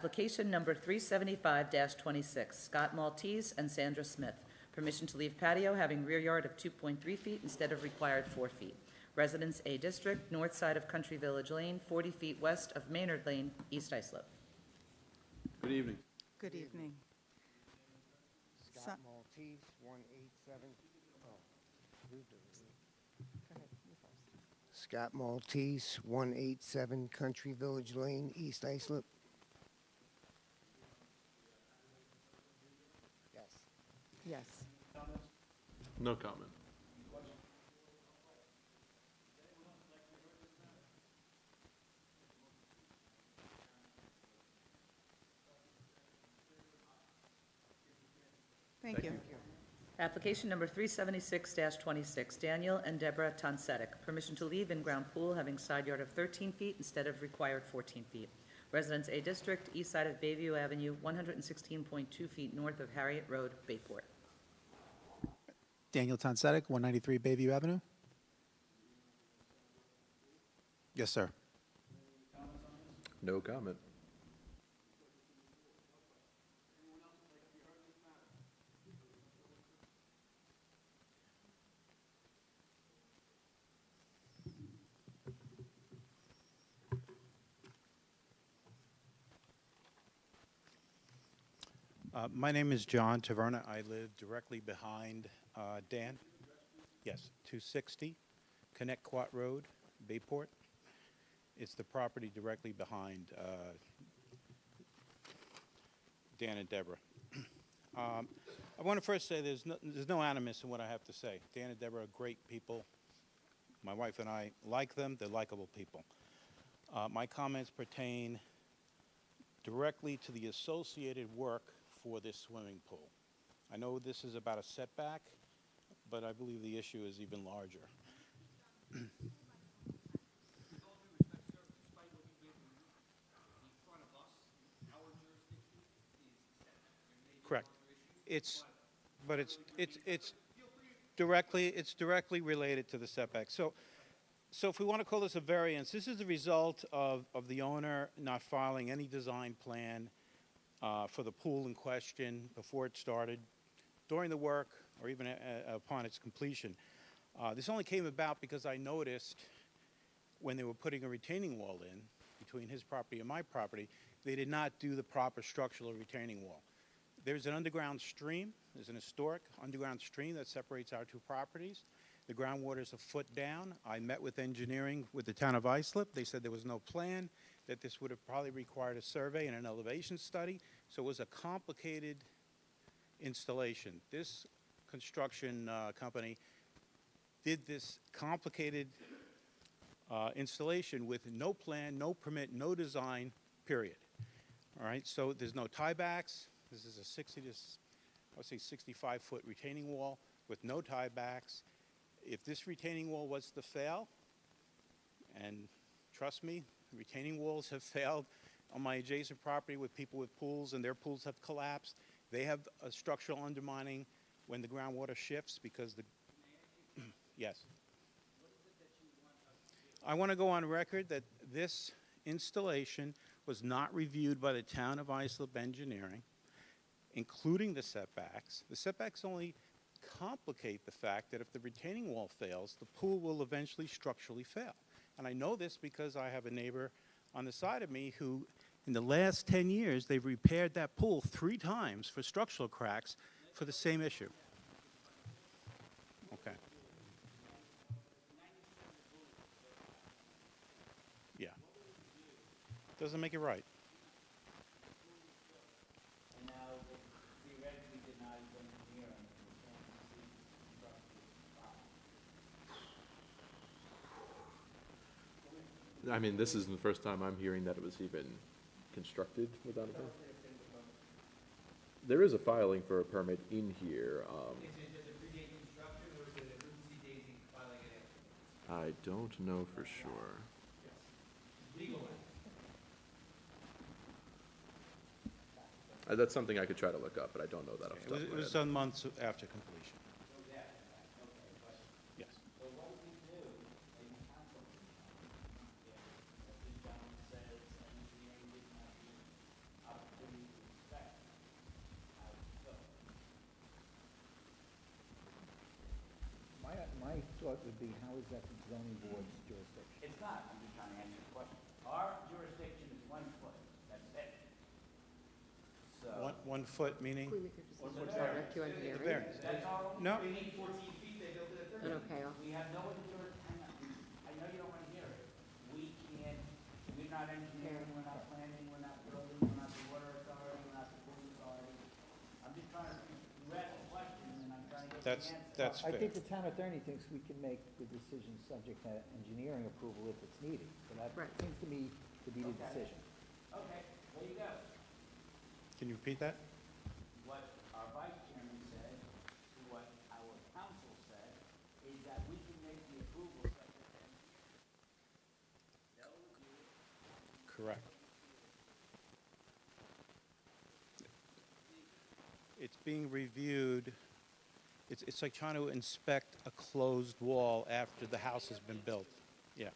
Application number 375-26, Scott Maltese and Sandra Smith. Permission to leave patio having rear yard of 2.3 feet instead of required 4 feet. Residence A District, north side of Country Village Lane, 40 feet west of Maynard Lane, East Islip. Good evening. Good evening. Scott Maltese, 187. Go ahead, you first. Scott Maltese, 187 Country Village Lane, East Islip. Yes. Yes. No comment. Thank you. Application number 376-26, Daniel and Deborah Tonsetic. Permission to leave in-ground pool having side yard of 13 feet instead of required 14 feet. Residence A District, east side of Bayview Avenue, 116.2 feet north of Harriet Road, Bayport. Daniel Tonsetic, 193 Bayview Avenue. Yes, sir. No comment. My name is John Taverna. I live directly behind Dan. Yes, 260 Connecticut Road, Bayport. It's the property directly behind Dan and Deborah. I want to first say there's no animus in what I have to say. Dan and Deborah are great people. My wife and I like them. They're likable people. My comments pertain directly to the associated work for this swimming pool. I know this is about a setback, but I believe the issue is even larger. Correct. It's directly related to the setback. So if we want to call this a variance, this is a result of the owner not filing any design plan for the pool in question before it started, during the work, or even upon its completion. This only came about because I noticed when they were putting a retaining wall in between his property and my property, they did not do the proper structural retaining wall. There's an underground stream, there's an historic underground stream that separates our two properties. The groundwater is a foot down. I met with engineering with the town of Islip. They said there was no plan, that this would have probably required a survey and an elevation study. So it was a complicated installation. This construction company did this complicated installation with no plan, no permit, no design, period. All right, so there's no tiebacks. This is a 65-foot retaining wall with no tiebacks. If this retaining wall was to fail, and trust me, retaining walls have failed on my adjacent property with people with pools, and their pools have collapsed. They have a structural undermining when the groundwater shifts because the, yes. I want to go on record that this installation was not reviewed by the town of Islip Engineering, including the setbacks. The setbacks only complicate the fact that if the retaining wall fails, the pool will eventually structurally fail. And I know this because I have a neighbor on the side of me who, in the last 10 years, they've repaired that pool 3 times for structural cracks for the same issue. Okay. Yeah. Doesn't make it right. And now they theoretically denied engineering and the plan to see construction is fine. I mean, this isn't the first time I'm hearing that it was even constructed without a permit. There is a filing for a permit in here. Does it predate construction or is it emergency daisy filing it after? I don't know for sure. Legal. That's something I could try to look up, but I don't know that off the top of It my was head. done months after completion. Yes. So what would we do? Maybe cancel it. If this gentleman says engineering did not do thought would be, how is that the zoning board's jurisdiction? It's not, I'm just trying to answer the question. Our jurisdiction is 1 foot, that's it. So. 1 foot meaning? Direct to The engineering. variance. That's all. No. They need 14 feet, they built it at 30. Okay, We have no other hang on, I know you don't want to hear it. We can't, we're not engineering, we're not planning, we're not building, we're not the water authority, we're not the food authority. I'm just trying to, you ask a question and I'm trying to get the answer. That's I fair. think the town attorney thinks we can make the decision subject to engineering approval if it's needed. So that Right. seems to me to be the Okay. decision. Okay, there you go. Can you repeat that? What our vice chairman said, to what our council said, is that we can make the approval subject to engineering. No review. Correct. It's being reviewed, it's like trying to inspect a closed wall after the house has been built. Yeah,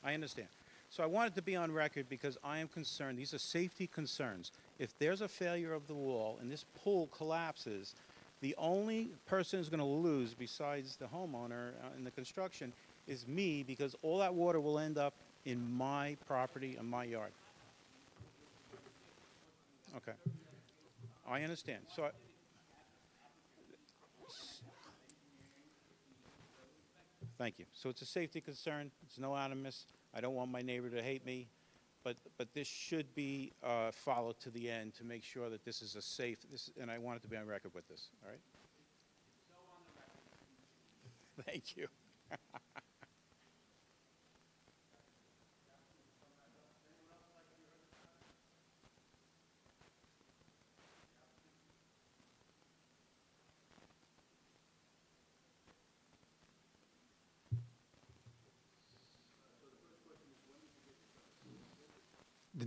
I understand. So I wanted to be on record because I am concerned, these are safety concerns. If there's a failure of the wall and this pool collapses, the only person who's going to lose besides the homeowner in the construction is me, because all that water will end up in my property and my yard. Okay. I understand. So thank you. So it's a safety concern. It's no animus. I don't want my neighbor to hate me, but this should be followed to the end to make sure that this is a safe, and I wanted to be on record with this, all right? Thank you.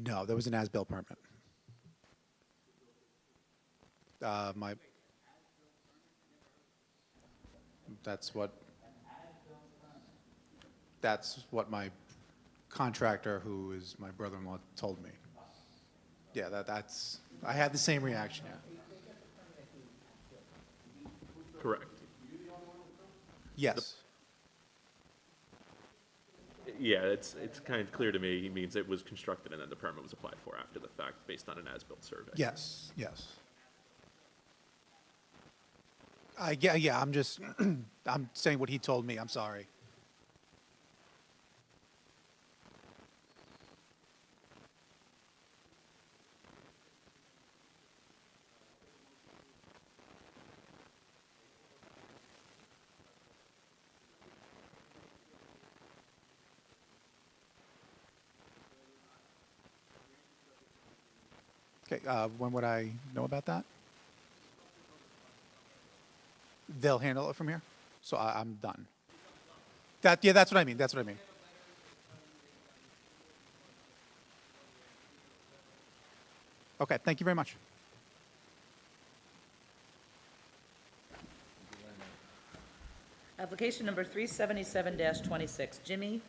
No, there was an as-built permit. That's what my contractor, who is my brother-in-law, told me. Yeah, that's, I had the same reaction, yeah. Correct. Yes. Yeah, it's kind of clear to me, he means it was constructed and then the permit was applied for after the fact, based on an as-built survey. Yes, yes. Yeah, I'm just, I'm saying what he told me, I'm sorry. Okay, when would I know about that? They'll handle it from here, so I'm done. Yeah, that's what I mean, that's what I mean. Okay, thank you very much. Application number 377-26, Jimmy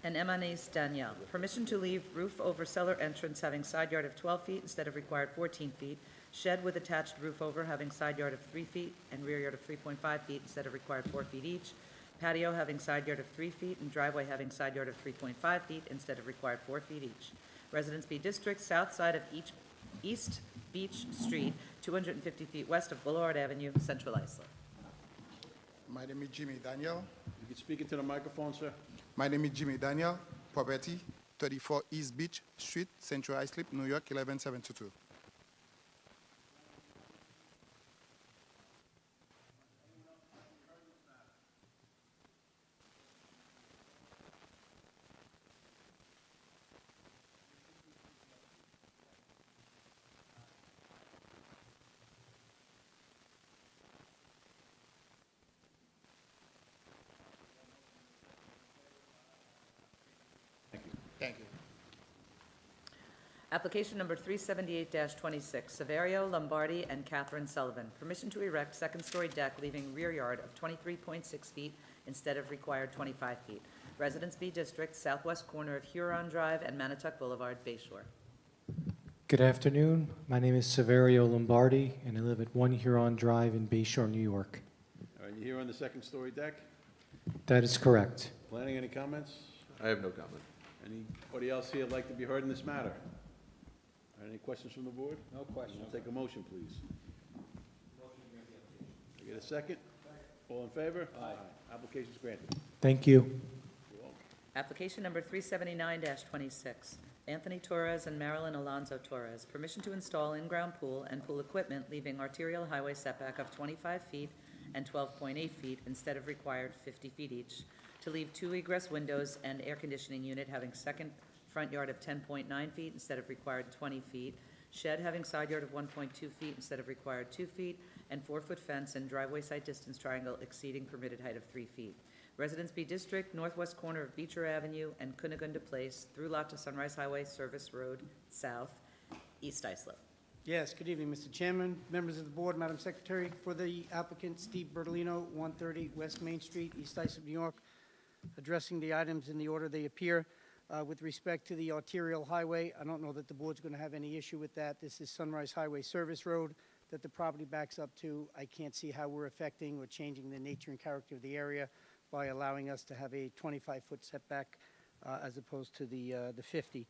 and Emanis Danielle. Permission to leave roof over cellar entrance having side yard of 12 feet instead of required 14 feet, shed with attached roof over having side yard of 3 feet and rear yard of 3.5 feet instead of required 4 feet each, patio having side yard of 3 feet and driveway having side yard of 3.5 feet instead of required 4 feet each. Residence B District, south side of East Beach Street, 250 feet west of Boulevard Avenue, Central Islip. My name is Jimmy Daniel. You can speak into the microphone, sir. My name is Jimmy Daniel, property 34 East Beach Street, Central Islip, New York, 11722. Thank you. Application number 378-26, Severio Lombardi and Catherine Sullivan. Permission to erect second-story deck leaving rear yard of 23.6 feet instead of required 25 feet. Residence B District, southwest corner of Huron Drive and Manatuck Boulevard, Bay Shore. Good afternoon. My name is Severio Lombardi, and I live at 1 Huron Drive in Bay Shore, New York. All right, you here on the second-story deck? That is correct. Planning, any comments? I have no comment. Anybody else here like to be heard in this matter? Any questions from the board? No question. I'll take a motion, please. Can I get a second? All in favor? Aye. Application's granted. Thank you. You're welcome. Application number 379-26, Anthony Torres and Marilyn Alonso Torres, permission to install in-ground pool and pool equipment leaving arterial highway setback of 25 feet and 12.8 feet instead of required 50 feet each, to leave 2 egress windows and air conditioning unit having second front yard of 10.9 feet instead of required 20 feet, shed having side yard of 1.2 feet instead of required 2 feet, and 4-foot fence and driveway site distance triangle exceeding permitted height of 3 feet. Residence B District, northwest corner of Beecher Avenue and Cunagunda Place, through lot to Sunrise Highway Service Road South, East Islip. Yes, good evening, Mr. Chairman, members of the board, Madam Secretary. For the applicant, Steve Bertolino, 130 West Main Street, East Islip, New York, addressing the items in the order they appear. With respect to the arterial highway, I don't know that the board's going to have any issue with that. This is Sunrise Highway Service Road that the property backs up to. I can't see how we're affecting or changing the nature and character of the area by allowing us to have a 25-foot setback as opposed to the 50.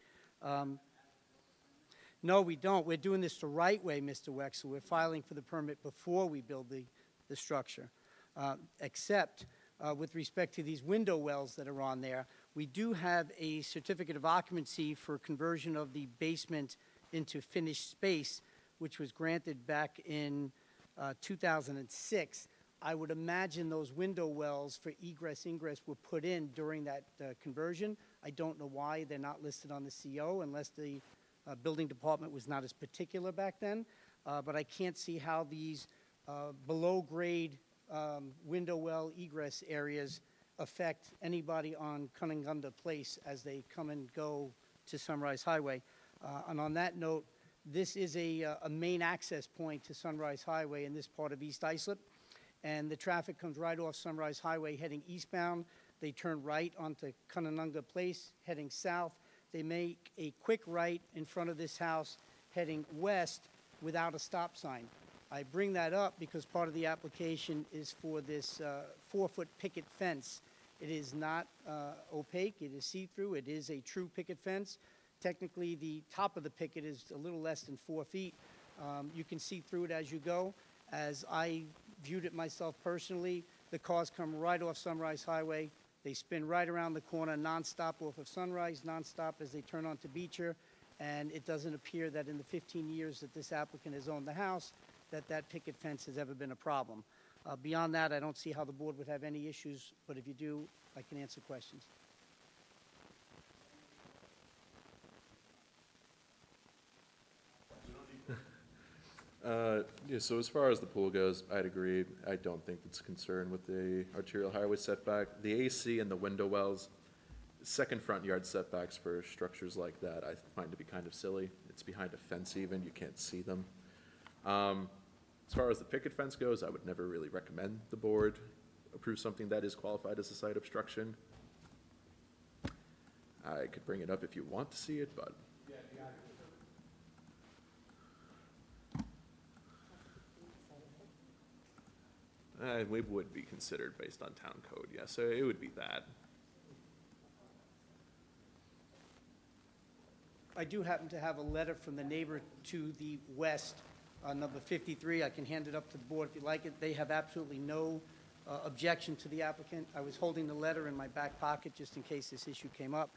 No, we don't. We're doing this the right way, Mr. Wexler. We're filing for the permit before we build the structure, except with respect to these window wells that are on there. We do have a certificate of occupancy for conversion of the basement into finished space, which was granted back in 2006. I would imagine those window wells for egress, ingress were put in during that conversion. I don't know why they're not listed on the CO unless the building department was not as particular back then. But I can't see how these below grade window well egress areas affect anybody on Cunagunda Place as they come and go to Sunrise Highway. And on that note, this is a main access point to Sunrise Highway in this part of East Islip, and the traffic comes right off Sunrise Highway heading eastbound. They turn right onto Cunagunda Place heading south. They make a quick right in front of this house heading west without a stop sign. I bring that up because part of the application is for this 4-foot picket fence. It is not opaque, it is see-through, it is a true picket fence. Technically, the top of the picket is a little less than 4 feet. You can see through it as you go. As I viewed it myself personally, the cars come right off Sunrise Highway. They spin right around the corner, nonstop off of Sunrise, nonstop as they turn onto Beecher. And it doesn't appear that in the 15 years that this applicant has owned the house, that picket fence has ever been a problem. Beyond that, I don't see how the board would have any issues, but if you do, I can answer questions. Yeah, so as far as the pool goes, I'd agree. I don't think it's a concern with the arterial highway setback. The AC and the window wells, second front yard setbacks for structures like that, I find to be kind of silly. It's behind a fence even, you can't see them. As far as the picket fence goes, I would never really recommend the board approve something that is qualified as a site obstruction. I could bring it up if you want to see it, but we would be considered based on town code, yeah, so it would be that. I do happen to have a letter from the neighbor to the west, number 53. I can hand it up to the board if you like it. They have absolutely no objection to the applicant. I was holding the letter in my back pocket just in case this issue came up.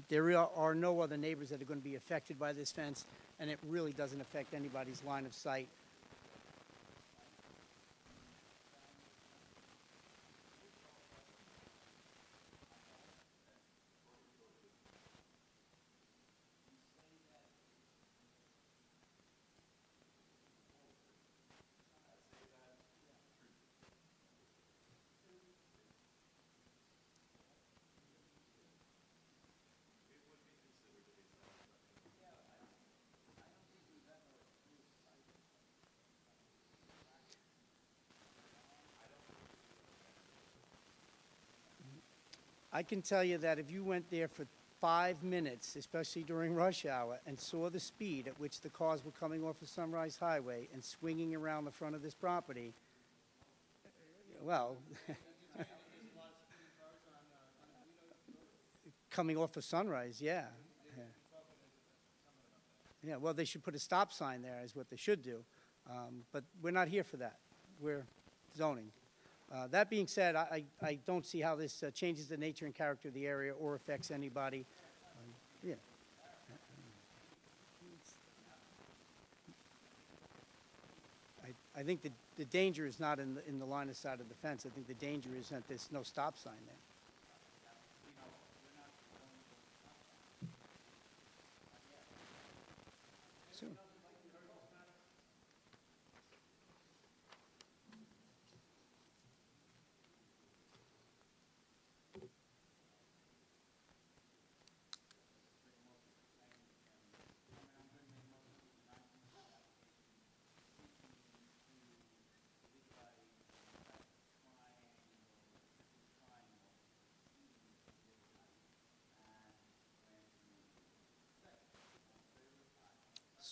There are no other neighbors that are going to be affected by this fence, and it really doesn't affect anybody's line of sight. I can tell you that if you went there for 5 minutes, especially during rush hour, and saw the speed at which the cars were coming off of Sunrise Highway and swinging around the front of this property, well, coming off of Sunrise, yeah. Yeah. Yeah, well, they should put a stop sign there is what they should do. But we're not here for that. We're zoning. That being said, I don't see how this changes the nature and character of the area or affects anybody. Yeah. I think the danger is not in the line of sight of the fence. I think the danger is that there's no stop sign there. Soon.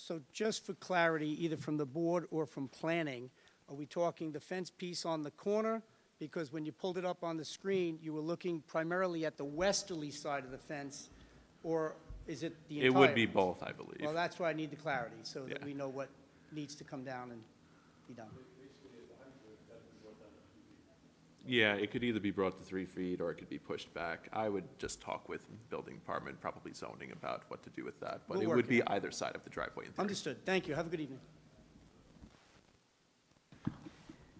So just for clarity, either from the board or from planning, are we talking the fence piece on the corner? Because when you pulled it up on the screen, you were looking primarily at the westerly side of the fence, or is it the entire? It would be both, I believe. Well, that's why I need the clarity, so that Yeah. we know what needs to come down and be done. Yeah, it could either be brought to 3 feet or it could be pushed back. I would just talk with building department, probably zoning, about what to do with that. But We'll it work would it be out. either side of the driveway in theory. Understood. Thank you. Have a good evening.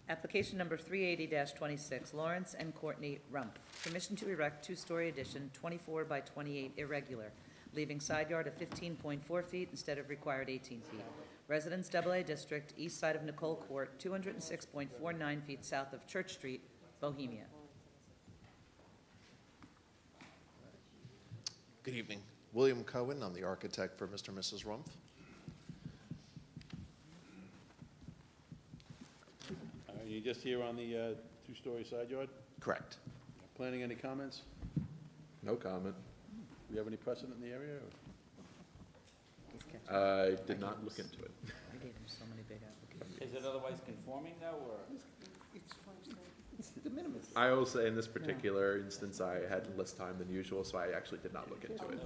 Application number 380-26, Lawrence and Courtney Rump. Permission to erect two-story addition, 24 by 28 irregular, leaving side yard of 15.4 feet instead of required 18 feet. Residence AA District, east side of Nicole Court, 206.49 feet south of Church Street, Bohemia. Good evening. William Cohen, I'm the architect for Mr. and Mrs. Rumpf. You just here on the two-story side yard? Correct. Planning any comments? No comment. Do we have any precedent in the area? Or? I did not look into it. I gave him so many big applications. Is it otherwise conforming, though, or? I will say in this particular instance, I had less time than usual, so I actually did not look into it.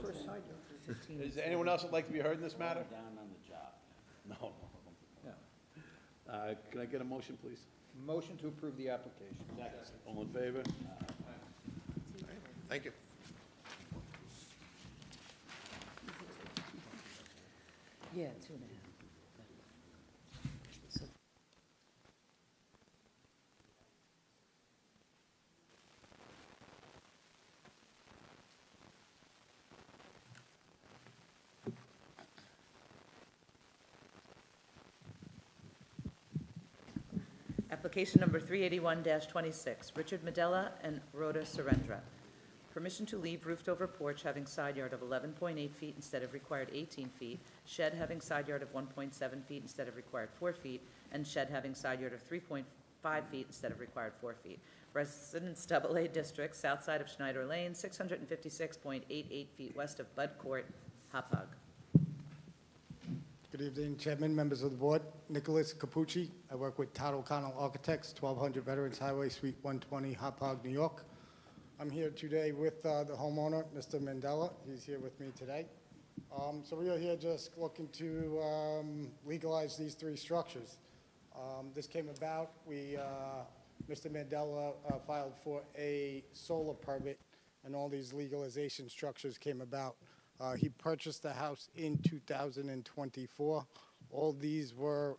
15. Is there anyone else that'd like to be heard in this matter? Down on the job. No. Can I get a motion, please? Motion to approve the application. All in favor? Thank you. Yeah, 2.5. So Application number 381-26, Richard Medella and Rhoda Surendra. Permission to leave roofed-over porch having side yard of 11.8 feet instead of required 18 feet, shed having side yard of 1.7 feet instead of required 4 feet, and shed having side yard of 3.5 feet instead of required 4 feet. Residence AA District, south side of Schneider Lane, 656.88 feet west of Bud Court, Hopog. Good evening, Chairman, members of the board. Nicholas Capucci. I work with Todd O'Connell Architects, 1200 Veterans Highway, Suite 120, Hopog, New York. I'm here today with the homeowner, Mr. Mandela. He's here with me today. So we are here just looking to legalize these 3 structures. This came about, Mr. Mandela filed for a solar permit, and all these legalization structures came about. He purchased the house in 2024. All these were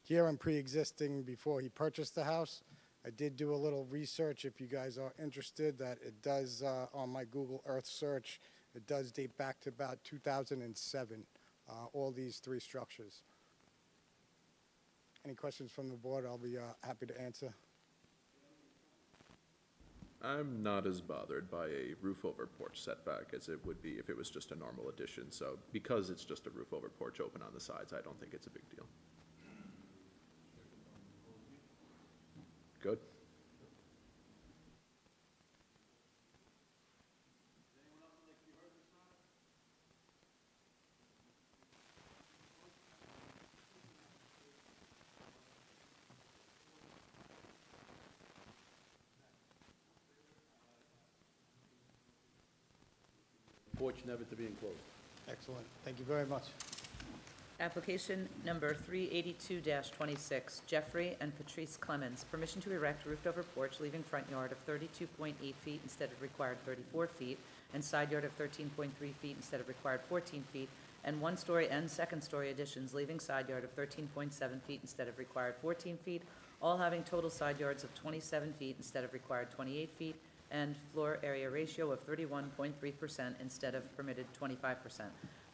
here and pre-existing before he purchased the house. I did do a little research, if you guys are interested, that it does, on my Google Earth search, it does date back to about 2007, all these 3 structures. Any questions from the board, I'll be happy to answer. I'm not as bothered by a roof over porch setback as it would be if it was just a normal addition. So because it's just a roof over porch open on the sides, I don't think it's a big deal. Good. porch never to be enclosed. Excellent. Thank you very much. Application number 382-26, Jeffrey and Patrice Clemens, permission to erect roofed-over porch leaving front yard of 32.8 feet instead of required 34 feet, and side yard of 13.3 feet instead of required 14 feet, and one-story and second-story additions leaving side yard of 13.7 feet instead of required 14 feet, all having total side yards of 27 feet instead of required 28 feet, and floor area ratio of 31.3% instead of permitted 25%.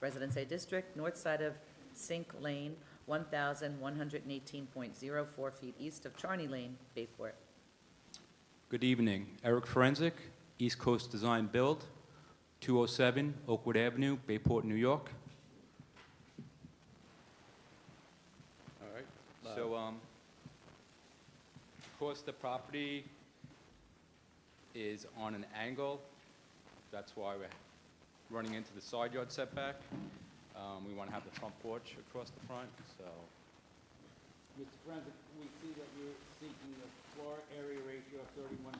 Residence A District, north side of Sink Lane, 1,118.04 feet east of Charney Lane, Bayport. Good evening. Eric Forensic, East Coast Design Build, 207 Oakwood Avenue, Bayport, New York. All right? So, of course, the property is on an angle. That's why we're running into the side yard setback. We want to have the front porch across the front, so. Mr. Forensic, we see that you're seeking a floor area ratio of 31.3.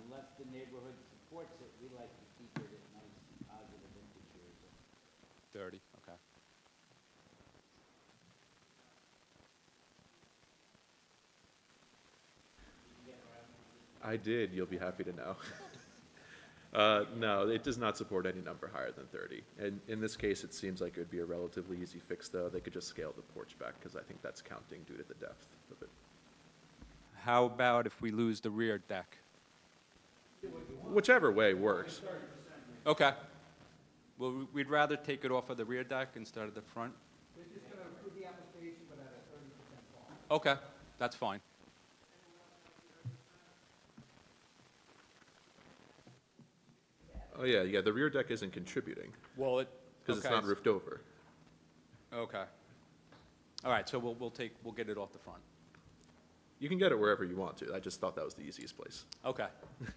Unless the neighborhood supports it, we like to keep it at nice, positive integers. 30, okay. I did, you'll be happy to know. No, it does not support any number higher than 30. And in this case, it seems like it would be a relatively easy fix, though. They could just scale the porch back, because I think that's counting due to the depth of it. How about if we lose the rear deck? Whichever way works. Okay. Well, we'd rather take it off of the rear deck instead of the front. They're just going to approve the application, but at a 30% cost. Okay, that's fine. Oh, yeah, the rear deck isn't contributing, Well, it. because it's okay, not roofed over. Okay. All right, so we'll get it off the front. You can get it wherever you want to. I just thought that was the easiest place. Okay.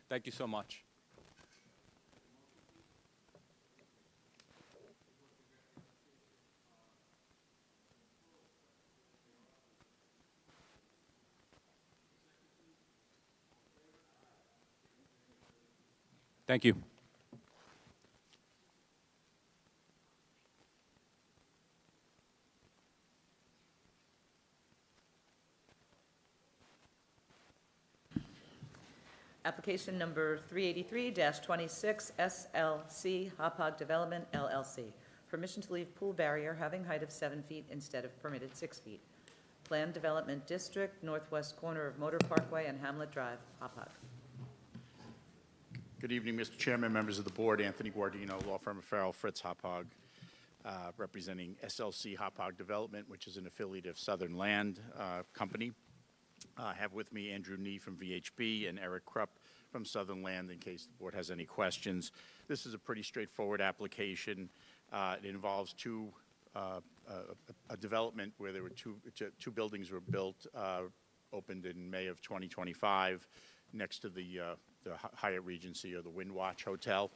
Thank you so much. Thank you. Application number 383-26, SLC Hopog Development LLC. Permission to leave pool barrier having height of 7 feet instead of permitted 6 feet. Planned Development District, northwest corner of Motor Parkway and Hamlet Drive, Hopog. Good evening, Mr. Chairman, members of the board. Anthony Guardino, law firm of Farrell, Fritz Hopog, representing SLC Hopog Development, which is an affiliate of Southern Land Company. I have with me Andrew Nee from VHB and Eric Krupp from Southern Land in case the board has any questions. This is a pretty straightforward application. It involves a development where there were two buildings were built, opened in May of 2025 next to the Hyatt Regency or the Windwatch Hotel.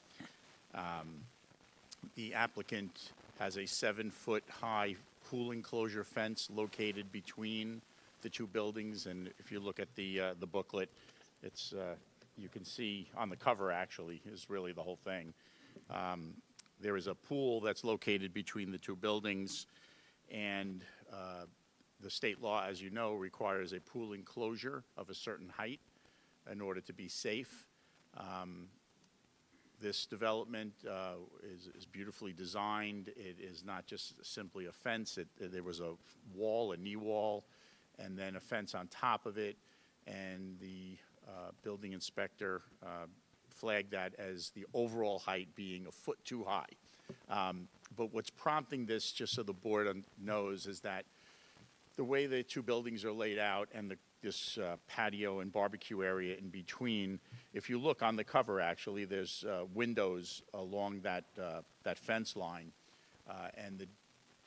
The applicant has a 7-foot high pool enclosure fence located between the two buildings, and if you look at the booklet, it's you can see on the cover actually is really the whole thing. There is a pool that's located between the two buildings, and the state law, as you know, requires a pool enclosure of a certain height in order to be safe. This development is beautifully designed. It is not just simply a fence. There was a wall, a knee wall, and then a fence on top of it, and the building inspector flagged that as the overall height being a foot too high. But what's prompting this, just so the board knows, is that the way the two buildings are laid out and this patio and barbecue area in between, if you look on the cover, actually, there's windows along that fence line, and the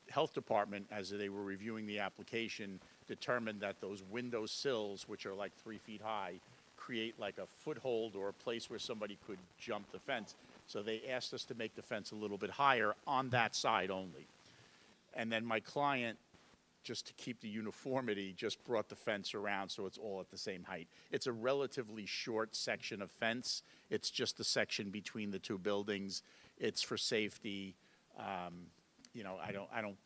health department, as they were reviewing the application, determined that those window sills, which are like 3 feet high, create like a foothold or a place where somebody could jump the fence. So they asked us to make the fence a little bit higher on that side only. And then my client just to keep the uniformity, just brought the fence around so it's all at the same height. It's a relatively short section of fence. It's just the section between the two buildings. It's for safety. You know,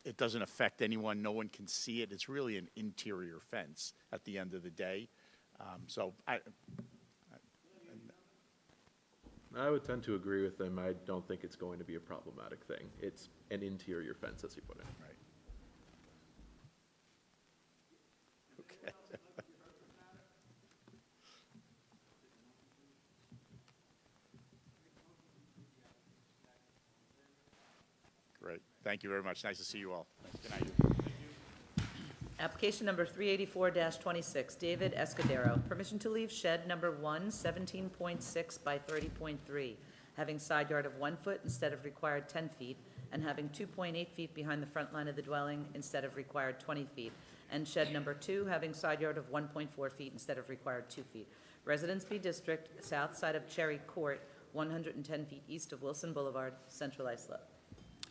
it doesn't affect anyone. No one can see it. It's really an interior fence at the end of the day. I would tend to agree with them. I don't think it's going to be a problematic thing. It's an interior fence, as you put it. Right. Okay. Great. Thank you very much. Nice to see you all. Good night. Application number 384-26, David Escudero. Permission to leave shed number 1, 17.6 by 30.3, having side yard of 1 foot instead of required 10 feet, and having 2.8 feet behind the front line of the dwelling instead of required 20 feet. And shed number 2, having side yard of 1.4 feet instead of required 2 feet. Residence B District, south side of Cherry Court, 110 feet east of Wilson Boulevard, Central Islip.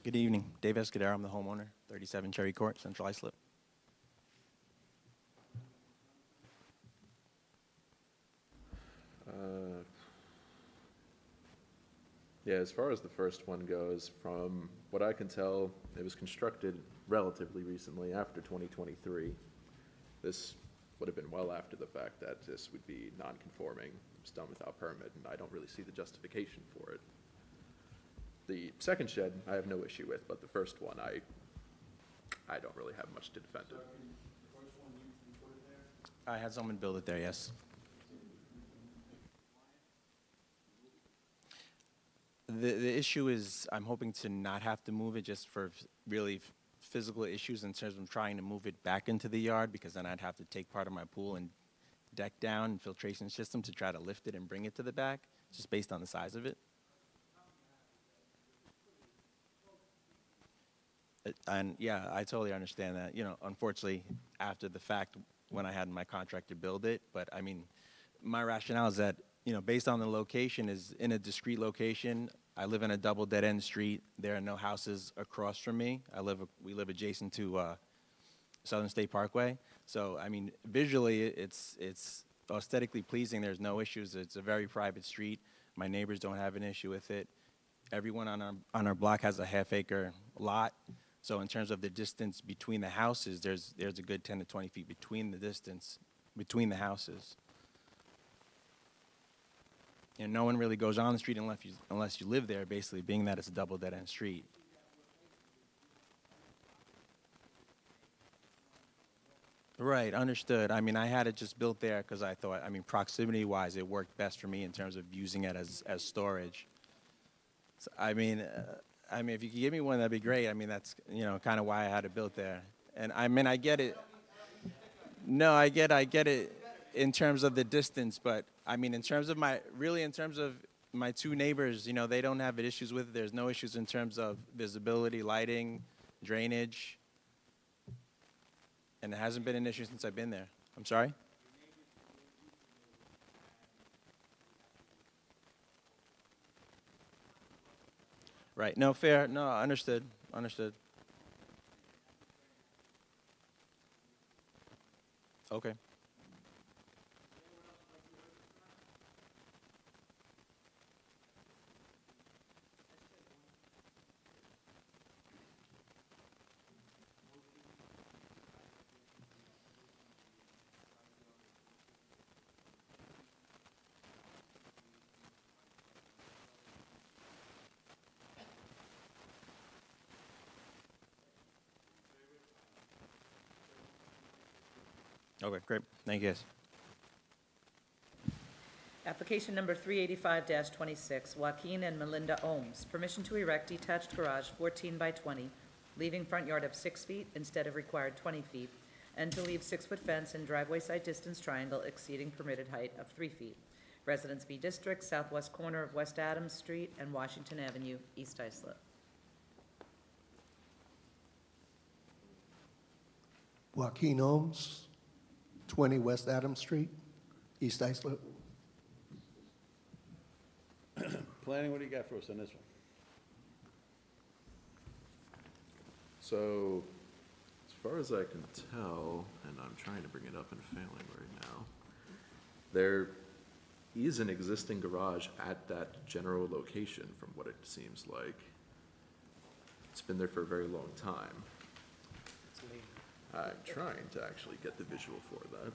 Good evening. Dave Escudero, I'm the homeowner, 37 Cherry Court, Central Islip. Yeah, as far as the first one goes, from what I can tell, it was constructed relatively recently, after 2023. This would have been well after the fact that this would be non-conforming. It was done without permit, and I don't really see the justification for it. The second shed, I have no issue with, but the first one, I don't really have much to defend it. I had someone build it there, yes. The issue is I'm hoping to not have to move it just for really physical issues in terms of trying to move it back into the yard, because then I'd have to take part of my pool and deck down and filtration system to try to lift it and bring it to the back, just based on the size of it. And yeah, I totally understand that. You know, unfortunately, after the fact, when I had my contractor build it, but I mean, my rationale is that, you know, based on the location, is in a discrete location. I live in a double dead-end street. There are no houses across from me. We live adjacent to Southern State Parkway. So, I mean, visually, it's aesthetically pleasing. There's no issues. It's a very private street. My neighbors don't have an issue with it. Everyone on our block has a half-acre lot. So, in terms of the distance between the houses, there's a good 10 to 20 feet between the distance between the houses. And no one really goes on the street unless you live there, basically, being that it's a double dead-end street. Right, understood. I mean, I had it just built there because I thought, I mean, proximity-wise, it worked best for me in terms of using it as storage. So, I mean, if you could give me one, that'd be great. I mean, that's, you know, kind of why I had it built there. And I mean, I get it. No, I get it in terms of the distance, but I mean, in terms of my two neighbors, you know, they don't have issues with it. There's no issues in terms of visibility, lighting, drainage. And it hasn't been an issue since I've been there. I'm sorry? Right. No, fair. No, understood. Understood. Okay. Okay, great. Thank you, guys. Application number 385-26, Joaquin and Melinda Ohms. Permission to erect detached garage 14 by 20, leaving front yard of 6 feet instead of required 20 feet, and to leave 6-foot fence and driveway side distance triangle exceeding permitted height of 3 feet. Residence B District, southwest corner of West Adams Street and Washington Avenue, East Islip. Joaquin Ohms, 20 West Adams Street, East Islip. Planning, what do you got for us on this one? So, as far as I can tell, and I'm trying to bring it up and failing right now, there is an existing garage at that general location, from what it seems like. It's been there for a very long time. I'm trying to actually get the visual for that.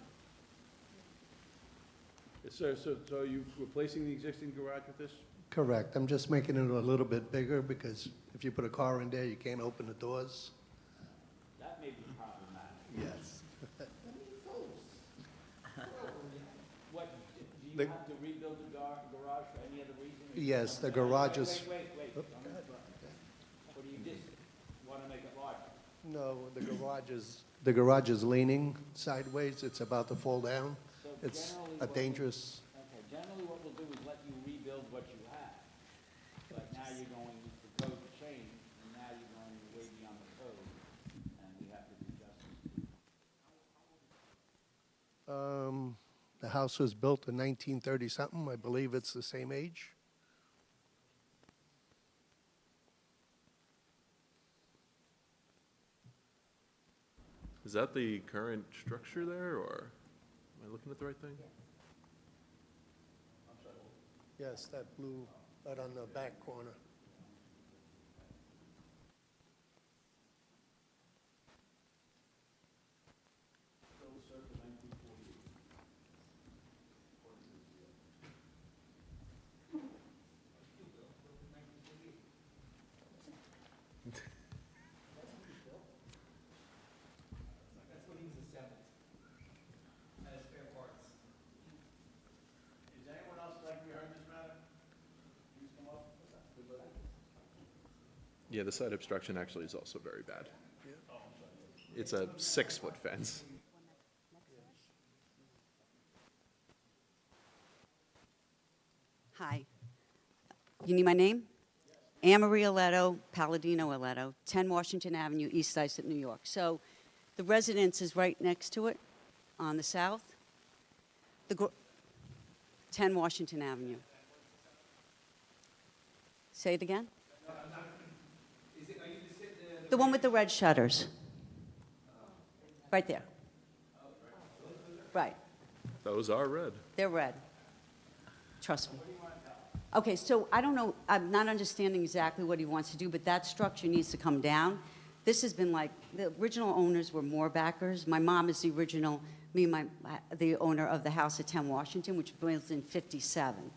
Sir, so are you replacing the existing garage with this? Correct. I'm just making it a little bit bigger because if you put a car in there, you can't open the doors. That may be problematic. Yes. What, do you The- have to rebuild the garage for any other reason? Yes, the garage is. Wait, Oh, don't go ahead. interrupt. Or do you just want to make it larger? No, the garage is leaning sideways. It's about to fall down. So It's generally a what we- dangerous, Okay, generally what we'll do is let you rebuild what you have. But now you're going, the code changed, and now you're going way beyond the code, and we have to do justice. the house was built in 1930-something. I believe it's the same age. Is that the current structure there, or am I looking at the right thing? Yes, that blue, right on the back corner. That's what he was assembled. As spare parts. Is anyone else like to be heard in this matter? Please come up. Yeah, the side obstruction actually is also very bad. It's a 6-foot fence. Hi. You need my name? Anne-Marie Aletto, Palladino Aletto, 10 Washington Avenue, East Islip, New York. So the residence is right next to it on the south. 10 Washington Avenue. Say it again? The one with the red shutters. Right there. Right. Those are red. They're red. Trust me. Okay, so I don't know, I'm not understanding exactly what he wants to do, but that structure needs to come down. This has been like, the original owners were more backers. My mom is the original, the owner of the house at 10 Washington, which was built in '57.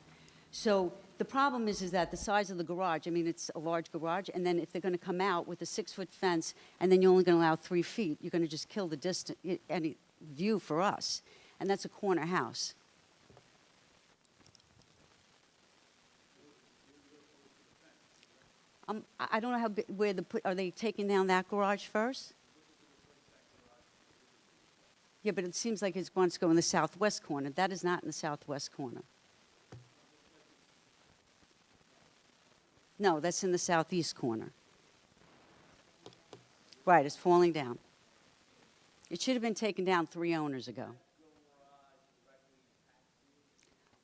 So the problem is that the size of the garage, I mean, it's a large garage, and then if they're going to come out with a 6-foot fence, and then you're only going to allow 3 feet, you're going to just kill the distance, any view for us. And that's a corner house. I don't know how, are they taking down that garage first? Yeah, but it seems like it wants to go in the southwest corner. That is not in the southwest corner. No, that's in the southeast corner. Right, it's falling down. It should have been taken down 3 owners ago.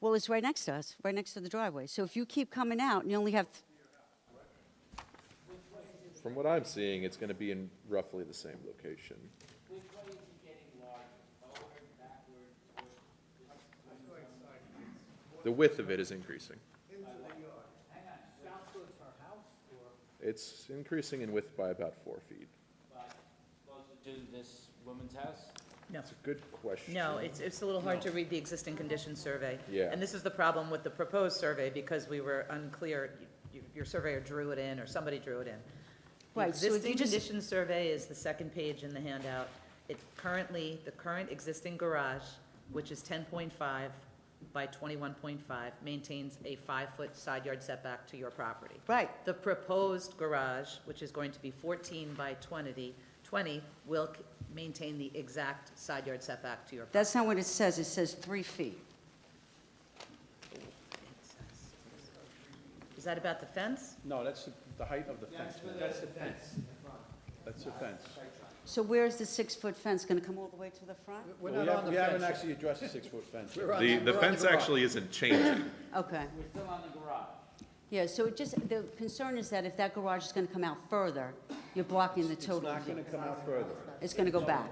Well, it's right next to us, right next to the driveway. So if you keep coming out and you only have... From what I'm seeing, it's going to be in roughly the same location. Which way is he getting larger? Forward, backward? The width of it is increasing. Hang on, south towards her house, or It's increasing in width by about 4 feet. closer to this woman's house? No. It's a good question. No, it's a little hard to read the existing condition survey. Yeah. And this is the problem with the proposed survey, because we were unclear, your surveyor drew it in, or somebody drew it in. The Right, so if you existing just- condition survey is the second page in the handout. The current existing garage, which is 10.5 by 21.5, maintains a 5-foot side yard setback to your property. Right. The proposed garage, which is going to be 14 by 20, will maintain the exact side yard setback to your property. That's not what it says. It says 3 feet. Is that about the fence? No, that's the height of the fence. That's the fence. That's the fence. So where's the 6-foot fence going to come all the way to the front? We haven't actually addressed the 6-foot fence. The fence actually isn't changing. Okay. We're still on the garage. Yeah, so the concern is that if that garage is going to come out further, You're blocking the It's total not view. going to come out further. It's going to go back.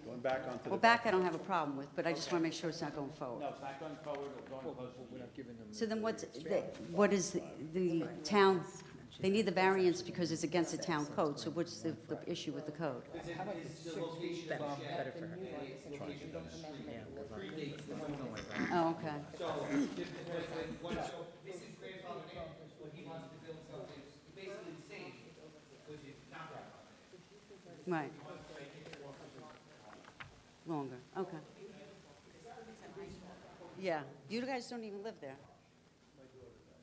Going back onto the. Well, back I don't have a problem with, but I just want to make sure it's not going forward. No, it's not going forward or going closer to you. So then what is the town, they need the variance because it's against the town code, so what's the issue with the code? Better for her. Oh, okay. This is grandfathered in, when he wants to build something, basically the same, which is not grandfathered in. Right. Longer, okay. Yeah, you guys don't even live there.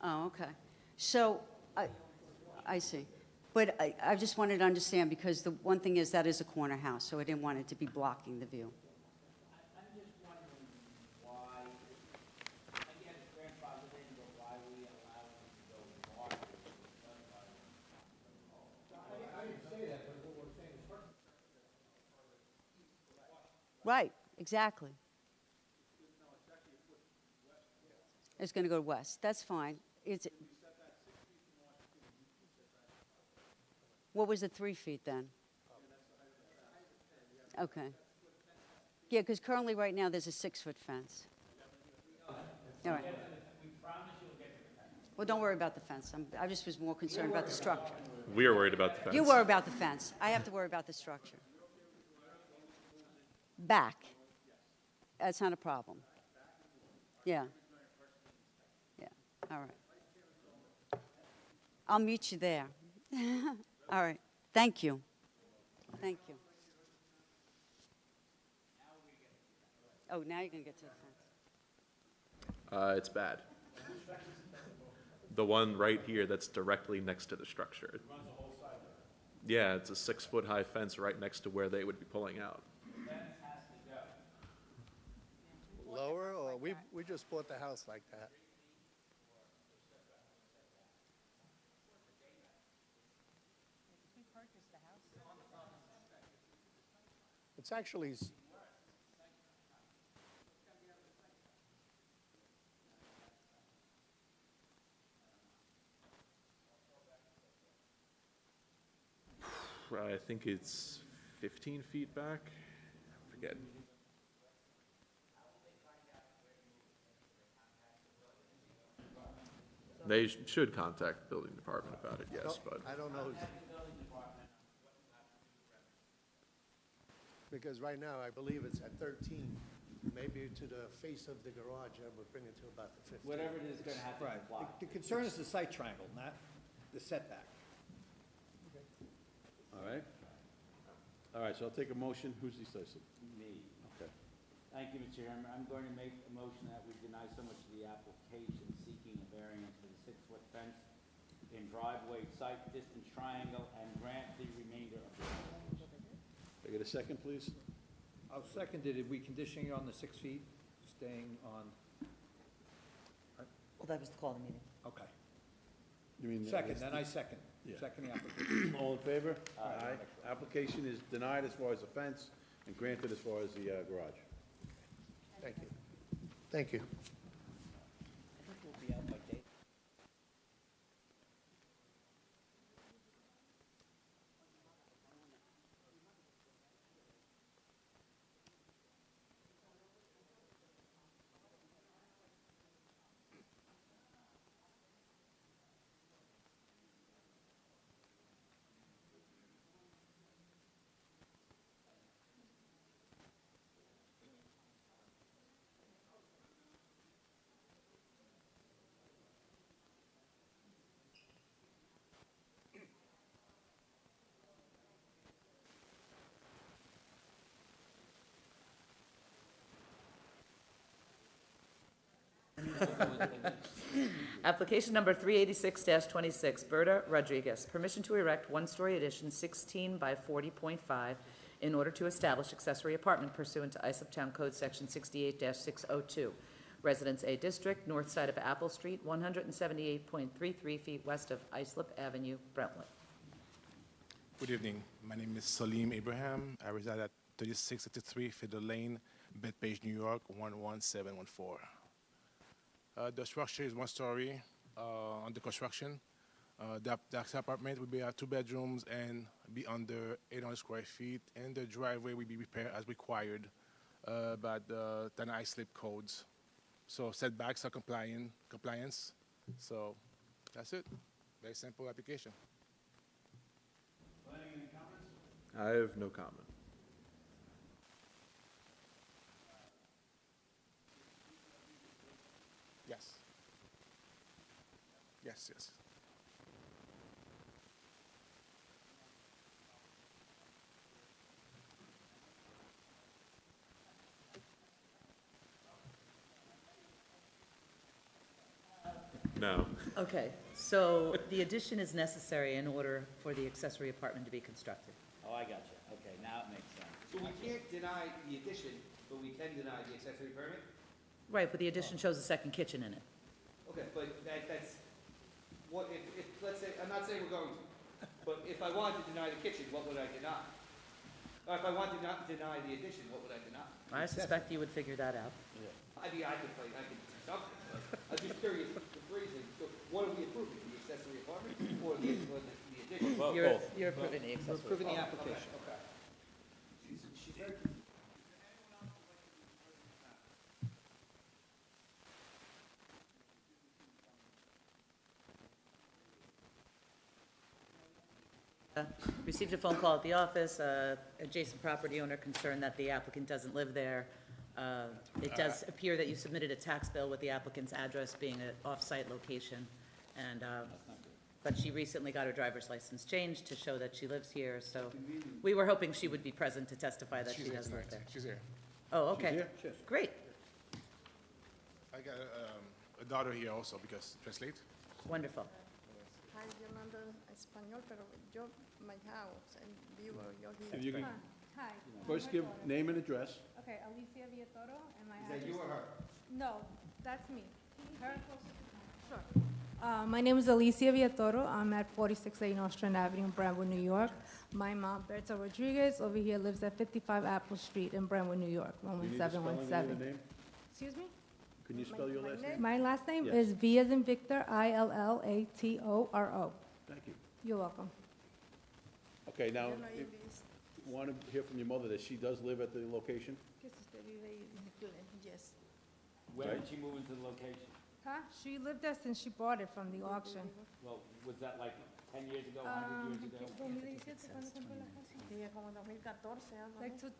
Oh, okay. So, I see. But I just wanted to understand, because the one thing is that is a corner house, so I didn't want it to be blocking the view. I'm just wondering why, again, it's grandfathered in, but why we allow him to go farther. I didn't say that, but what we're saying is. Right, exactly. It's going to go west, that's fine. What was the 3 feet then? Okay. Yeah, because currently, right now, there's a 6-foot fence. All right. Well, don't worry about the fence. I just was more concerned about the structure. We are worried about the fence. You worry about the fence. I have to worry about the structure. Back. That's not a problem. Yeah. Yeah, all right. I'll meet you there. All right, thank you. Thank you. Oh, now you're going to get to the fence. It's bad. The one right here that's directly next to the structure. Yeah, it's a 6-foot-high fence right next to where they would be pulling out. Lower, or we just bought the house like that? It's actually, I think it's 15 feet back. I forget. They should contact the building department about it, yes, but. I don't know. Because right now, I believe it's at 13. Maybe to the face of the garage, I would bring it to about the 15. Whatever it is, gonna have to Right. comply. The concern is the site triangle, not the setback. All right. All right, so I'll take a motion. Who's decisive? Me. Okay. Thank you, Mr. Chairman. I'm going to make a motion that we deny so much of the application seeking a variance for the 6-foot fence in driveway, site distance triangle, and grant the remainder of the application. Can I get a second, please? I'll second it. Are we conditioning on the 6 feet, staying on? Well, that was the call of the meeting. Okay. You mean? Second, then I second. Yeah. Second the application. All in favor? Aye. Application is denied as far as the fence and granted as far as the garage. Thank you. Thank you. I think we'll be out by date. Application number 386-26, Berta Rodriguez, permission to erect one-story addition 16 by 40.5 in order to establish accessory apartment pursuant to Islip Town Code Section 68-602. Residence A District, north side of Apple Street, 178.33 feet west of Islip Avenue, Brentwood. Good evening. My name is Salim Abraham. I reside at 3663 Fiddle Lane, Bethpage, New York, 11714. The structure is one story under construction. The apartment will be 2 bedrooms and be under 800 square feet, and the driveway will be repaired as required by the Dana Islip codes. So setbacks are compliance. So that's it. Very simple application. Planning, any comments? I have no comment. Yes. Yes, yes. No. Okay, so the addition is necessary in order for the accessory apartment to be constructed. Oh, I got you. Okay, now it makes sense. So we can't deny the addition, but we can deny the accessory permit? Right, but the addition shows a second kitchen in it. Okay, but that's, what, if, let's say, I'm not saying we're going to, but if I wanted to deny the kitchen, what would I deny? Or if I wanted to not deny the addition, what would I deny? I suspect you would figure that out. I mean, I could do something, but I'm just curious, the phrasing, so what are we approving, the accessory apartment or the addition? You're approving the accessory. We're approving the apartment. application. Okay. She's very. Received a phone call at the office, adjacent property owner concerned that the applicant doesn't live there. It does appear that you submitted a tax bill with the applicant's address being an off-site location, and, but she recently got her driver's license changed to show that she lives here, so we were hoping she would be present to testify that she She's here does live tonight. there. She's here. Oh, okay, here? great, I got a daughter here also because translate. wonderful. Hi, Yolanda, español, pero yo, my house, and vivo yo here. If you can Hi. first give name and address. Okay, Alicia Villatoro, and my Is address. that you or her? No, that's me. Her Sure. My name is Alicia Villatoro. I'm at 46A Nostrand Avenue in Brentwood, New York. My mom, Berta Rodriguez, over here lives at 55 Apple Street in Brentwood, New York, Do you need the spelling of your 11717. name? Excuse me? Can you spell your last name? My last name Yes. is V as in Victor, Illatoro. Thank you. You're welcome. Okay, now, want to hear from your mother that she does live at the location? Que si usted vive ahí, yes. When did she move into the location? Huh? She lived there since she bought it from the auction. Well, was that like 10 years ago, 100 years ago? 2017, ¿cuándo compró la casa? Diría como 2014, algo Like así. to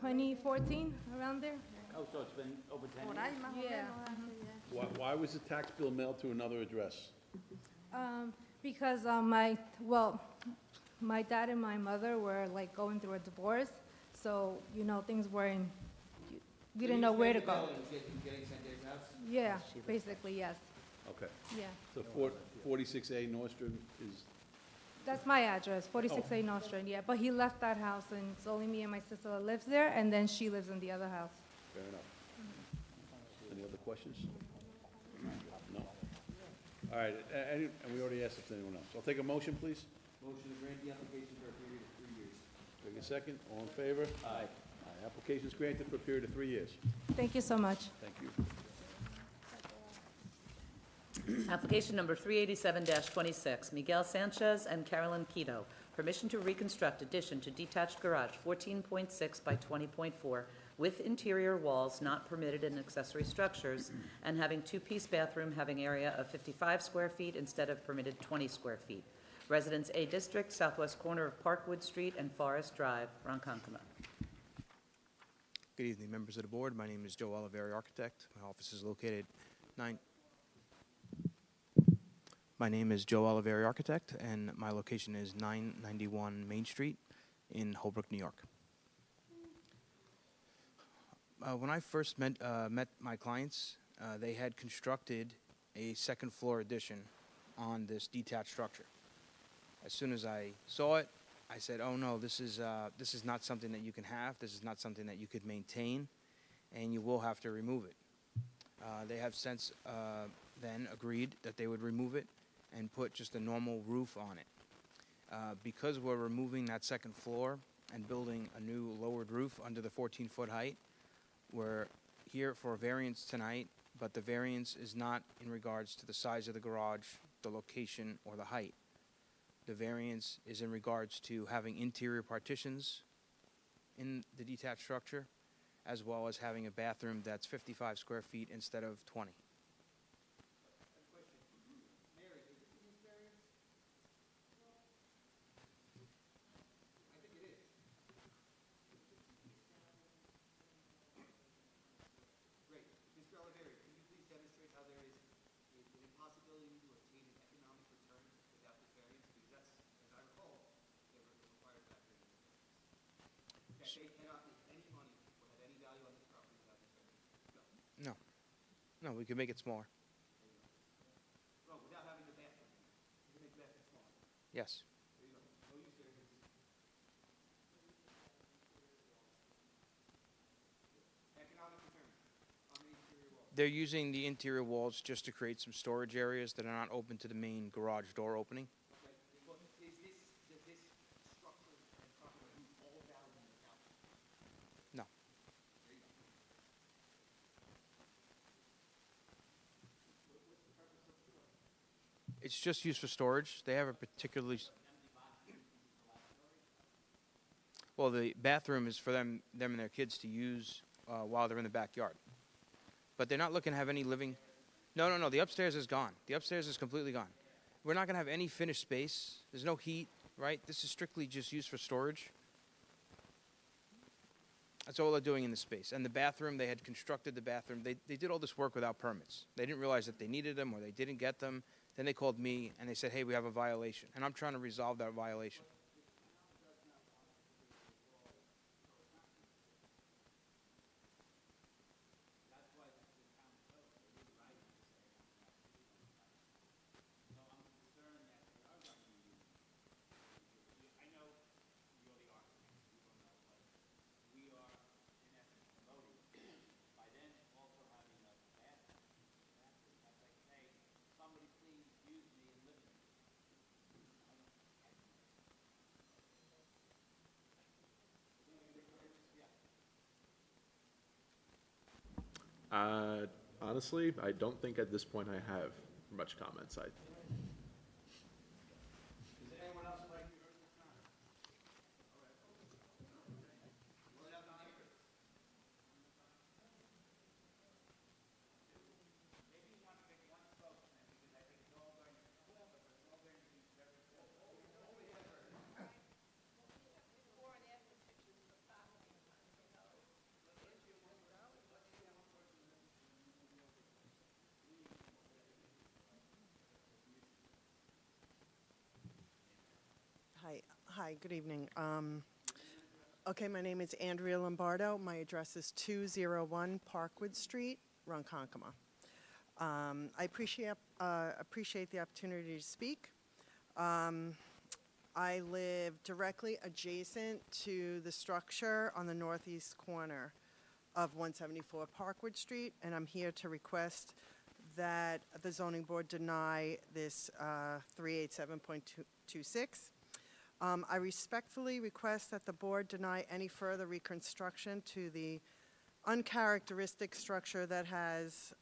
2014, around there? Oh, so it's been over 10 Por years? ahí más o Yeah. menos, hace ya. Why was the tax bill mailed to another address? Because my dad and my mother were like going through a divorce, so, you know, things weren't, we didn't know where to go. Getting sent to his house? Yeah, basically, yes, Okay. yeah. So 46A Nordstrom is, That's my address, 46A Nostrand, yeah, but he left that house, and it's only me and my sister that lives there, and then she lives in the other house. fair enough. Any other questions? No. All right, and we already asked if there's anyone else. I'll take a motion, please. Motion to grant the application for a period of 3 years. Take a second. All in favor? Aye. Aye. Application's granted for a period of 3 years. Thank you so much. Thank you. Application number 387-26, Miguel Sanchez and Carolyn Quito. Permission to reconstruct addition to detached garage 14.6 by 20.4 with interior walls not permitted in accessory structures and having two-piece bathroom having area of 55 square feet instead of permitted 20 square feet. Residence A District, southwest corner of Parkwood Street and Forest Drive, Ronkonkoma. Good evening, members of the board. My name is Joe Oliveri, architect. My office is located My name is Joe Oliveri, architect, and my location is 991 Main Street in Holbrook, New York. When I first met my clients, they had constructed a second floor addition on this detached structure. As soon as I saw it, I said, "Oh no, this is not something that you can have. This is not something that you could maintain, and you will have to remove it." They have since then agreed that they would remove it and put just a normal roof on it. Because we're removing that second floor and building a new lowered roof under the 14-foot height, we're here for a variance tonight, but the variance is not in regards to the size of the garage, the location, or the height. The variance is in regards to having interior partitions in the detached structure, as well as having a bathroom that's 55 square feet instead of 20. Great. Mr. Oliveri, can you please demonstrate how there is an impossibility to obtain an economic return without this variance? Because that's, as I recall, the required factor in this variance. That they cannot make any money or have any value on this property without this variance. No. No, we could make it smaller. No, without having the bathroom. You can make the bathroom smaller. Yes. There you go. No use variance. Economic return on the interior wall. They're using the interior walls just to create some storage areas that are not open to the main garage door opening. Okay. But does this structure and property lose all value without? No. There you go. What's the purpose of storage? It's just used for storage. They have a particularly... Well, the bathroom is for them and their kids to use while they're in the backyard. But they're not looking to have any living... No, the upstairs is gone. The upstairs is completely gone. We're not going to have any finished space. There's no heat, right? This is strictly just used for storage. That's all they're doing in the space. And the bathroom, they had constructed the bathroom. They did all this work without permits. They didn't realize that they needed them or they didn't get them. Then they called me and they said, hey, we have a violation. And I'm trying to resolve that violation. Honestly, I don't think at this point I have much comments. Does anyone else like to hear this time? All right. Roll it out the neighbors. Maybe you want to make one spokesman, because I think it's all going to be cool, but it's all going to be very cool. Before and after pictures of the family, you know. Hi, good evening. Okay, my name is Andrea Lombardo. My address is 201 Parkwood Street, Ronkonkoma. I appreciate the opportunity to speak. I live directly adjacent to the structure on the northeast corner of 174 Parkwood Street, and I'm here to request that the zoning board deny this 387.26. I respectfully request that the board deny any further reconstruction to the uncharacteristic structure that has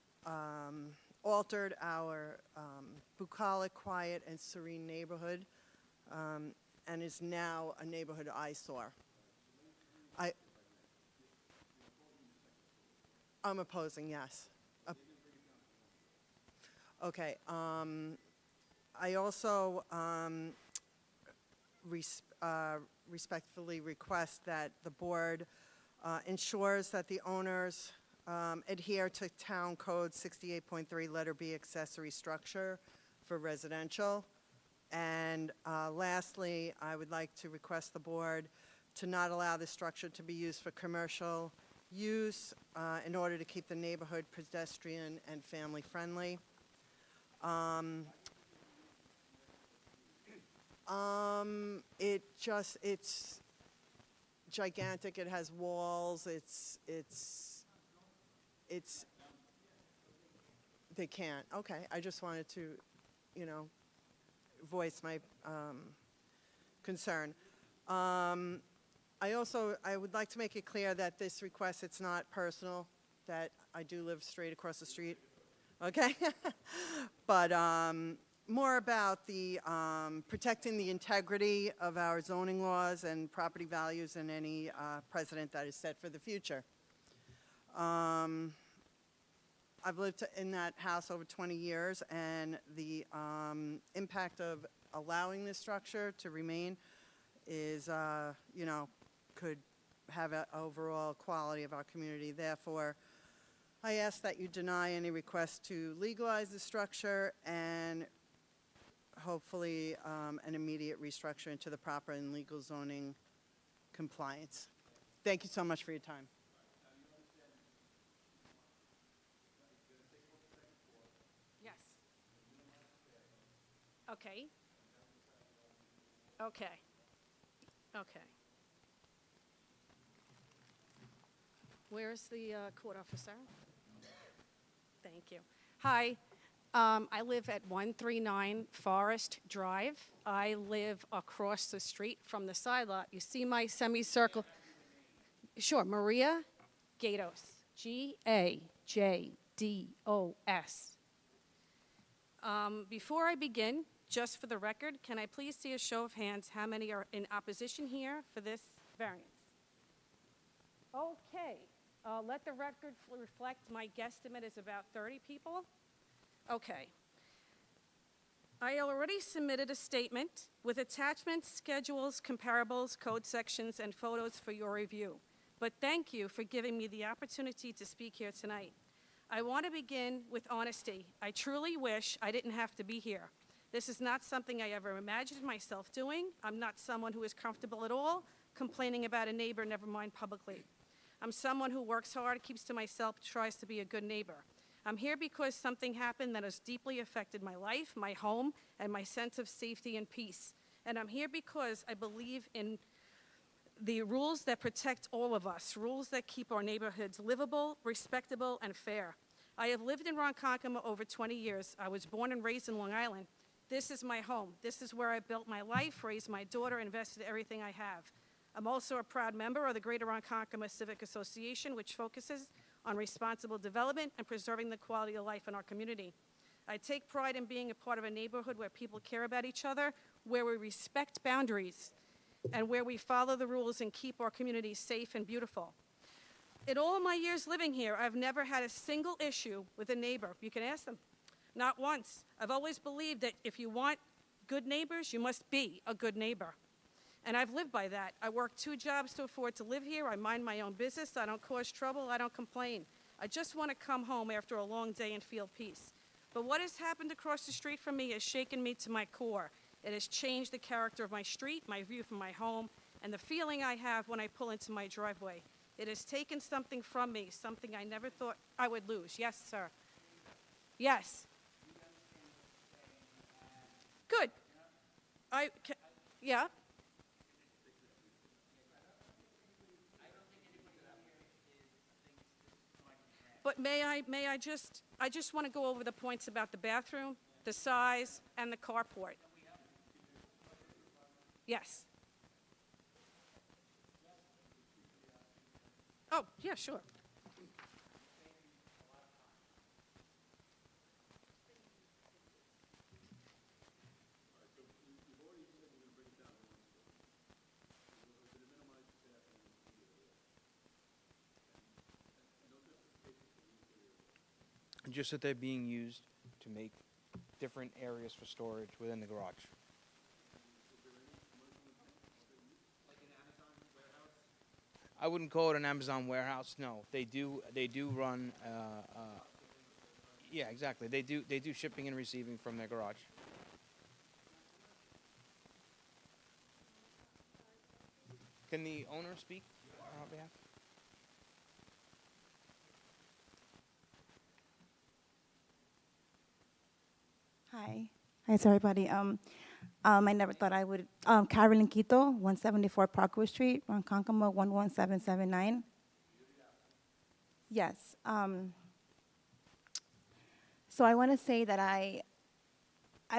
altered our bucolic, quiet, and serene neighborhood and is now a neighborhood eyesore. I'm opposing, yes. Okay. I also respectfully request that the board ensures that the owners adhere to Town Code 68.3 letter B accessory structure for residential. And lastly, I would like to request the board to not allow the structure to be used for commercial use in order to keep the neighborhood pedestrian and family friendly. It's gigantic. It has walls. They can't. Okay, I just wanted to, voice my concern. I would like to make it clear that this request, it's not personal, that I do live straight across the street. Okay? But more about the protecting the integrity of our zoning laws and property values and any precedent that is set for the future. I've lived in that house over 20 years, and the impact of allowing this structure to remain is, could have an overall quality of our community. Therefore, I ask that you deny any request to legalize the structure and hopefully an immediate restructure into the proper and legal zoning compliance. Thank you so much for your time. Yes. Okay. Okay. Okay. Where's the court officer? Thank you. Hi. I live at 139 Forest Drive. I live across the street from the side lot. You see my semicircle? Sure, Maria Gatos. G-A-J-D-O-S. Before I begin, just for the record, can I please see a show of hands how many are in opposition here for this variance? Okay. Let the record reflect my guesstimate is about 30 people. Okay. I already submitted a statement with attachments, schedules, comparables, code sections, and photos for your review. But thank you for giving me the opportunity to speak here tonight. I want to begin with honesty. I truly wish I didn't have to be here. This is not something I ever imagined myself doing. I'm not someone who is comfortable at all complaining about a neighbor, never mind publicly. I'm someone who works hard, keeps to myself, tries to be a good neighbor. I'm here because something happened that has deeply affected my life, my home, and my sense of safety and peace. And I'm here because I believe in the rules that protect all of us, rules that keep our neighborhoods livable, respectable, and fair. I have lived in Ronkonkoma over 20 years. I was born and raised in Long Island. This is my home. This is where I built my life, raised my daughter, invested everything I have. I'm also a proud member of the Greater Ronkonkoma Civic Association, which focuses on responsible development and preserving the quality of life in our community. I take pride in being a part of a neighborhood where people care about each other, where we respect boundaries, and where we follow the rules and keep our community safe and beautiful. In all my years living here, I've never had a single issue with a neighbor. You can ask them. Not once. I've always believed that if you want good neighbors, you must be a good neighbor. And I've lived by that. I work 2 jobs to afford to live here. I mind my own business. I don't cause trouble. I don't complain. I just want to come home after a long day and feel peace. But what has happened across the street from me has shaken me to my core. It has changed the character of my street, my view from my home, and the feeling I have when I pull into my driveway. It has taken something from me, something I never thought I would lose. Yes, sir. Yes. Good. Yeah. But I just want to go over the points about the bathroom, the size, and the carport. Yes. Oh, yeah, sure. Just that they're being used to make different areas for storage within the garage. I wouldn't call it an Amazon warehouse. No, they do run. Yeah, exactly. They do shipping and receiving from their garage. Can the owner speak on our behalf? Hi. Hi to everybody. I never thought I would. Carolyn Quito, 174 Parkwood Street, Ronkonkoma, 11779. Yes. So I want to say that I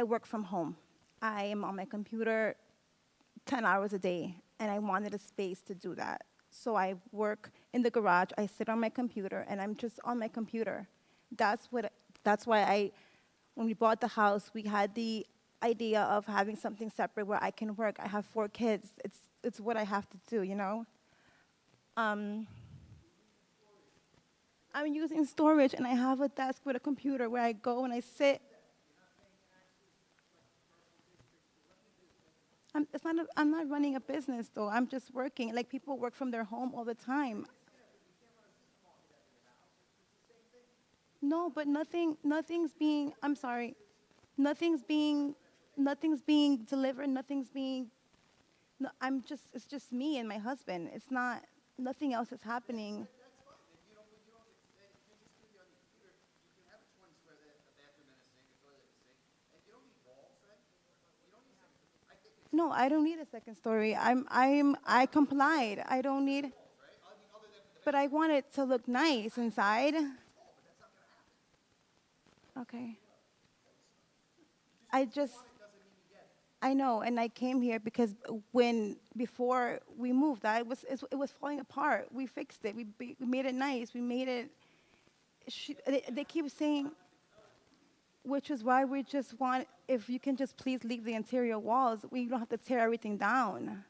work from home. I am on my computer 10 hours a day, and I wanted a space to do that. So I work in the garage. I sit on my computer, and I'm just on my computer. That's why when we bought the house, we had the idea of having something separate where I can work. I have 4 kids. It's what I have to do, you know? I'm using storage, and I have a desk with a computer where I go and I sit. I'm not running a business, though. I'm just working. Like, people work from their home all the time. No, but nothing's being, I'm sorry, nothing's being delivered, nothing's being, no, it's just me and my husband. It's not, nothing else is happening. No, I don't need a second story. I complied. I don't need, but I want it to look nice inside. Okay. I know, and I came here because before we moved, it was falling apart. We fixed it. We made it nice. We made it. They keep saying, which is why we just want, if you can just please leave the interior walls, we don't have to tear everything down.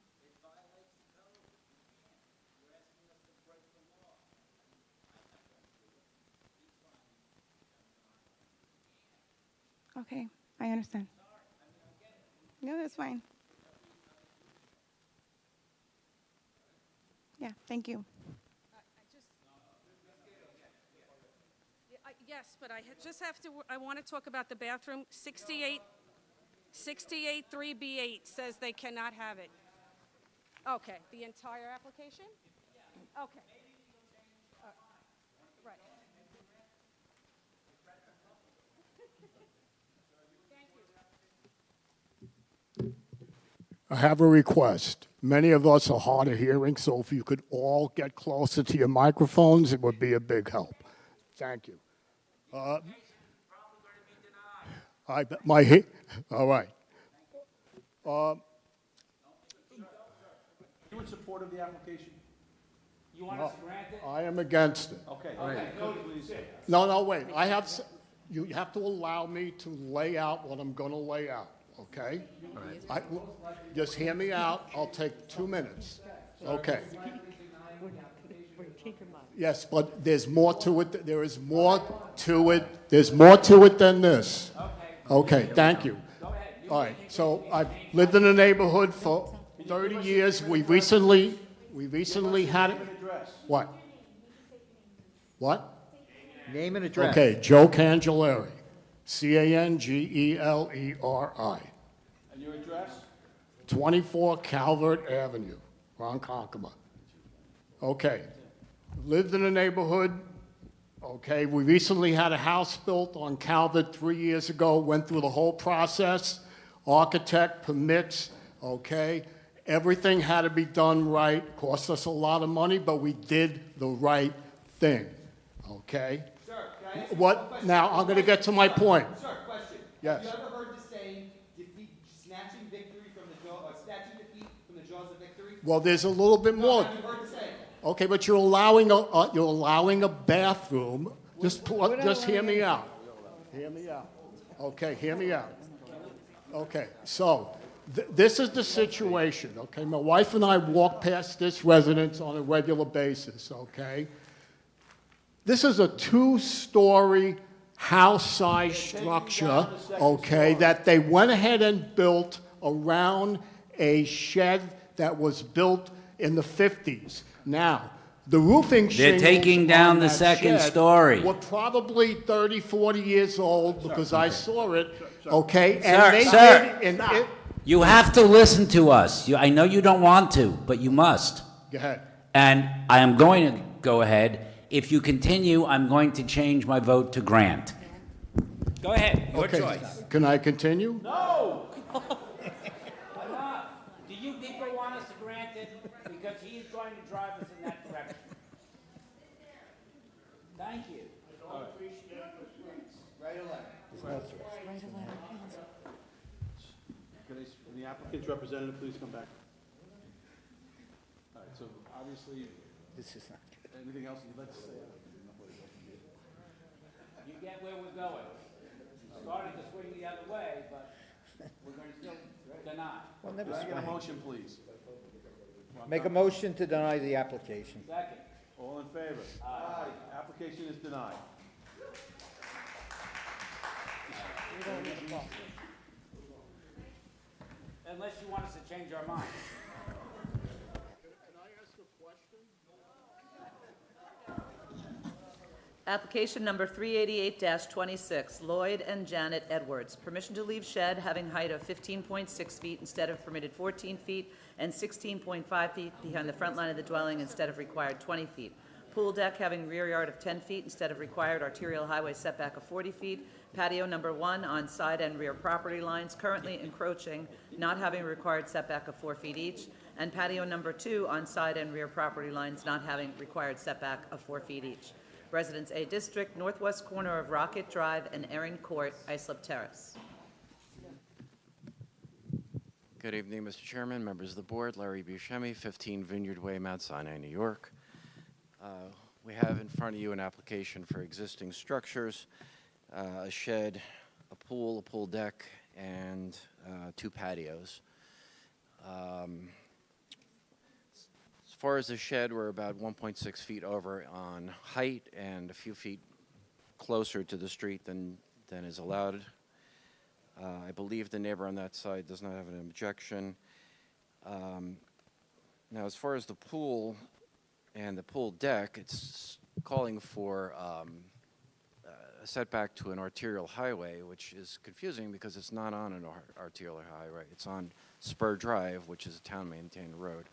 Okay, I understand. No, that's fine. Yeah, thank you. Yes, but just have to, I want to talk about the bathroom. 683B8 says they cannot have it. Okay, the entire application? Okay. Right. I have a request. Many of us are hard of hearing, so if you could all get closer to your microphones, it would be a big help. Thank you. All right. You in support of the application? You want us to grant it? I am against it. Okay. Okay. Please. No, wait. You have to allow me to lay out what I'm going to lay out, okay? Just hear me out. I'll take 2 minutes. Okay. Yes, but there's more to it. There is more to it. There's more to it than this. Okay, thank you. All right, so I've lived in the neighborhood for 30 years. We recently had it. What? What? Name and address. Okay, Joe Cangelleri, Cangeleri. And your address? 24 Calvert Avenue, Ronkonkoma. Okay, lived in the neighborhood. Okay, we recently had a house built on Calvert 3 years ago, went through the whole process, architect, permits, okay? Everything had to be done right, cost us a lot of money, but we did the right thing, okay? Sir, can I ask you What, one question? now, I'm going to get to my point. Sir, question. Yes. Have you ever heard the saying, snatching victory from the jaws, or snatching defeat from the jaws of victory? Well, there's a little bit more. Have you heard the saying? Okay, but you're allowing a bathroom. Just hear me out. Hear me out. Okay, hear me out. Okay, so this is the situation. Okay, my wife and I walk past this residence on a regular basis. Okay, this is a 2-story house-sized structure. Okay, that they went ahead and built around a shed that was built in the 50s. Now, the roofing shingles taking down on the that second shed story. were probably 30, 40 years old because I saw it, okay? Sir, you have to listen to us. I know you don't want to, but you must. Go ahead. And I am going to go ahead. If you continue, I'm going to change my vote to grant. Go ahead, your Okay, choice. can I continue? No! Do you people want us to grant it? Because he's going to drive us in that direction. Thank you. Right or left? Can the applicant's representative please come back? All right, so obviously, This is not. anything else you'd like to say? You get where we're going. started to swing the other way, but we're going to still deny. Well, never Can I get a swing. motion, please? Make a motion to deny the application. Second. All in favor? Aye. Application is denied. Unless you want us to change our mind. Application number 388-26, Lloyd and Janet Edwards. Permission to leave shed having height of 15.6 feet instead of permitted 14 feet and 16.5 feet behind the front line of the dwelling instead of required 20 feet. Pool deck having rear yard of 10 feet instead of required arterial highway setback of 40 feet. Patio number 1 on side and rear property lines currently encroaching, not having required setback of 4 feet each. And patio number 2 on side and rear property lines not having required setback of 4 feet each. Residence A District, northwest corner of Rocket Drive and Erin Court, Islip Terrace. Good evening, Mr. Chairman, members of the board. Larry Buscemi, 15 Vineyard Way, Mount Sinai, New York. We have in front of you an application for existing structures, a shed, a pool deck, and 2 patios. As far as the shed, we're about 1.6 feet over on height and a few feet closer to the street than is allowed. I believe the neighbor on that side does not have an objection. Now, as far as the pool and the pool deck, it's calling for a setback to an arterial highway, which is confusing because it's not on an arterial highway. It's on Spur Drive, which is a town-maintained road.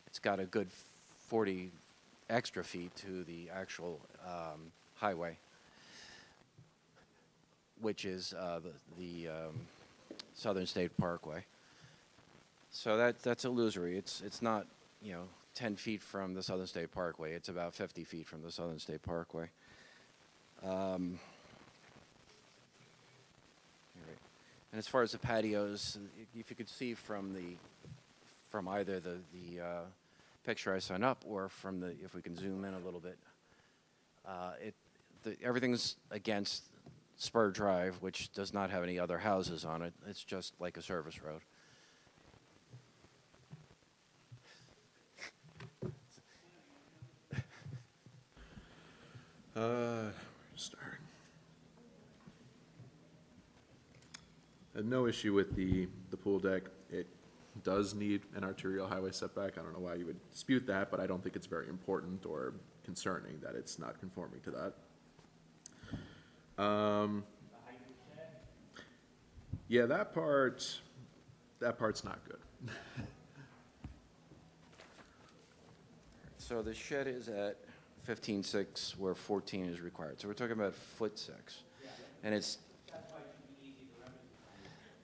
It's got a good 40 extra feet to the actual highway, which is the Southern State Parkway. So that's illusory. It's not, 10 feet from the Southern State Parkway. It's about 50 feet from the Southern State Parkway. And as far as the patios, if you could see from either the picture I sent up or from if we can zoom in a little bit, everything's against Spur Drive, which does not have any other houses on it. It's just like a service road. Start. No issue with the pool deck. It does need an arterial highway setback. I don't know why you would dispute that, but I don't think it's very important or concerning that it's not conforming to that. Yeah, that part's not good. So the shed is at 15.6 where 14 is required. So we're talking about 1.6 foot. And it's,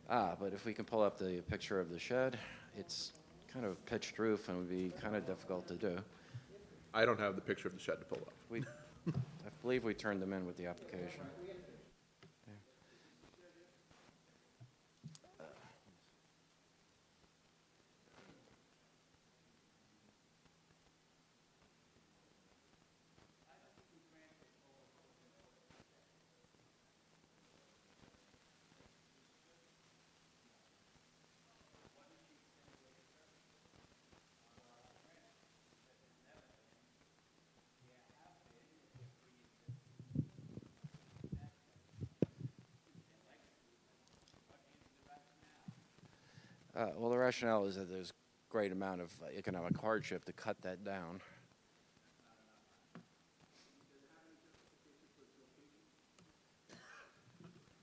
but if we can pull up the picture of the shed, it's kind of pitched roof and would be kind of difficult to do. I don't have the picture of the shed to pull up. I believe we turned them in with the application. Well, the rationale is that there's a great amount of economic hardship to cut that down.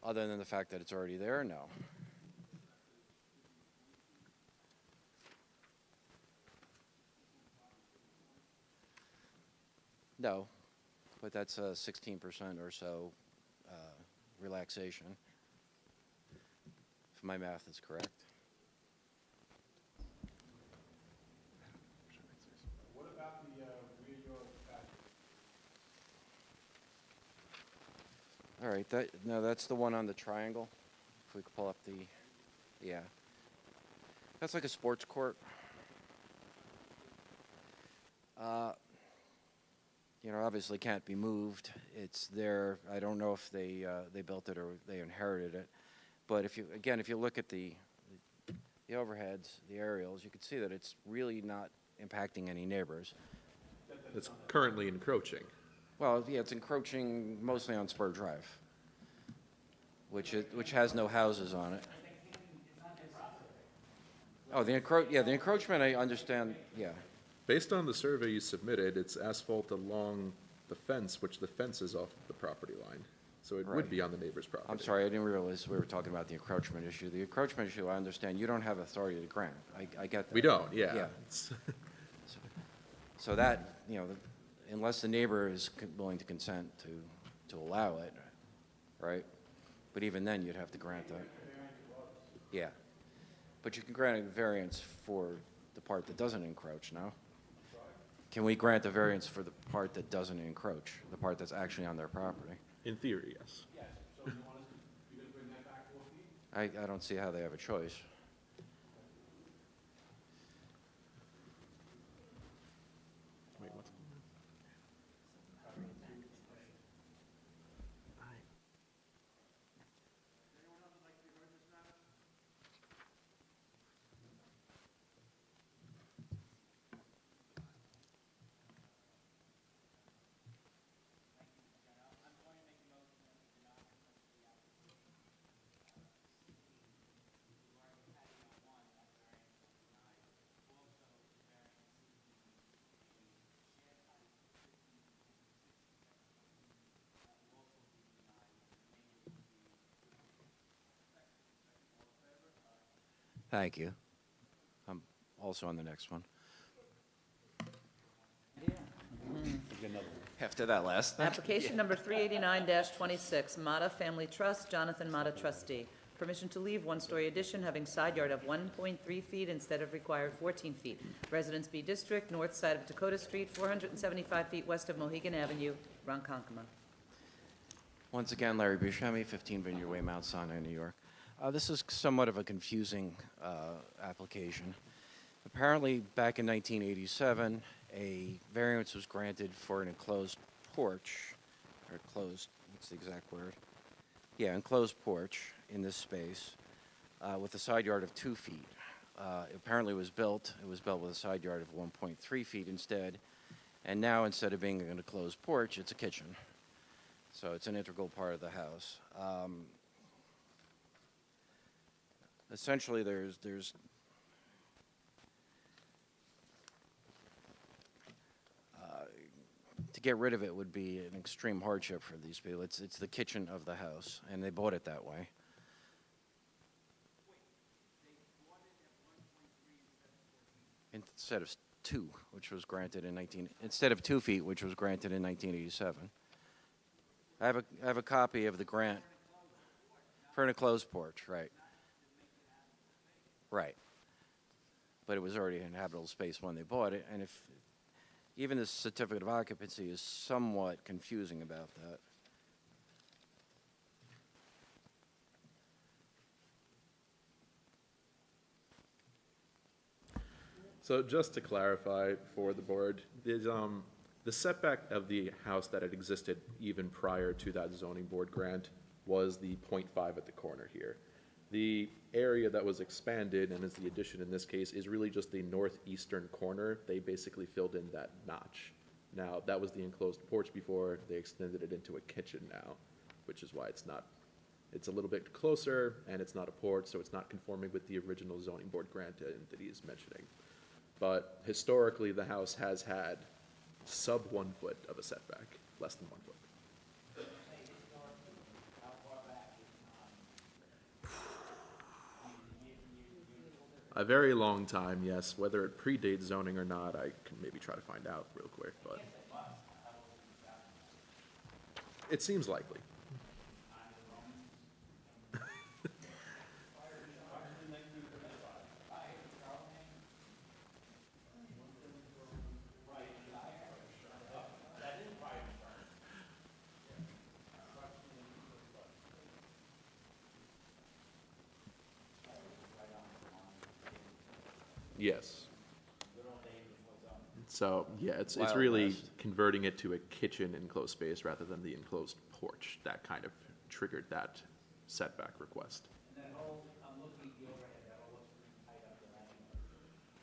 Other than the fact that it's already there, no. No, but that's a 16% or so relaxation, if my math is correct. What about the rear yard patio? All right, that's the one on the triangle. If we could pull up yeah. That's like a sports court. you know, obviously can't be moved. It's there, I don't know if they built it or they inherited it. But if you, again, if you look at the overheads, the aerials, you can see that it's really not impacting any neighbors. It's currently encroaching. Well, yeah, it's encroaching mostly on Spur Drive, which has no houses on it. Oh, the encroachment, I understand, yeah. Based on the survey you submitted, it's asphalt along the fence, which the fence is off the property line. So it would Right. be on the neighbor's property. I'm sorry, I didn't realize we were talking about the encroachment issue. The encroachment issue, I understand, you don't have authority to grant. I get that. We don't, yeah. Yeah. So that, you know, unless the neighbor is willing to consent to allow it, right? But even then, you'd have to grant that. Yeah. But you can grant a variance for the part that doesn't encroach, no? Can we grant a variance for the part that doesn't encroach, the part that's actually on their property? In theory, yes. I don't see how they have a choice. Wait, what's- Thank you. I'm also on the next one. After that last thing. Application number 389-26, Mata Family Trust, Jonathan Mata trustee. Permission to leave one-story addition having side yard of 1.3 feet instead of required 14 feet. Residence B District, north side of Dakota Street, 475 feet west of Mohegan Avenue, Ronkonkoma. Once again, Larry Buscemi, 15 Vineyard Way, Mount Sinai, New York. This is somewhat of a confusing application. Apparently, back in 1987, a variance was granted for an enclosed porch, or enclosed, what's the exact word? Yeah, enclosed porch in this space with a side yard of 2 feet. Apparently it was built with a side yard of 1.3 feet instead, and now instead of being an enclosed porch, it's a kitchen. So it's an integral part of the house. Essentially, to get rid of it would be an extreme hardship for these people. It's the kitchen of the house, and they bought it that way. Instead of 2, which was granted instead of 2 feet, which was granted in 1987. I have a copy of the grant for an enclosed porch, right? Right. But it was already an habitable space when they bought it, and if even the certificate of occupancy is somewhat confusing about that. So just to clarify for the board, the setback of the house that had existed even prior to that zoning board grant was the 0.5 at the corner here. The area that was expanded, and is the addition in this case, is really just the northeastern corner. They basically filled in that notch. Now, that was the enclosed porch before. They extended it into a kitchen now, which is why it's a little bit closer, and it's not a porch, so it's not conforming with the original zoning board grant that he is mentioning. But historically, the house has had sub 1 foot of a setback, less than 1 foot. A very long time, yes. Whether it predates zoning or not, I can maybe try to find out real quick, but it seems likely. Yes. So, yeah, it's Wild really West. converting it to a kitchen enclosed space rather than the enclosed porch that kind of triggered that setback request. And that whole, I'm looking at the overhead, that all looks pretty tight up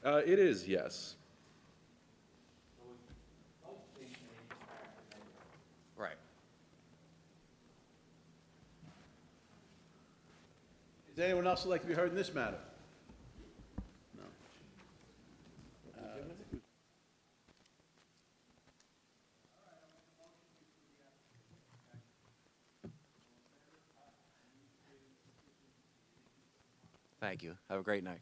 there anyway. It is, yes. So most things may be factored in. Right. Is there anyone else who'd like to be heard in this matter? No. Thank you. Have a great night.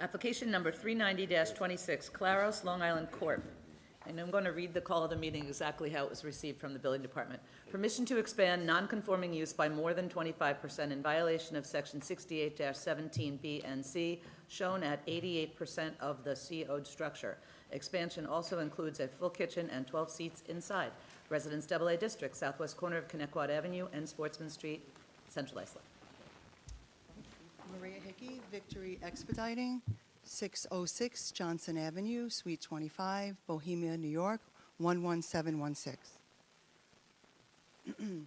Application number 390-26, Claros, Long Island Corp. And I'm going to read the call of the meeting exactly how it was received from the building department. Permission to expand non-conforming use by more than 25% in violation of section 68-17B and C, shown at 88% of the CO'd structure. Expansion also includes a full kitchen and 12 seats inside. Residence AA District, southwest corner of Kennequot Avenue and Sportsman Street, Central Islip. Maria Hickey, Victory Expediting, 606 Johnson Avenue, Suite 25, Bohemia, New York, 11716.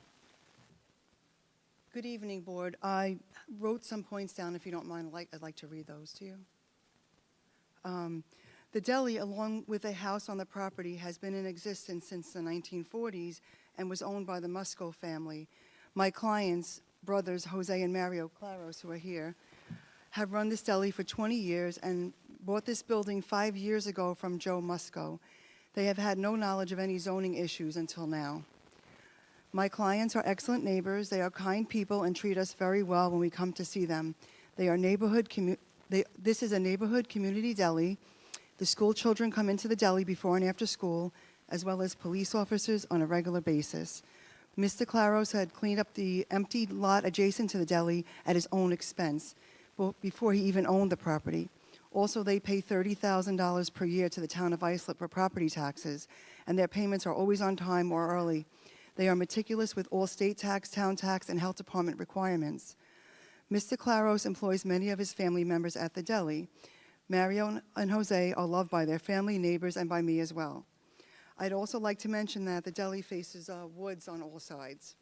Good evening, Board. I wrote some points down, if you don't mind. I'd like to read those to you. The deli, along with a house on the property, has been in existence since the 1940s and was owned by the Musco family. My clients, brothers Jose and Mario Claros, who are here, have run this deli for 20 years and bought this building 5 years ago from Joe Musco. They have had no knowledge of any zoning issues until now. My clients are excellent neighbors. They are kind people and treat us very well when we come to see them. They are this is a neighborhood community deli. The school children come into the deli before and after school, as well as police officers on a regular basis. Mr. Claros had cleaned up the empty lot adjacent to the deli at his own expense before he even owned the property. Also, they pay $30,000 per year to the town of Islip for property taxes, and their payments are always on time or early. They are meticulous with all state tax, town tax, and health department requirements. Mr. Claros employs many of his family members at the deli. Mario and Jose are loved by their family, neighbors, and by me as well. I'd also like to mention that the deli faces woods on all sides.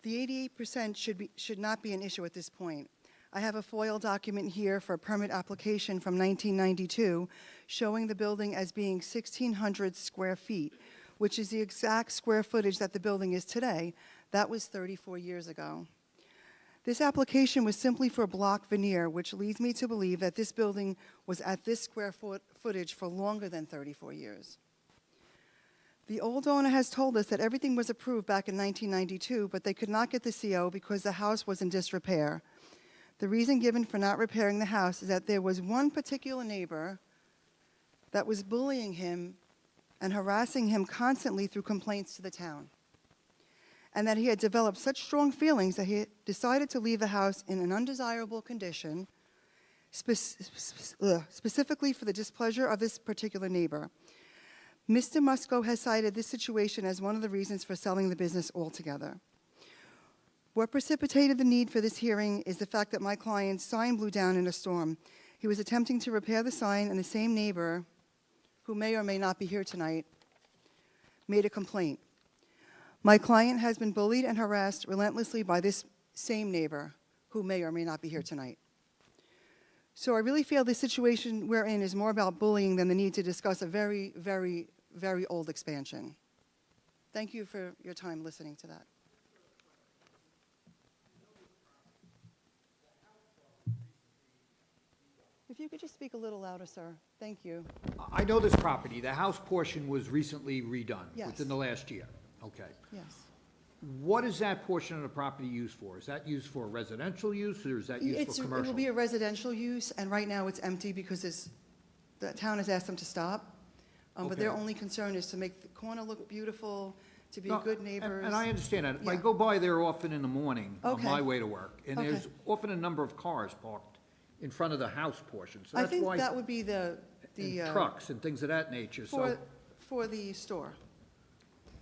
The 88% should not be an issue at this point. I have a FOIL document here for a permit application from 1992 showing the building as being 1,600 square feet, which is the exact square footage that the building is today. That was 34 years ago. This application was simply for block veneer, which leads me to believe that this building was at this square footage for longer than 34 years. The old owner has told us that everything was approved back in 1992, but they could not get the CO because the house was in disrepair. The reason given for not repairing the house is that there was one particular neighbor that was bullying him and harassing him constantly through complaints to the town, and that he had developed such strong feelings that he decided to leave the house in an undesirable condition, specifically for the displeasure of this particular neighbor. Mr. Musco has cited this situation as one of the reasons for selling the business altogether. What precipitated the need for this hearing is the fact that my client's sign blew down in a storm. He was attempting to repair the sign, and the same neighbor, who may or may not be here tonight, made a complaint. My client has been bullied and harassed relentlessly by this same neighbor, who may or may not be here tonight. So I really feel the situation we're in is more about bullying than the need to discuss a very, very, very old expansion. Thank you for your time listening to that. If you could just speak a little louder, sir. Thank you. I know this property. The house portion was recently redone. Yes. Within the last year. Okay. Yes. What is that portion of the property used for? Is that used for residential use, or is that used for It commercial? will be a residential use, and right now it's empty because the town has asked them to stop. But their Okay. only concern is to make the corner look beautiful, to be No, good and- neighbors. And I understand that. I Yeah. go by there often in the morning on Okay. my way to work, and Okay. there's often a number of cars parked in front of the house portion, so I that's think why. that would be the. And trucks and things of that nature, so. For the store.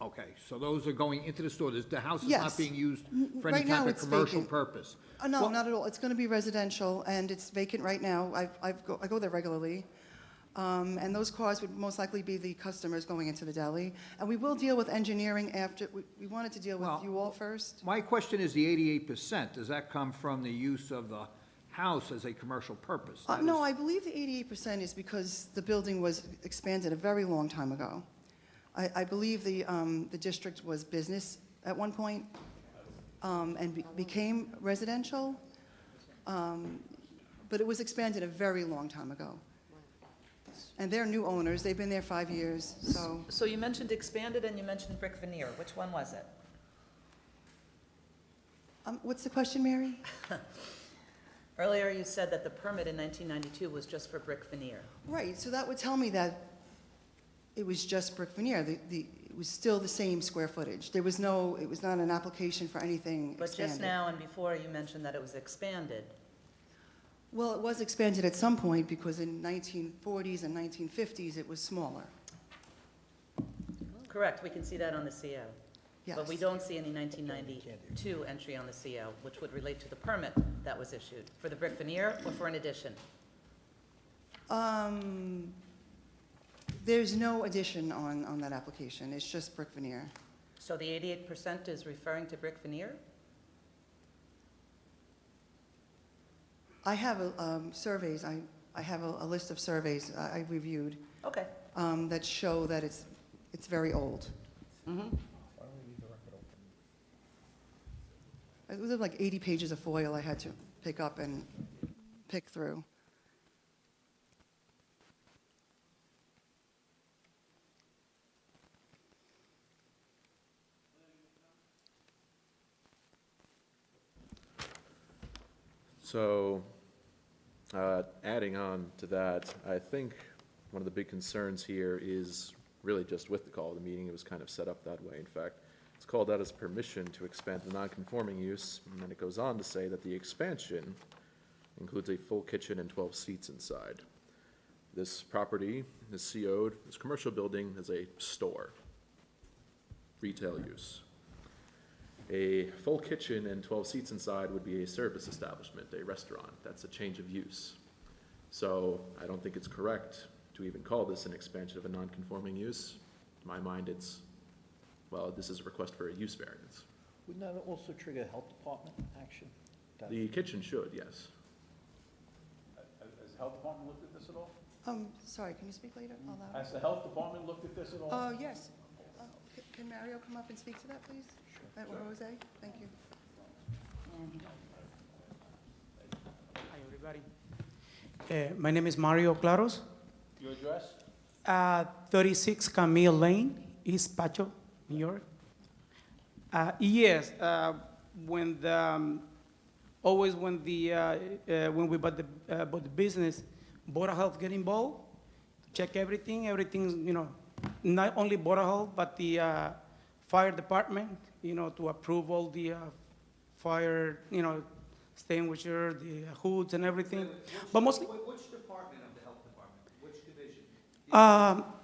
Okay, so those are going into the store. The house is Yes. not being used for any Right now type of it's commercial vacant. purpose. No, Well- not at all. It's going to be residential, and it's vacant right now. I go there regularly. And those cars would most likely be the customers going into the deli. And we will deal with engineering after, we wanted to deal with you all first. My question is the 88%, does that come from the use of the house as a commercial purpose? That No, is- I believe the 88% is because the building was expanded a very long time ago. I believe the district was business at one point and became residential, but it was expanded a very long time ago. And they're new owners, they've been there 5 years, so. So you mentioned expanded and you mentioned brick veneer. Which one was it? What's the question, Mary? Earlier, you said that the permit in 1992 was just for brick veneer. Right, so that would tell me that it was just brick veneer. It was still the same square footage. It was not an application for anything But just expanded. now and before, you mentioned that it was expanded. Well, it was expanded at some point because in 1940s and 1950s, it was smaller. Correct, we can see that on the CO. But Yes. we don't see any 1992 entry on the CO, which would relate to the permit that was issued, for the brick veneer or for an addition? There's no addition on that application. It's just brick veneer. So the 88% is referring to brick veneer? I have surveys, I have a list of surveys I reviewed. Okay. That show that it's very old. It was like 80 pages of foil I had to pick up and pick through. So, adding on to that, I think one of the big concerns here is really just with the call of the meeting. It was kind of set up that way. In fact, it's called out as permission to expand the non-conforming use, and then it goes on to say that the expansion includes a full kitchen and 12 seats inside. This property is CO'd, this commercial building is a store, retail use. A full kitchen and 12 seats inside would be a service establishment, a restaurant. That's a change of use. So I don't think it's correct to even call this an expansion of a non-conforming use. In my mind, it's, well, this is a request for a use variance. Wouldn't that also trigger health department action? The kitchen should, yes. Has the health department looked at this at all? Sorry, can you speak later? Aloud? Has the health department looked at this at all? Yes. Can Mario come up and speak to that, please? Or Jose? Thank you. Hi, everybody. My name is Mario Claros. Your address? 36 Camille Lane, East Pacho, New York. Yes, when the, always when we bought the business, Board of Health get involved, check everything, everything's, not only Board of Health, but the fire department, to approve all the fire, extinguisher, the hoods and everything. But mostly, Which department of the health department? Which division?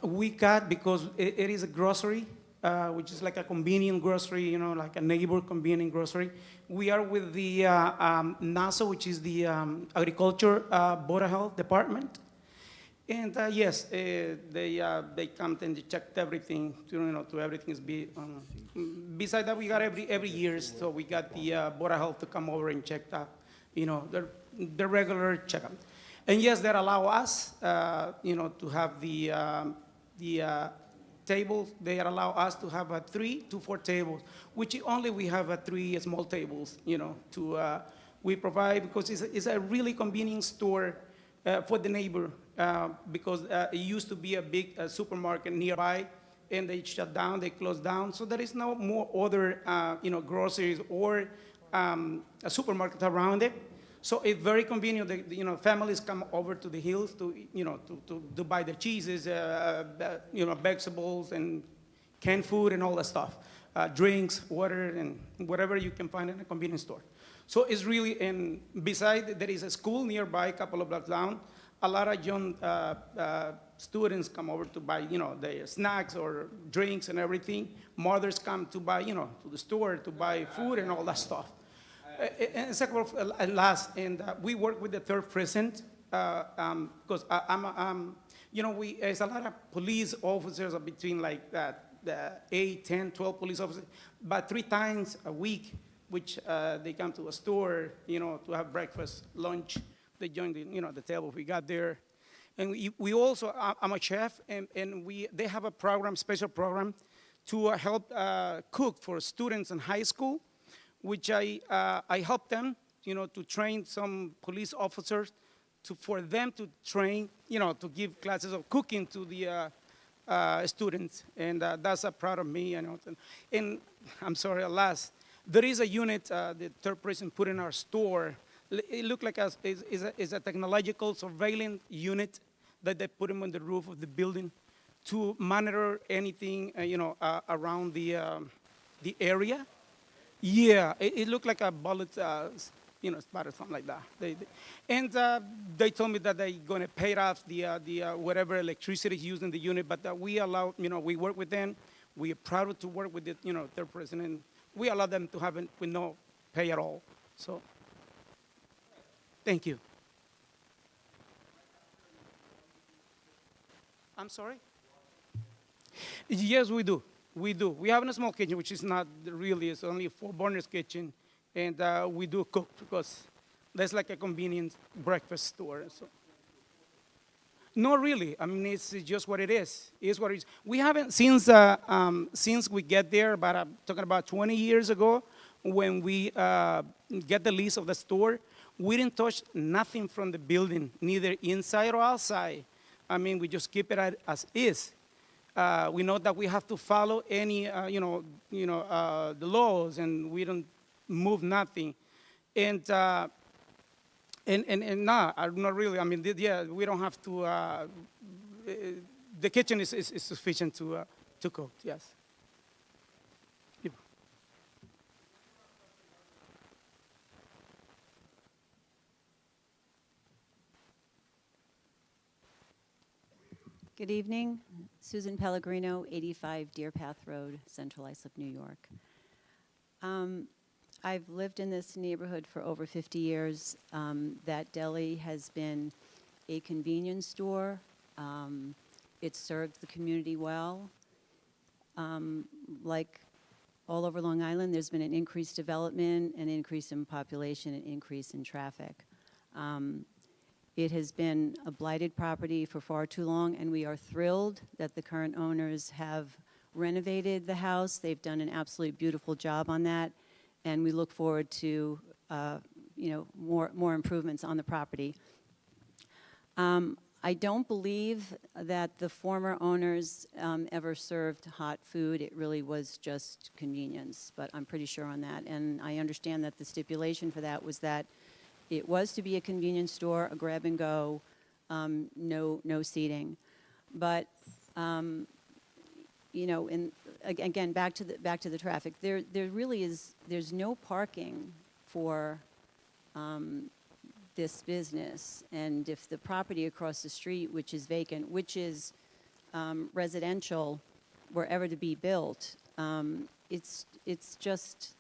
we got, because it is a grocery, which is like a convenient grocery, like a neighbor convenient grocery. We are with the NASA, which is the Agriculture Board of Health Department. And yes, they come and they checked everything, to everything's be. Besides that, we got every year, so we got the Board of Health to come over and check that, the regular checkup. And yes, that allow us, to have the tables. They allow us to have 3 to 4 tables, which only we have 3 small tables, to we provide, because it's a really convenient store for the neighbor, because it used to be a big supermarket nearby, and they shut down, they close down. So there is no more other, groceries or a supermarket around it. So it's very convenient that, families come over to the hills to buy their cheeses, vegetables and canned food and all that stuff. Drinks, water, and whatever you can find in a convenience store. So it's really, and beside, there is a school nearby, a couple of blocks down. A lot of young students come over to buy, their snacks or drinks and everything. Mothers come to buy, to the store to buy food and all that stuff. And second of all, last, and we work with the third precinct because there's a lot of police officers between like the 8, 10, 12 police officers, but 3 times a week, which they come to a store, to have breakfast, lunch. They join the table we got there. And we also, I'm a chef, and they have a program, special program, to help cook for students in high school, which I help them, to train some police officers for them to train, to give classes of cooking to the students. And that's a proud of me. And I'm sorry, last, there is a unit the third precinct put in our store. It looked like is a technological surveillance unit that they put them on the roof of the building to monitor anything, around the area. Yeah, it looked like a bullet, spot or something like that. They told me that they're going to pay off the whatever electricity is used in the unit, but we allow, we work with them. We are proud to work with the, third president. We allow them to have it with no pay at all. So, thank you. I'm sorry? Yes, we do. We do. We have a small kitchen, which is not really, it's only a 4-burners kitchen. And we do cook because that's like a convenient breakfast store. So. Not really. I mean, it's just what it is. It's what it is. We haven't, since we get there, but I'm talking about 20 years ago, when we get the lease of the store, we didn't touch nothing from the building, neither inside or outside. I mean, we just keep it as is. We know that we have to follow any, the laws, and we don't move nothing. And nah, not really. I mean, yeah, we don't have to. The kitchen is sufficient to cook. Yes. Yeah. Good evening. Susan Pellegrino, 85 Deer Path Road, Central Islip, New York. I've lived in this neighborhood for over 50 years. That deli has been a convenience store. It served the community well. Like all over Long Island, there's been an increased development, an increase in population, an increase in traffic. It has been a blighted property for far too long, and we are thrilled that the current owners have renovated the house. They've done an absolutely beautiful job on that, and we look forward to more improvements on the property. I don't believe that the former owners ever served hot food. It really was just convenience, but I'm pretty sure on that. And I understand that the stipulation for that was that it was to be a convenience store, a grab and go, no seating. But again, back to the traffic. There really is. There's no parking for this business, and if the property across the street, which is vacant, which is residential, were ever to be built, it's just.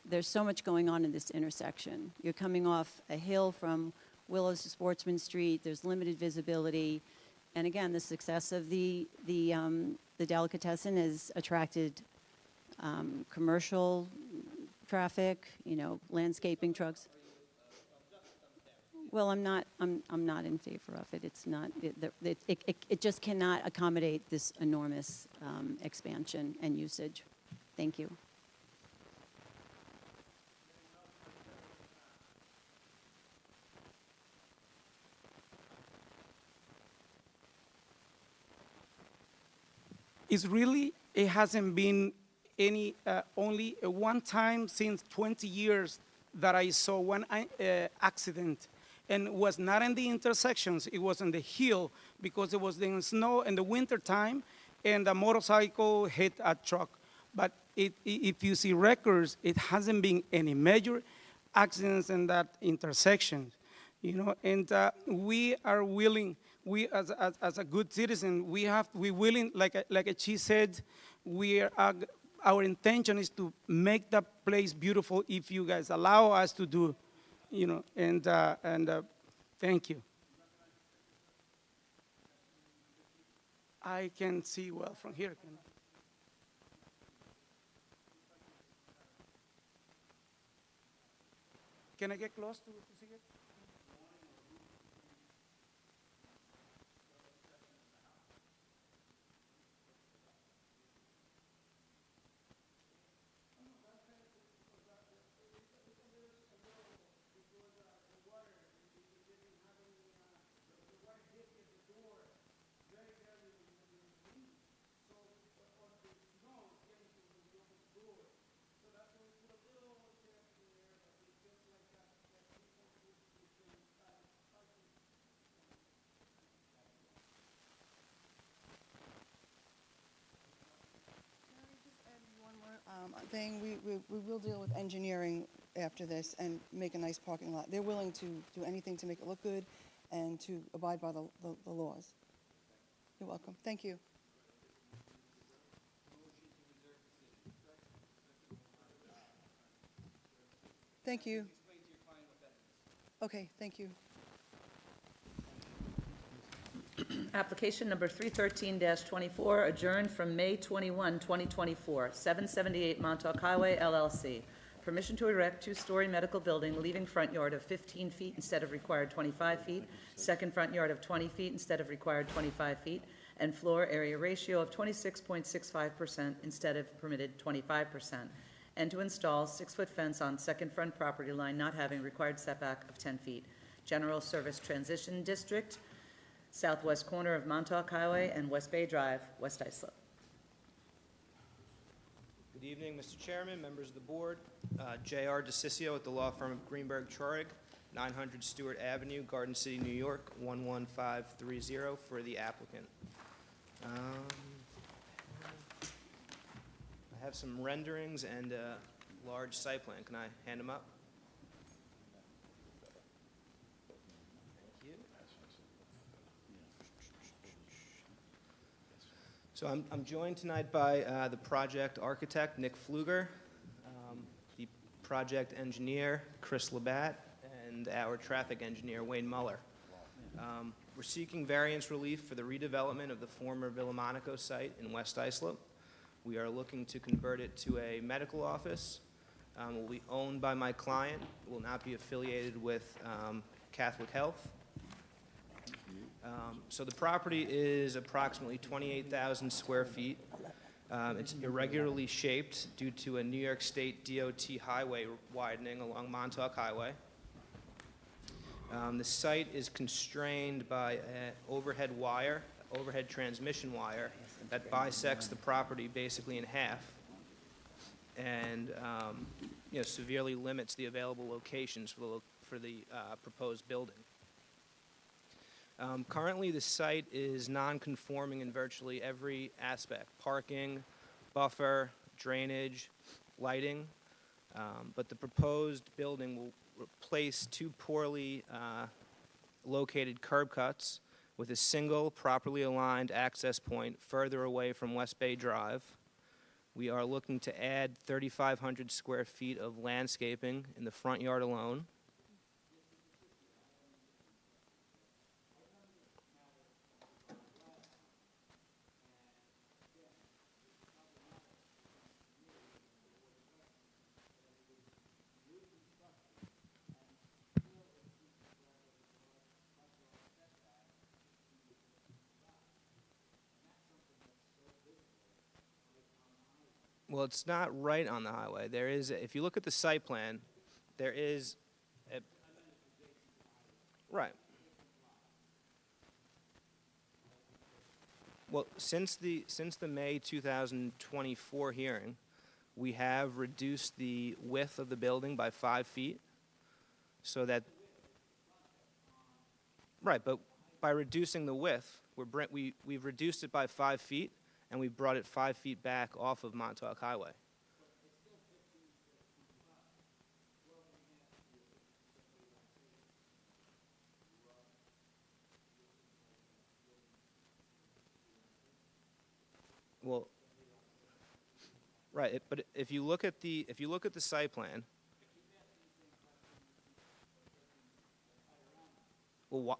There's so much going on in this intersection. You're coming off a hill from Willows to Sportsman Street. There's limited visibility, and again, the success of the delicatessen has attracted commercial traffic. Landscaping trucks. Well, I'm not in favor of it. It's not. It just cannot accommodate this enormous expansion and usage. Thank you. it's really, it hasn't been any, only one time since 20 years that I saw one accident. And it was not in the intersections, it was in the hill because it was in snow in the winter time and the motorcycle hit a truck. But if you see records, it hasn't been any major accidents in that intersection, you know, and we are willing, we as a good citizen, we willing, like she said, our intention is to make the place beautiful if you guys allow us to do, you know, and thank you. I can see well from here. Can I get close to see it? Thing, we will deal with engineering after this and make a nice parking lot. They're willing to do anything to make it look good and to abide by the laws. You're welcome. Thank you. Thank you. Okay, thank you. Application number 313-24, adjourned from May 21, 2024, 778 Montauk Highway, LLC. Permission to erect two-story medical building, leaving front yard of 15 feet instead of required 25 feet, second front yard of 20 feet instead of required 25 feet, and floor area ratio of 26.65% instead of permitted 25%, and to install 6-foot fence on second front property line not having required setback of 10 feet. General Service Transition District, southwest corner of Montauk Highway and West Bay Drive, West Islip. Good evening, Mr. Chairman, members of the board. J.R. DeCiccio at the law firm of Greenberg Traurig, 900 Stewart Avenue, Garden City, New York, 11530 for the applicant. I have some renderings and a large site plan. Can I hand them up? So I'm joined tonight by the project architect, Nick Pfluger, the project engineer, Chris Labatt, and our traffic engineer, Wayne Muller. We're seeking variance relief for the redevelopment of the former Villa Monaco site in West Islip. We are looking to convert it to a medical office. It will be owned by my client. It will not be affiliated with Catholic Health. So the property is approximately 28,000 square feet. It's irregularly shaped due to a New York State DOT highway widening along Montauk Highway. The site is constrained by an overhead transmission wire that bisects the property basically in half and severely limits the available locations for the proposed building. Currently, the site is non-conforming in virtually every aspect: parking, buffer, drainage, lighting. But the proposed building will replace two poorly located curb cuts with a single properly aligned access point further away from West Bay Drive. We are looking to add 3,500 square feet of landscaping in the front yard alone. Well, it's not right on the highway. There is, if you look at the site plan, there is a, right. Well, since the May 2024 hearing, we have reduced the width of the building by 5 feet, so that, right, but by reducing the width, we've reduced it by 5 feet, and we brought it 5 feet back off of Montauk Highway. Well, right, but if you look at the site plan, well,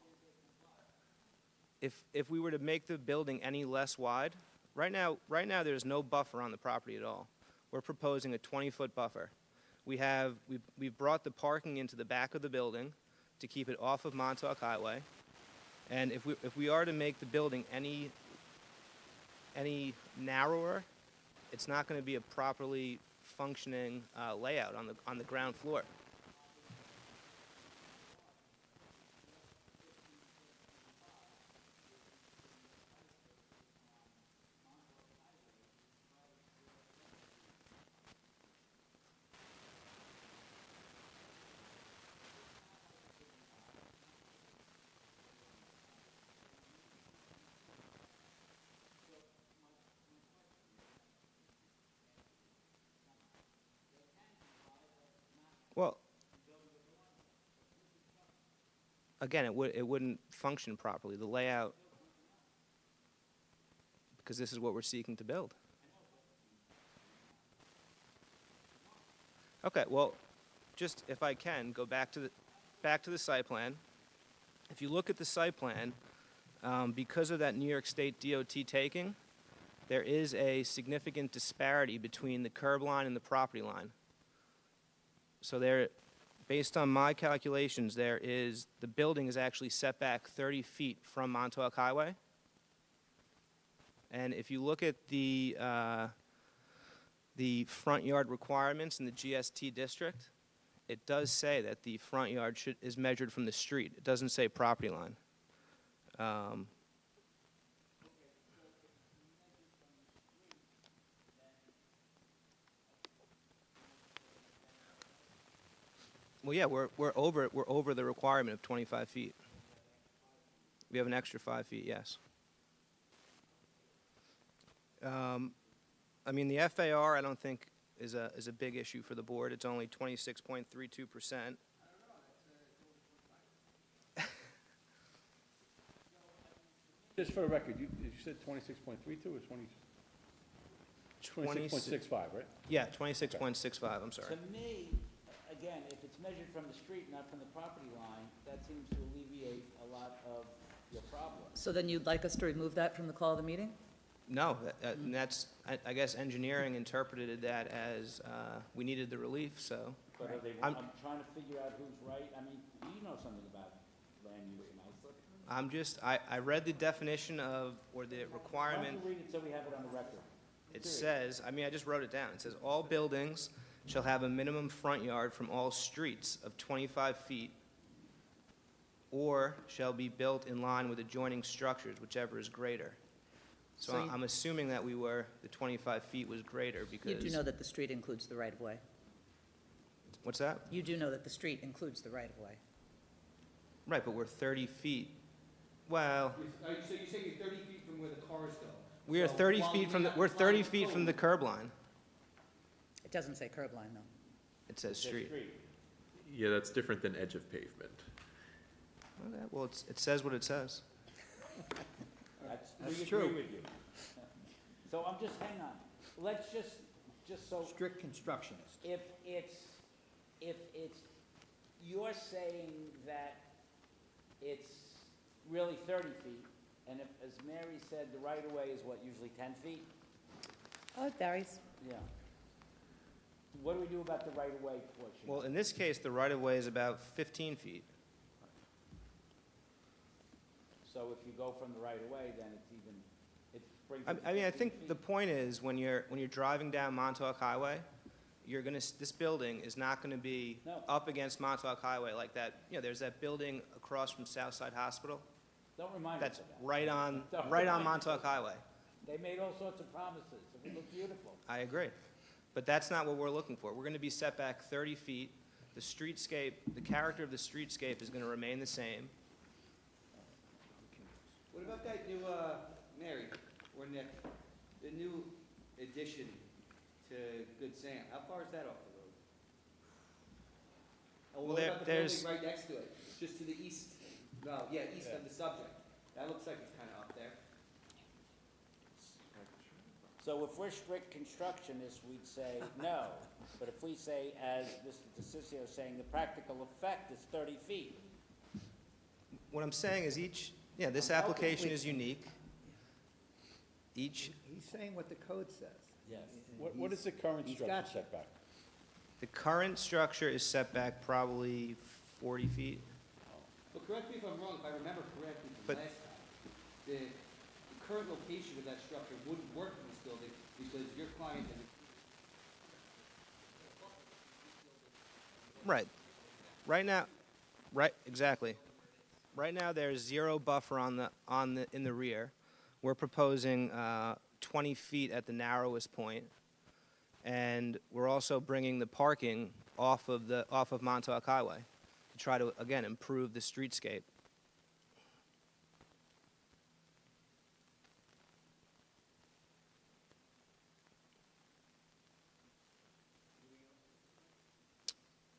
if we were to make the building any less wide, right now there's no buffer on the property at all. We're proposing a 20-foot buffer. We've brought the parking into the back of the building to keep it off of Montauk Highway, and if we are to make the building any narrower, it's not going to be a properly functioning layout on the ground floor. Well, again, it wouldn't function properly, the layout, because this is what we're seeking to build. Okay, well, just if I can, go back to the site plan. If you look at the site plan, because of that New York State DOT taking, there is a significant disparity between the curb line and the property line. So based on my calculations, the building is actually set back 30 feet from Montauk Highway. And if you look at the front yard requirements in the GST district, it does say that the front yard is measured from the street. It doesn't say property line. Well, yeah, we're over the requirement of 25 feet. We have an extra 5 feet, yes. I mean, the FAR I don't think is a big issue for the board. It's only 26.32%. Just for the record, you said 26.32 or 26.65, right? Yeah, 26.65, I'm sorry. To me, again, if it's measured from the street, not from the property line, that seems to alleviate a lot of your problems. So then you'd like us to remove that from the call of the meeting? No, and that's, I guess engineering interpreted that as we needed the relief, so. But are they, I'm trying to figure out who's right. I mean, you know something about land use and I read the definition of, or the requirement. Why don't you read it so we have it on the record? It says, I mean, I just wrote it down. It says, all buildings shall have a minimum front yard from all streets of 25 feet or shall be built in line with adjoining structures, whichever is greater. So I'm assuming that the 25 feet was greater because. You do know that the street includes the right-of-way. What's that? You do know that the street includes the right-of-way. Right, but we're 30 feet. Well. So you say you're 30 feet from where the cars go? We are 30 feet from we're 30 feet from the curb line. It doesn't say curb line, though. It says street. Yeah, that's different than edge of pavement. Okay, well, it says what it says. We agree with you. So I'm just, hang on. Let's just so. Strict constructionist. If you're saying that it's really 30 feet, and if, as Mary said, the right-of-way is what, usually 10 feet? Oh, it varies. Yeah. What do we do about the right-of-way portion? Well, in this case, the right-of-way is about 15 feet. So if you go from the right-of-way, then it's even, it brings. I mean, I think the point is when you're driving down Montauk Highway, this building is not gonna be up against Montauk Highway like that. You know, there's that building across from Southside Hospital. Don't remind us That's of that. right on, Don't right on remind us. Montauk Highway. They made all sorts of promises. It would look beautiful. I agree. But that's not what we're looking for. We're going to be set back 30 feet. The streetscape, the character of the streetscape is going to remain the same. What about that new, Mary or Nick, the new addition to Good Sam? How far is that off the road? And Well, what about the there's- building right next to it, just to the east? No, yeah, east of the subject. That looks like it's kind of up there. So if we're strict constructionists, we'd say no. But if we say, as Mr. DeCiccio is saying, the practical effect is 30 feet. What I'm saying is this application is unique. Each, He's saying what the code says. Yes. What is the current He's structure got you. setback? the current structure is set back probably 40 feet. But correct me if I'm wrong, if I remember correctly from But- last time, the current location of that structure wouldn't work in this building because your client has. Right. Right now, exactly. Right now, there's 0 buffer in the rear. We're proposing 20 feet at the narrowest point, and we're also bringing the parking off of Montauk Highway to try to, again, improve the streetscape.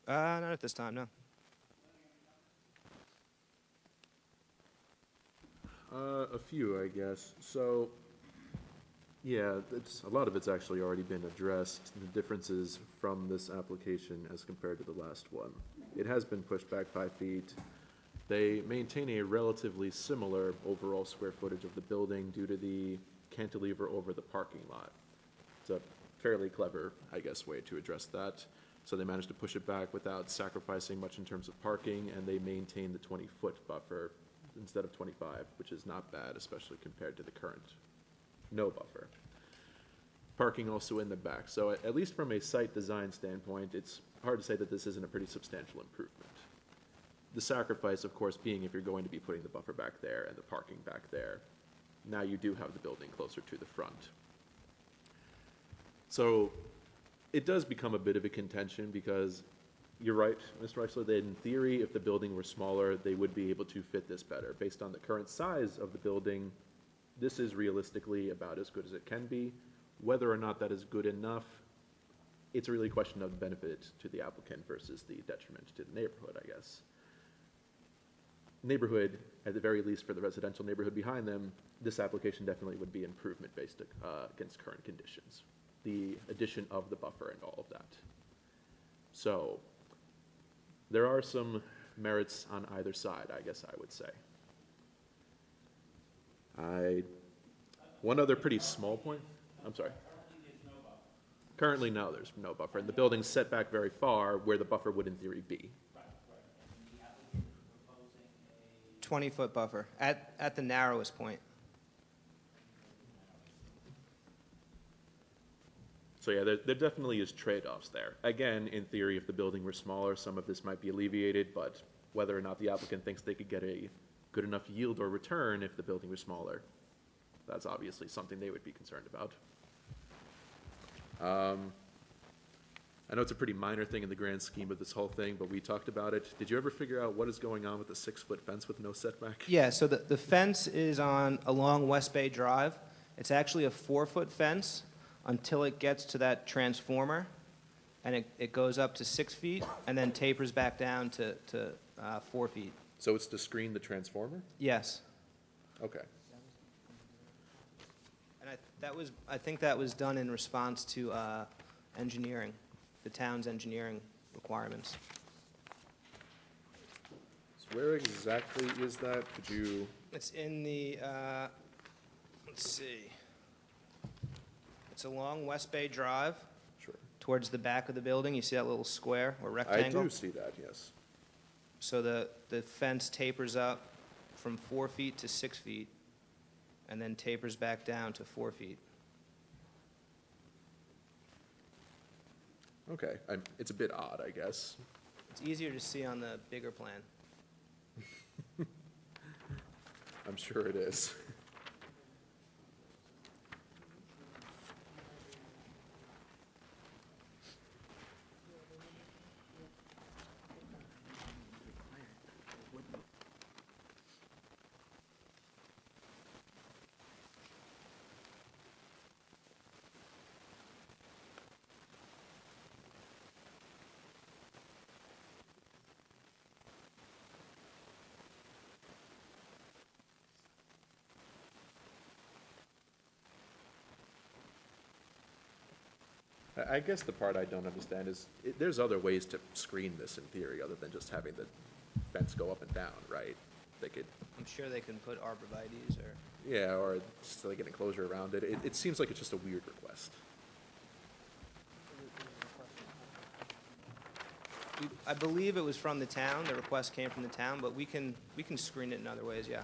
Not at this time, no. A few, I guess. So, yeah, a lot of it's actually already been addressed. The differences from this application as compared to the last one. It has been pushed back 5 feet. They maintain a relatively similar overall square footage of the building due to the cantilever over the parking lot. It's a fairly clever, I guess, way to address that. So they managed to push it back without sacrificing much in terms of parking, and they maintain the 20-foot buffer instead of 25, which is not bad, especially compared to the current no buffer. Parking also in the back. So at least from a site design standpoint, it's hard to say that this isn't a pretty substantial improvement. The sacrifice, of course, being if you're going to be putting the buffer back there and the parking back there, now you do have the building closer to the front. So it does become a bit of a contention because you're right, Mr. Reisler, that in theory, if the building were smaller, they would be able to fit this better. Based on the current size of the building, this is realistically about as good as it can be. Whether or not that is good enough, it's really a question of benefit to the applicant versus the detriment to the neighborhood, I guess. Neighborhood, at the very least for the residential neighborhood behind them, this application definitely would be improvement based against current conditions. The addition of the buffer and all of that. So, there are some merits on either side, I guess I would say. One other pretty small point, I'm sorry. Currently, no, there's no buffer, and the building's set back very far where the buffer would in theory be. 20-foot buffer at the narrowest point. So yeah, there definitely is trade-offs there. Again, in theory, if the building were smaller, some of this might be alleviated, but whether or not the applicant thinks they could get a good enough yield or return if the building were smaller, that's obviously something they would be concerned about. I know it's a pretty minor thing in the grand scheme of this whole thing, but we talked about it. Did you ever figure out what is going on with the 6-foot fence with no setback? Yeah, so the fence is along West Bay Drive. It's actually a 4-foot fence until it gets to that transformer, and it goes up to 6 feet and then tapers back down to 4 feet. So it's to screen the transformer? Yes. Okay. And I think that was done in response to engineering, the town's engineering requirements. So where exactly is that? Could you? It's in the, let's see. It's along West Bay Drive. Sure. Towards the back of the building. You see that little square or rectangle? I do see that, yes. So the fence tapers up from 4 feet to 6 feet and then tapers back down to 4 feet. Okay, it's a bit odd, I guess. It's easier to see on the bigger plan. I'm sure it is. I guess the part I don't understand is, there's other ways to screen this in theory, other than just having the fence go up and down, right? They could, I'm sure they can put arborvitae's or, yeah, or just like an enclosure around it. It seems like it's just a weird request. I believe it was from the town, the request came from the town, but we can screen it in other ways, yeah.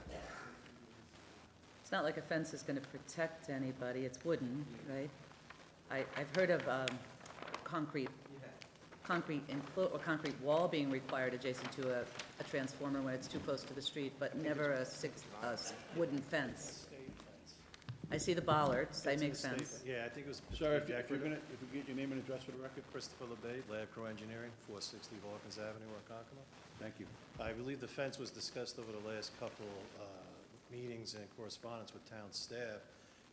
It's not like a fence is going to protect anybody, it's wooden, right? I've heard of concrete wall being required adjacent to a transformer when it's too close to the street, but never a wooden fence. I see the bollards, they make sense. Yeah, I think it was. Sir, if we get your name and address for the record. Christopher LeBay, Lab Pro Engineering, 460 Hawkins Avenue, Ronkonkoma. Thank you. I believe the fence was discussed over the last couple meetings and correspondence with town staff.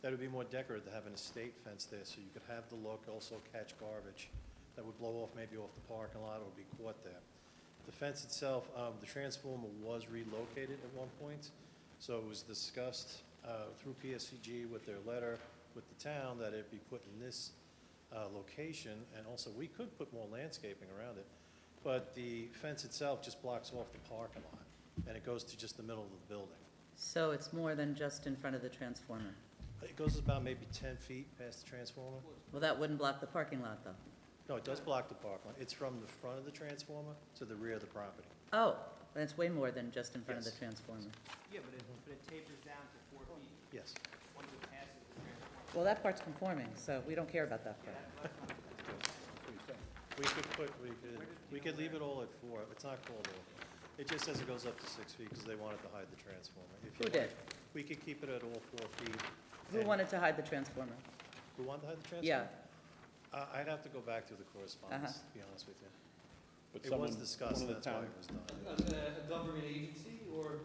That would be more decorative to have an estate fence there, so you could have the look, also catch garbage that would blow off maybe off the parking lot or be caught there. The fence itself, the transformer was relocated at one point, so it was discussed through PSCG with their letter with the town that it be put in this location, and also we could put more landscaping around it, but the fence itself just blocks off the parking lot, and it goes to just the middle of the building. So it's more than just in front of the transformer? It goes about maybe 10 feet past the transformer. Well, that wouldn't block the parking lot, though. No, it does block the parking lot. It's from the front of the transformer to the rear of the property. Oh, that's way more than just in front of the Yes. transformer. Yeah, but it tapers down to 4 feet Yes. once it passes the transformer. Well, that part's conforming, so we don't care about that part. We could leave it all at 4. It's not called off. It just says it goes up to 6 feet because they wanted to hide the transformer. If you Who did? want, we could keep it at all 4 feet. Who and- wanted to hide the transformer? Who wanted to hide the transformer? Yeah. I'd have to go back through the correspondence, Uh-huh. to be honest with you. But It was someone- discussed, one of the that's why town- it was done. Was it a government agency or?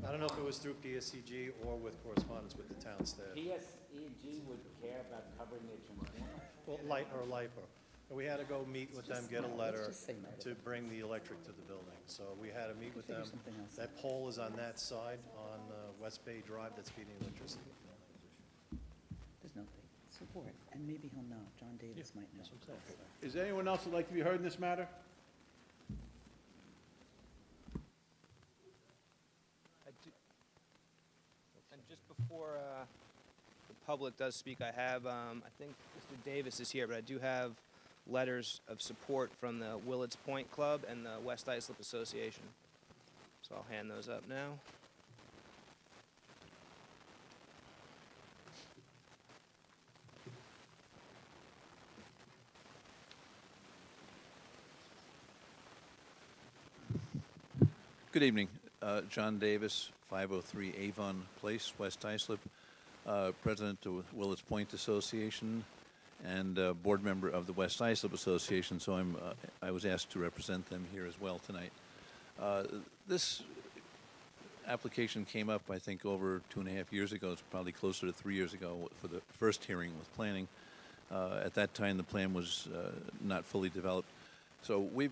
I don't know if it was through PSCG or with correspondence with the town staff. PSEG would care about covering the transformer? Well, LIPA. And we had to go meet with them, get a letter to bring the electric to the building. So we had to meet with them. That pole is on that side, on West Bay Drive, that's feeding electricity. There's no support, and maybe he'll know. John Davis might know. Is there anyone else who'd like to be heard in this matter? And just before the public does speak, I have, I think Mr. Davis is here, but I do have letters of support from the Willits Point Club and the West Islip Association. So I'll hand those up now. Good evening. John Davis, 503 Avon Place, West Islip, President of Willits Point Association and board member of the West Islip Association, so I was asked to represent them here as well tonight. This application came up, I think, over 2.5 years ago. It's probably closer to 3 years ago for the first hearing with planning. At that time, the plan was not fully developed. So we've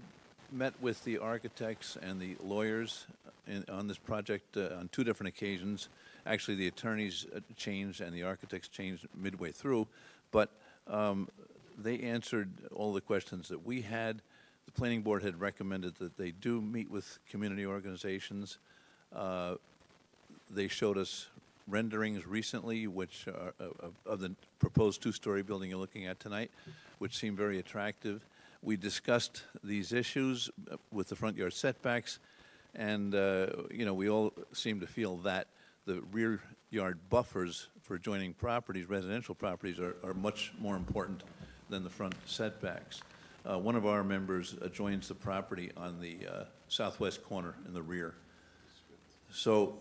met with the architects and the lawyers on this project on 2 different occasions. Actually, the attorneys changed and the architects changed midway through, but they answered all the questions that we had. The planning board had recommended that they do meet with community organizations. They showed us renderings recently, which are of the proposed 2-story building you're looking at tonight, which seem very attractive. We discussed these issues with the front yard setbacks, and we all seem to feel that the rear yard buffers for adjoining properties, residential properties, are much more important than the front setbacks. One of our members adjoins the property on the southwest corner in the rear. So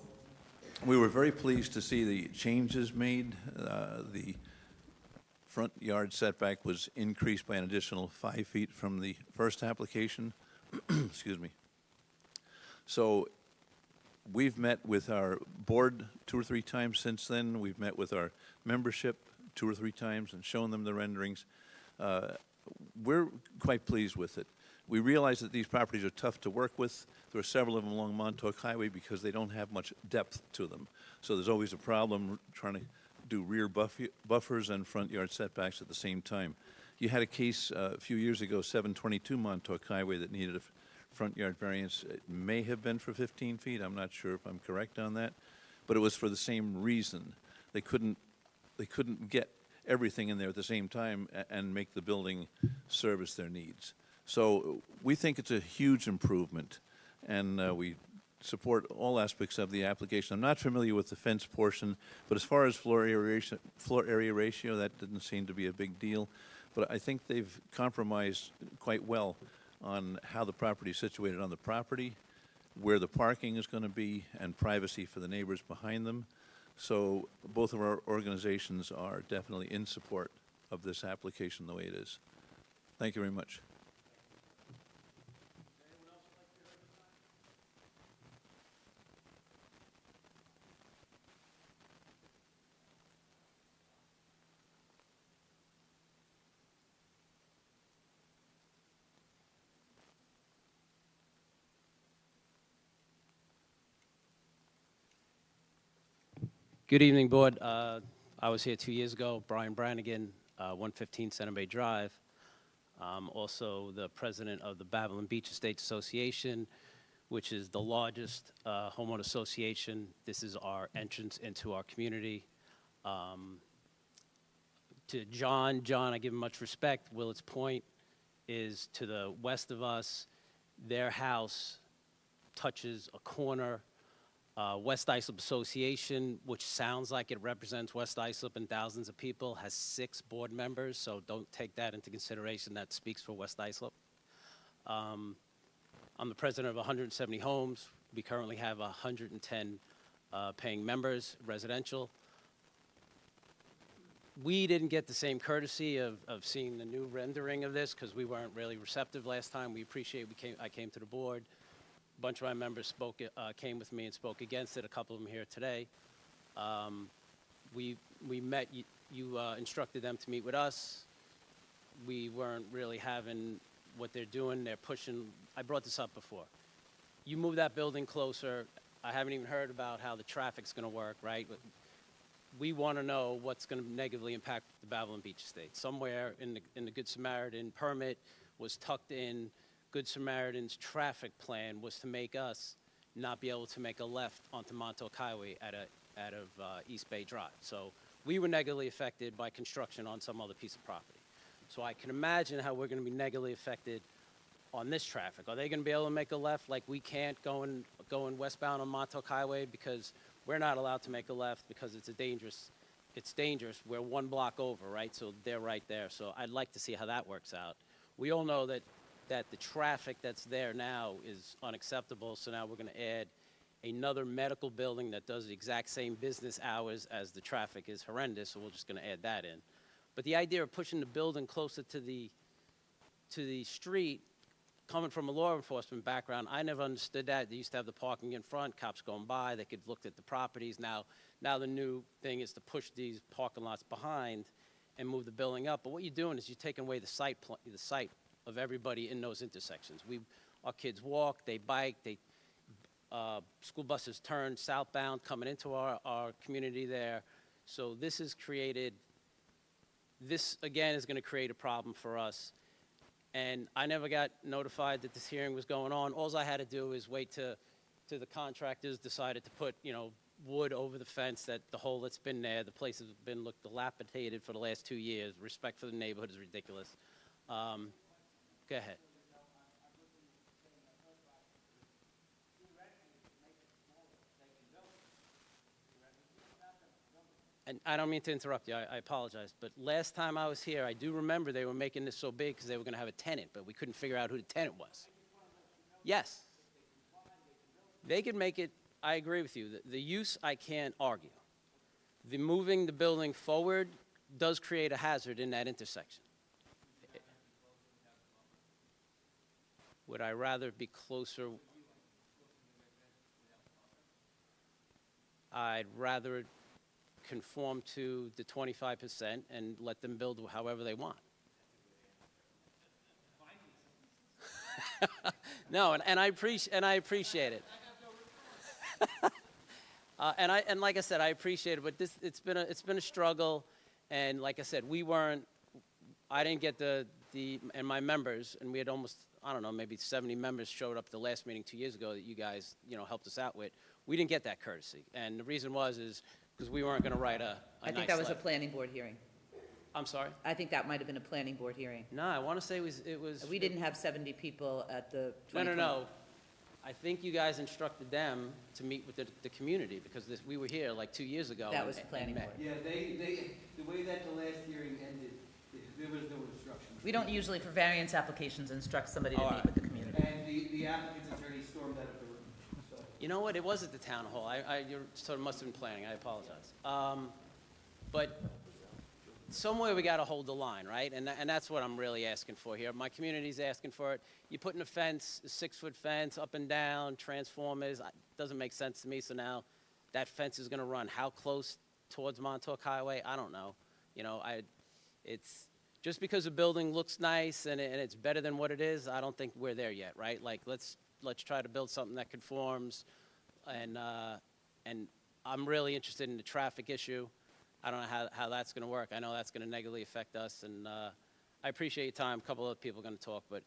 We were very pleased to see the changes made. The front yard setback was increased by an additional 5 feet from the first application. Excuse me. So we've met with our board 2 or 3 times since then. We've met with our membership 2 or 3 times and shown them the renderings. We're quite pleased with it. We realize that these properties are tough to work with. There are several of them along Montauk Highway because they don't have much depth to them. So there's always a problem trying to do rear buffers and front yard setbacks at the same time. You had a case a few years ago, 722 Montauk Highway, that needed a front yard variance. It may have been for 15 feet. I'm not sure if I'm correct on that, but it was for the same reason. They couldn't get everything in there at the same time and make the building service their needs. So we think it's a huge improvement, and we support all aspects of the application. I'm not familiar with the fence portion, but as far as floor area ratio, that didn't seem to be a big deal. But I think they've compromised quite well on how the property is situated on the property, where the parking is going to be, and privacy for the neighbors behind them. So both of our organizations are definitely in support of this application the way it is. Thank you very much. Good evening, Board. I was here 2 years ago. Brian Brannigan, 115 Center Bay Drive. Also the president of the Babylon Beach Estates Association, which is the largest homeowner association. This is our entrance into our community. To John, I give him much respect. Willets Point is to the west of us. Their house touches a corner. West Islip Association, which sounds like it represents West Islip and thousands of people, has 6 board members, so don't take that into consideration. That speaks for West Islip. I'm the president of 170 homes. We currently have 110 paying members, residential. We didn't get the same courtesy of seeing the new rendering of this because we weren't really receptive last time. We appreciate I came to the board. A bunch of my members came with me and spoke against it. A couple of them here today. We met. You instructed them to meet with us. We weren't really having what they're doing. They're pushing. I brought this up before. You move that building closer. I haven't even heard about how the traffic's going to work, right? We want to know what's going to negatively impact the Babylon Beach Estate. Somewhere in the Good Samaritan permit was tucked in. Good Samaritan's traffic plan was to make us not be able to make a left onto Montauk Highway out of East Bay Drive. So we were negatively affected by construction on some other piece of property. So I can imagine how we're going to be negatively affected on this traffic. Are they going to be able to make a left like we can't going westbound on Montauk Highway because we're not allowed to make a left because it's dangerous. We're 1 block over, right? So they're right there. So I'd like to see how that works out. We all know that the traffic that's there now is unacceptable, so now we're going to add another medical building that does the exact same business hours as the traffic is horrendous, so we're just going to add that in. But the idea of pushing the building closer to the street, coming from a law enforcement background, I never understood that. They used to have the parking in front, cops going by, they could look at the properties. Now the new thing is to push these parking lots behind and move the building up. But what you're doing is you're taking away the sight of everybody in those intersections. Our kids walk, they bike, school buses turn southbound coming into our community there. So this again is going to create a problem for us. And I never got notified that this hearing was going on. All I had to do is wait till the contractors decided to put, wood over the fence, that the hole that's been there, the place has been looked dilapidated for the last 2 years. Respect for the neighborhood is ridiculous. Go ahead. And I don't mean to interrupt you, I apologize, but last time I was here, I do remember they were making this so big because they were going to have a tenant, but we couldn't figure out who the tenant was. Yes. They could make it I agree with you. The use, I can't argue. The moving the building forward does create a hazard in that intersection. Would I rather be closer? I'd rather conform to the 25% and let them build however they want. No, and I appreciate it. And like I said, I appreciate it, but it's been a struggle, and like I said, I didn't get and my members, and we had almost, I don't know, maybe 70 members showed up at the last meeting 2 years ago that you guys, helped us out with. We didn't get that courtesy, and the reason is because we weren't going to write a I think nice that was a letter. planning board hearing. I'm sorry? I think that might have been a planning board hearing. No, I want to say it was. We didn't have 70 people at the. No. I think you guys instructed them to meet with the community, because we were here like 2 years ago. That was and planning met. board. Yeah, the way that the last hearing ended, there was no instruction. We don't usually, for variance applications, instruct somebody to All meet right. with the community. And the applicant's attorney stormed out of the room, so. You know what? It was at the town hall. You sort of must have been planning. I apologize. But somewhere we got to hold the line, right? And that's what I'm really asking for here. My community's asking for it. You put in a fence, a 6-foot fence, up and down, transformers. Doesn't make sense to me. So now that fence is going to run how close towards Montauk Highway? I don't know. It's just because a building looks nice and it's better than what it is. I don't think we're there yet, right? Like let's try to build something that conforms, and I'm really interested in the traffic issue. I don't know how that's going to work. I know that's going to negatively affect us, and I appreciate your time. A couple of people are going to talk, but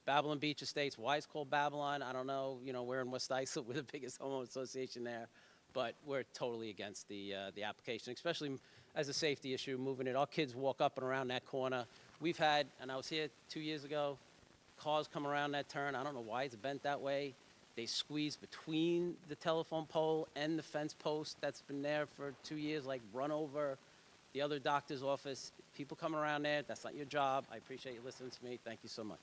Babylon Beach Estates, why it's called Babylon, I don't know. We're in West Islip, we're the biggest homeowner association there, but we're totally against the application, especially as a safety issue, moving it. Our kids walk up and around that corner. We've had, and I was here 2 years ago, cars come around that turn. I don't know why it's bent that way. They squeeze between the telephone pole and the fence post that's been there for 2 years, like run over the other doctor's office. People coming around there, that's not your job. I appreciate you listening to me. Thank you so much.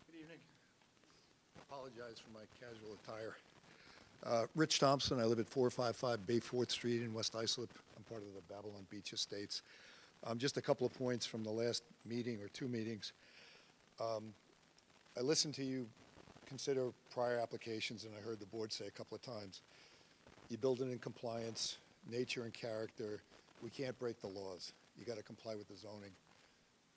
Good evening. Apologize for my casual attire. Rich Thompson, I live at 455 Bay 4th Street in West Islip. I'm part of the Babylon Beach Estates. Just a couple of points from the last meeting or two meetings. I listened to you consider prior applications, and I heard the board say a couple of times, you build it in compliance, nature and character, we can't break the laws. You got to comply with the zoning.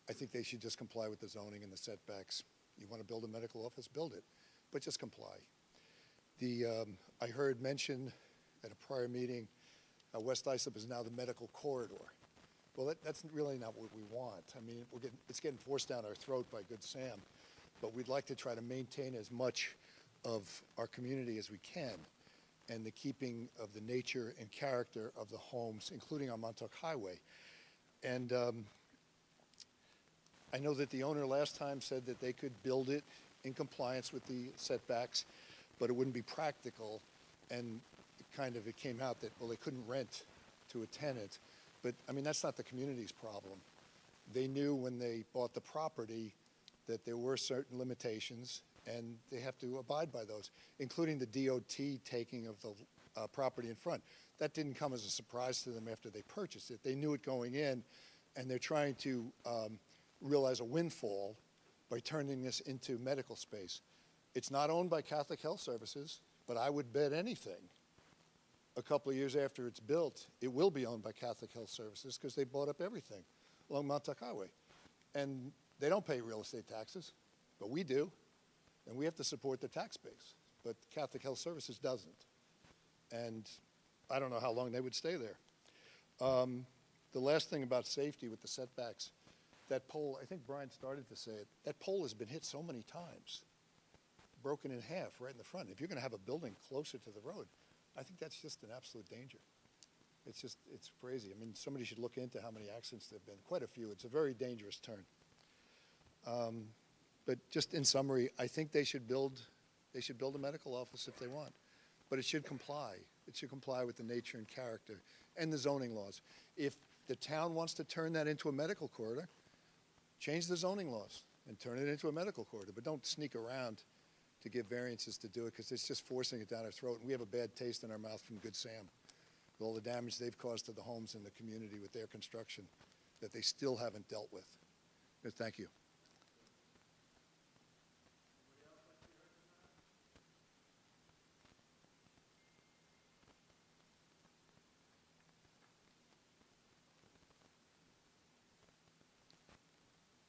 I think they should just comply with the zoning and the setbacks. You want to build a medical office, build it, but just comply. I heard mention at a prior meeting, West Islip is now the medical corridor. Well, that's really not what we want. I mean, it's getting forced down our throat by Good Sam, but we'd like to try to maintain as much of our community as we can, and the keeping of the nature and character of the homes, including on Montauk Highway. And I know that the owner last time said that they could build it in compliance with the setbacks, but it wouldn't be practical, and it came out that, well, they couldn't rent to a tenant. But, I mean, that's not the community's problem. They knew when they bought the property that there were certain limitations, and they have to abide by those, including the DOT taking of the property in front. That didn't come as a surprise to them after they purchased it. They knew it going in, and they're trying to realize a windfall by turning this into medical space. It's not owned by Catholic Health Services, but I would bet anything a couple of years after it's built, it will be owned by Catholic Health Services because they bought up everything along Montauk Highway. And they don't pay real estate taxes, but we do, and we have to support the tax base, but Catholic Health Services doesn't. And I don't know how long they would stay there. The last thing about safety with the setbacks, that pole, I think Brian started to say it, that pole has been hit so many times, broken in half right in the front. If you're going to have a building closer to the road, I think that's just an absolute danger. It's crazy. I mean, somebody should look into how many accidents there have been. Quite a few. It's a very dangerous turn. But just in summary, I think they should build they should build a medical office if they want. But it should comply. It should comply with the nature and character and the zoning laws. If the town wants to turn that into a medical corridor, change the zoning laws and turn it into a medical corridor. But don't sneak around to give variances to do it, because it's just forcing it down our throat. And we have a bad taste in our mouth from Good Sam, with all the damage they've caused to the homes in the community with their construction that they still haven't dealt with. Thank you.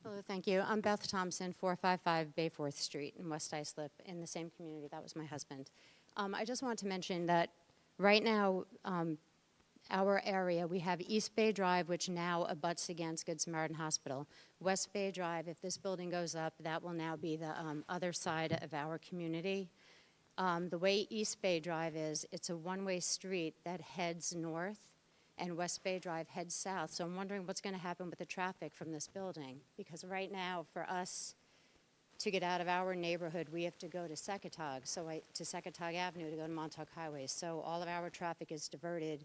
Hello, thank you. I'm Beth Thompson, 455 Bay 4th Street in West Islip, in the same community. That was my husband. I just want to mention that right now, our area, we have East Bay Drive, which now abuts against Good Samaritan Hospital. West Bay Drive, if this building goes up, that will now be the other side of our community. The way East Bay Drive is, it's a one-way street that heads north, and West Bay Drive heads south. So I'm wondering what's going to happen with the traffic from this building. Because right now, for us to get out of our neighborhood, we have to go to Secretog, to Secretog Avenue to go to Montauk Highway. So all of our traffic is diverted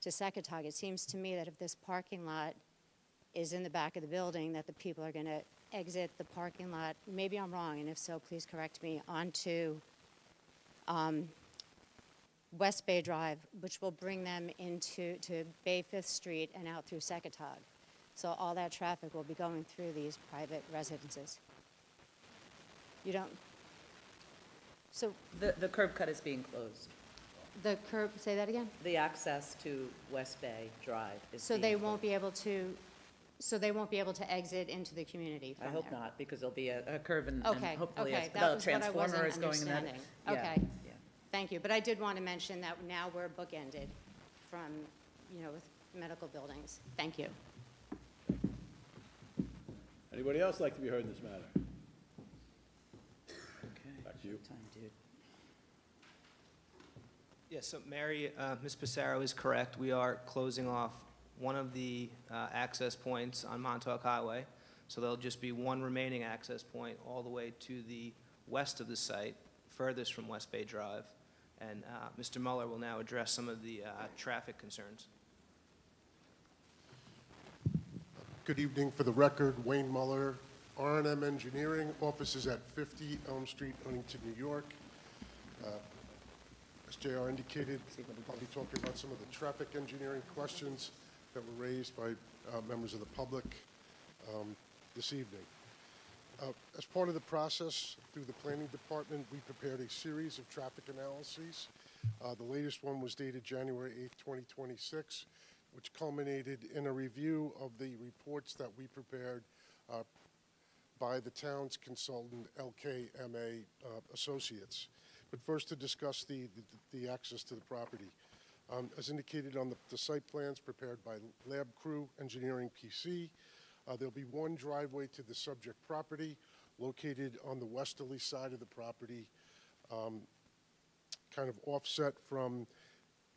to Secretog. It seems to me that if this parking lot is in the back of the building, that the people are going to exit the parking lot, maybe I'm wrong, and if so, please correct me, onto West Bay Drive, which will bring them into Bay 5th Street and out through Secretog. So all that traffic will be going through these private residences. You don't, so The curb cut is being closed. the curb, say that again? The access to West Bay Drive is So being they closed. won't be able to, so they won't be able to exit into the community I from hope there? not, because there'll be a curve and Okay, hopefully okay, the that was what I transformer wasn't is going in that. understanding. Yeah, Okay, yeah. thank you. But I did want to mention that now we're bookended from, with medical buildings. Thank you. Anybody else like to be heard in this matter? Back to you. Time, dude. Yes, so Mary, Ms. Pissarro is correct. We are closing off one of the access points on Montauk Highway. So there'll just be one remaining access point all the way to the west of the site, furthest from West Bay Drive. And Mr. Muller will now address some of the traffic concerns. Good evening. For the record, Wayne Muller, R&M Engineering, offices at 50 Elm Street, Huntington, New York. As JR indicated, I'll be talking about some of the traffic engineering questions that were raised by members of the public this evening. As part of the process through the planning department, we prepared a series of traffic analyses. The latest one was dated January 8th, 2026, which culminated in a review of the reports that we prepared by the town's consultant, LKMA Associates. But first, to discuss the access to the property. As indicated on the site plans prepared by Lab Crew Engineering PC, there'll be one driveway to the subject property located on the westerly side of the property, kind of offset from,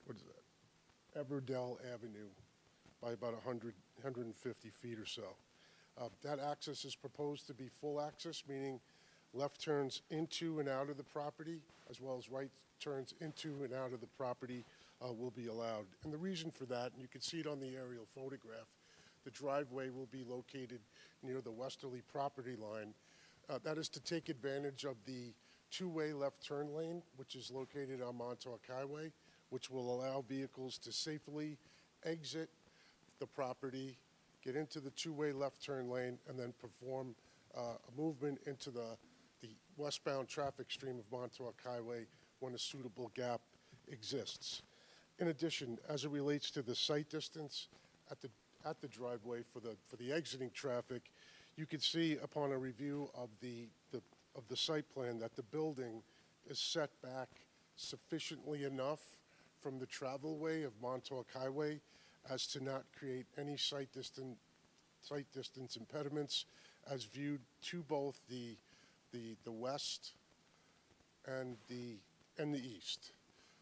what is that, Everdell Avenue by about 150 feet or so. That access is proposed to be full access, meaning left turns into and out of the property, as well as right turns into and out of the property will be allowed. And the reason for that, and you can see it on the aerial photograph, the driveway will be located near the westerly property line. That is to take advantage of the two-way left turn lane, which is located on Montauk Highway, which will allow vehicles to safely exit the property, get into the two-way left turn lane, and then perform a movement into the westbound traffic stream of Montauk Highway when a suitable gap exists. In addition, as it relates to the sight distance at the driveway for the exiting traffic, you can see upon a review of the site plan that the building is set back sufficiently enough from the travelway of Montauk Highway as to not create any sight distance impediments as viewed to both the west and the east.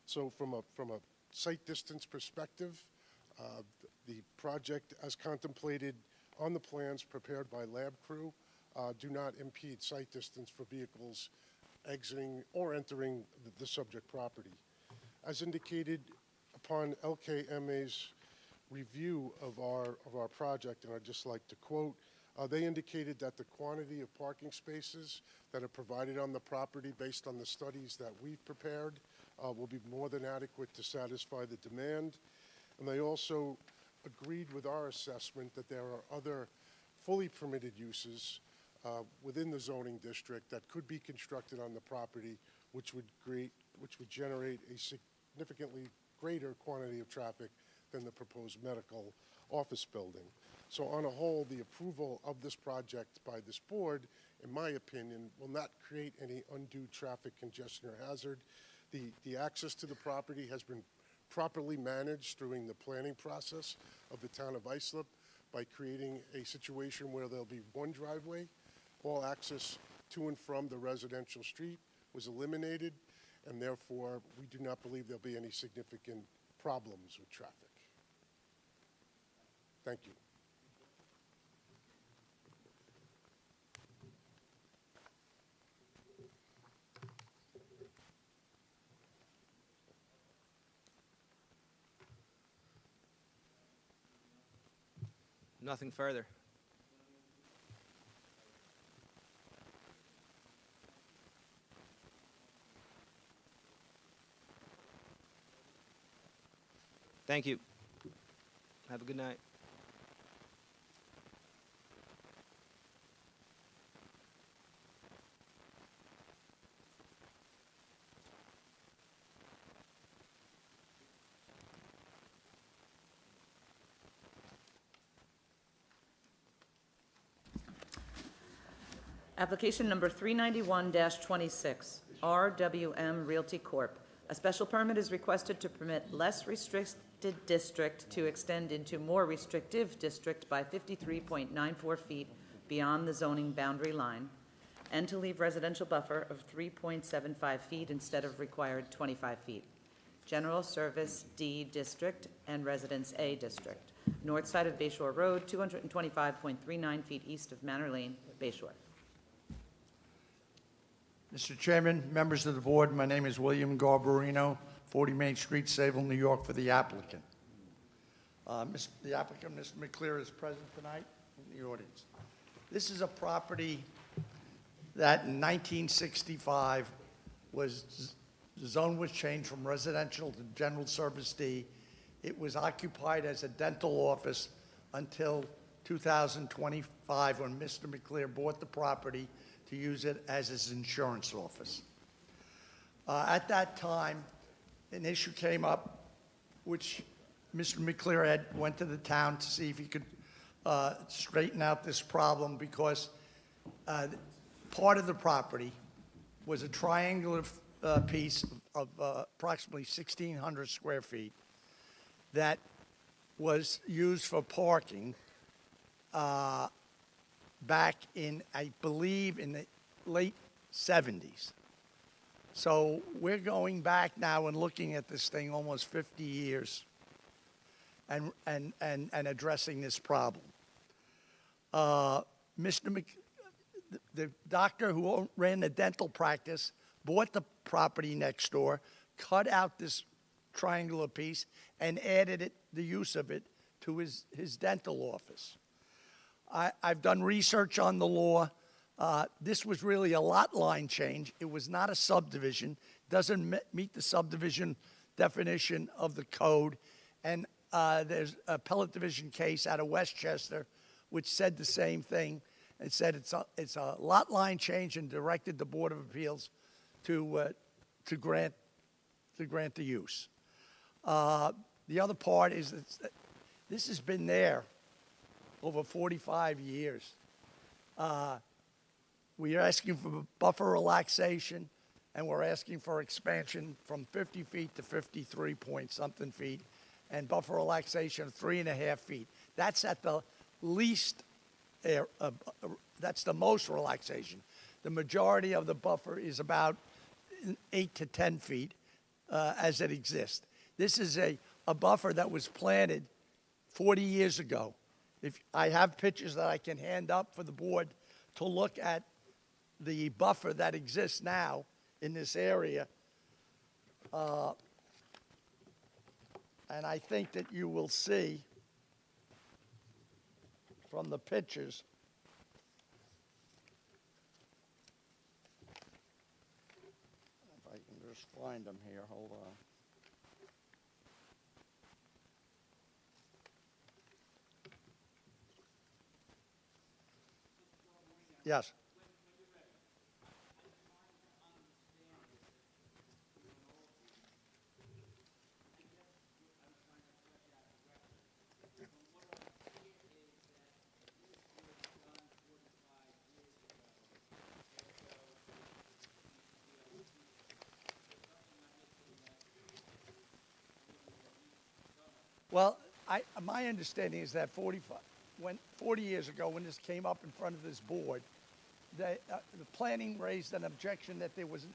So from a sight distance perspective, the project as contemplated on the plans prepared by Lab Crew do not impede sight distance for vehicles exiting or entering the subject property. As indicated upon LKMA's review of our project, and I'd just like to quote, they indicated that the quantity of parking spaces that are provided on the property based on the studies that we've prepared will be more than adequate to satisfy the demand. And they also agreed with our assessment that there are other fully permitted uses within the zoning district that could be constructed on the property, which would generate a significantly greater quantity of traffic than the proposed medical office building. So on a whole, the approval of this project by this board, in my opinion, will not create any undue traffic congestion or hazard. The access to the property has been properly managed during the planning process of the town of Islip by creating a situation where there'll be one driveway. All access to and from the residential street was eliminated, and therefore we do not believe there'll be any significant problems with traffic. Thank you. Nothing further. Thank you. Have a good night. Application number 391-26, RWM Realty Corp. A special permit is requested to permit less restricted district to extend into more restrictive district by 53.94 feet beyond the zoning boundary line, and to leave residential buffer of 3.75 feet instead of required 25 feet. General Service D District and Residence A District. North side of Bayshore Road, 225.39 feet east of Manor Lane, Bayshore. Mr. Chairman, members of the board, my name is William Garbarino, 40 Main Street, Sayville, New York, for the applicant. The applicant, Mr. McClear, is present tonight in the audience. This is a property that in 1965 the zone was changed from residential to general service D. It was occupied as a dental office until 2025 when Mr. McClear bought the property to use it as his insurance office. At that time, an issue came up which Mr. McClear went to the town to see if he could straighten out this problem because part of the property was a triangular piece of approximately 1,600 square feet that was used for parking back in, I believe, in the late 70s. So we're going back now and looking at this thing almost 50 years and addressing this problem. The doctor who ran the dental practice bought the property next door, cut out this triangular piece, and added the use of it to his dental office. I've done research on the law. This was really a lot line change. It was not a subdivision. Doesn't meet the subdivision definition of the code. And there's a appellate division case out of Westchester which said the same thing. It said it's a lot line change and directed the Board of Appeals to grant the use. The other part is that this has been there over 45 years. We are asking for buffer relaxation, and we're asking for expansion from 50 feet to 53 point something feet, and buffer relaxation of 3.5 feet. That's at the least, that's the most relaxation. The majority of the buffer is about 8 to 10 feet as it exists. This is a buffer that was planted 40 years ago. If I have pictures that I can hand up for the board to look at the buffer that exists now in this area. And I think that you will see from the pictures if I can just find them here, hold on. Yes. Well, my understanding is that 40 years ago, when this came up in front of this board, the planning raised an objection that there was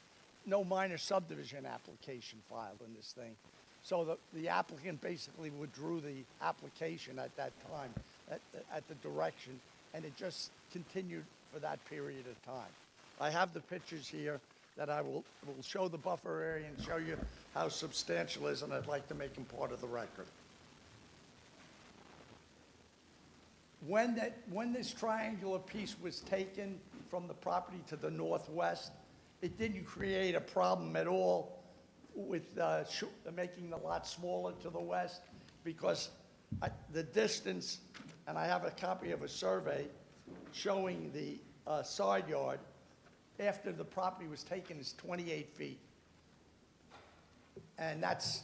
no minor subdivision application filed in this thing. So the applicant basically withdrew the application at that time, at the direction, and it just continued for that period of time. I have the pictures here that I will show the buffer area and show you how substantial it is, and I'd like to make them part of the record. When this triangular piece was taken from the property to the northwest, it didn't create a problem at all with making the lot smaller to the west, because the distance, and I have a copy of a survey showing the side yard after the property was taken is 28 feet. And that's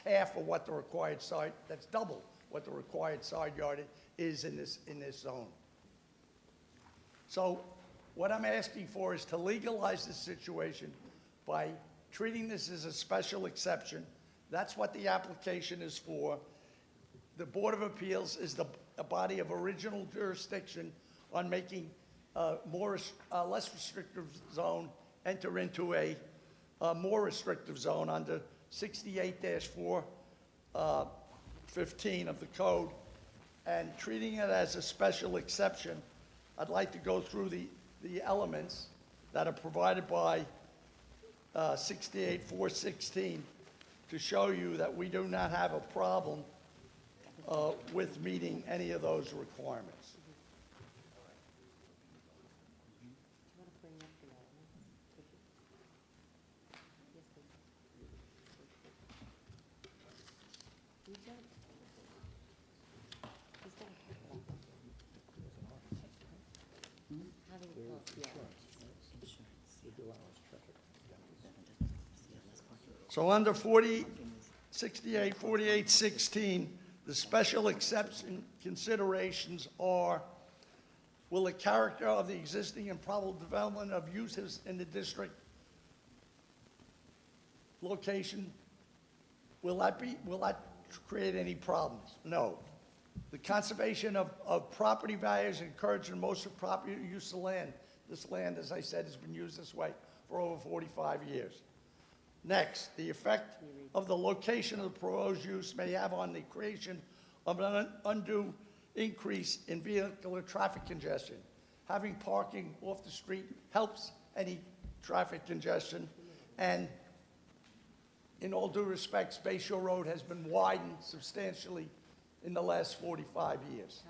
half of what the required side, that's double what the required side yard is in this zone. So what I'm asking for is to legalize this situation by treating this as a special exception. That's what the application is for. The Board of Appeals is a body of original jurisdiction on making less restrictive zone enter into a more restrictive zone under 68-415 of the code, and treating it as a special exception. I'd like to go through the elements that are provided by 68-416 to show you that we do not have a problem with meeting any of those requirements. So under 68-4816, the special exception considerations are: will the character of the existing and probable development of uses in the district location, will that create any problems? No. The conservation of property values encouraging most of property use of land. This land, as I said, has been used this way for over 45 years. Next, the effect of the location of the proposed use may have on the creation of an undue increase in vehicular traffic congestion. Having parking off the street helps any traffic congestion, and in all due respects, Bay Shore Road has been widened substantially in the last 45 years.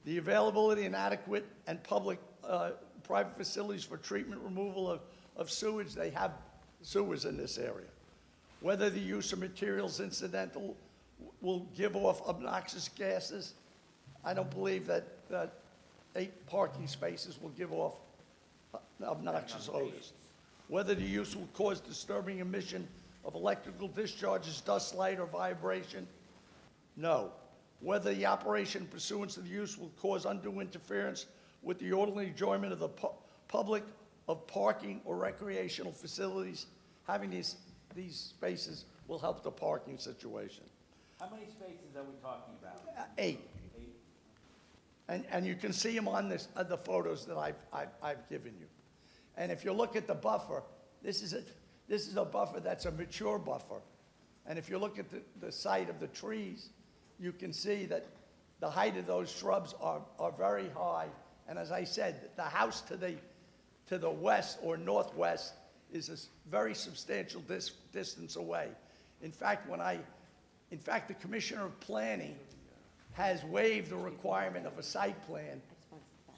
The availability and adequate and public private facilities for treatment removal of sewage, they have sewers in this area. Whether the use of materials incidental will give off obnoxious gases, I don't believe that 8 parking spaces will give off obnoxious odors. Whether the use will cause disturbing emission of electrical discharges, dust, light, or vibration, no. Whether the operation pursuant to the use will cause undue interference with the orderly enjoyment of the public of parking or recreational facilities, having these spaces will help the parking situation. How many spaces are we talking about? 8. And you can see them on the photos that I've given you. And if you look at the buffer, this is a buffer that's a mature buffer. And if you look at the site of the trees, you can see that the height of those shrubs are very high. And as I said, the house to the west or northwest is a very substantial distance away. In fact, the Commissioner of Planning has waived the requirement of a site plan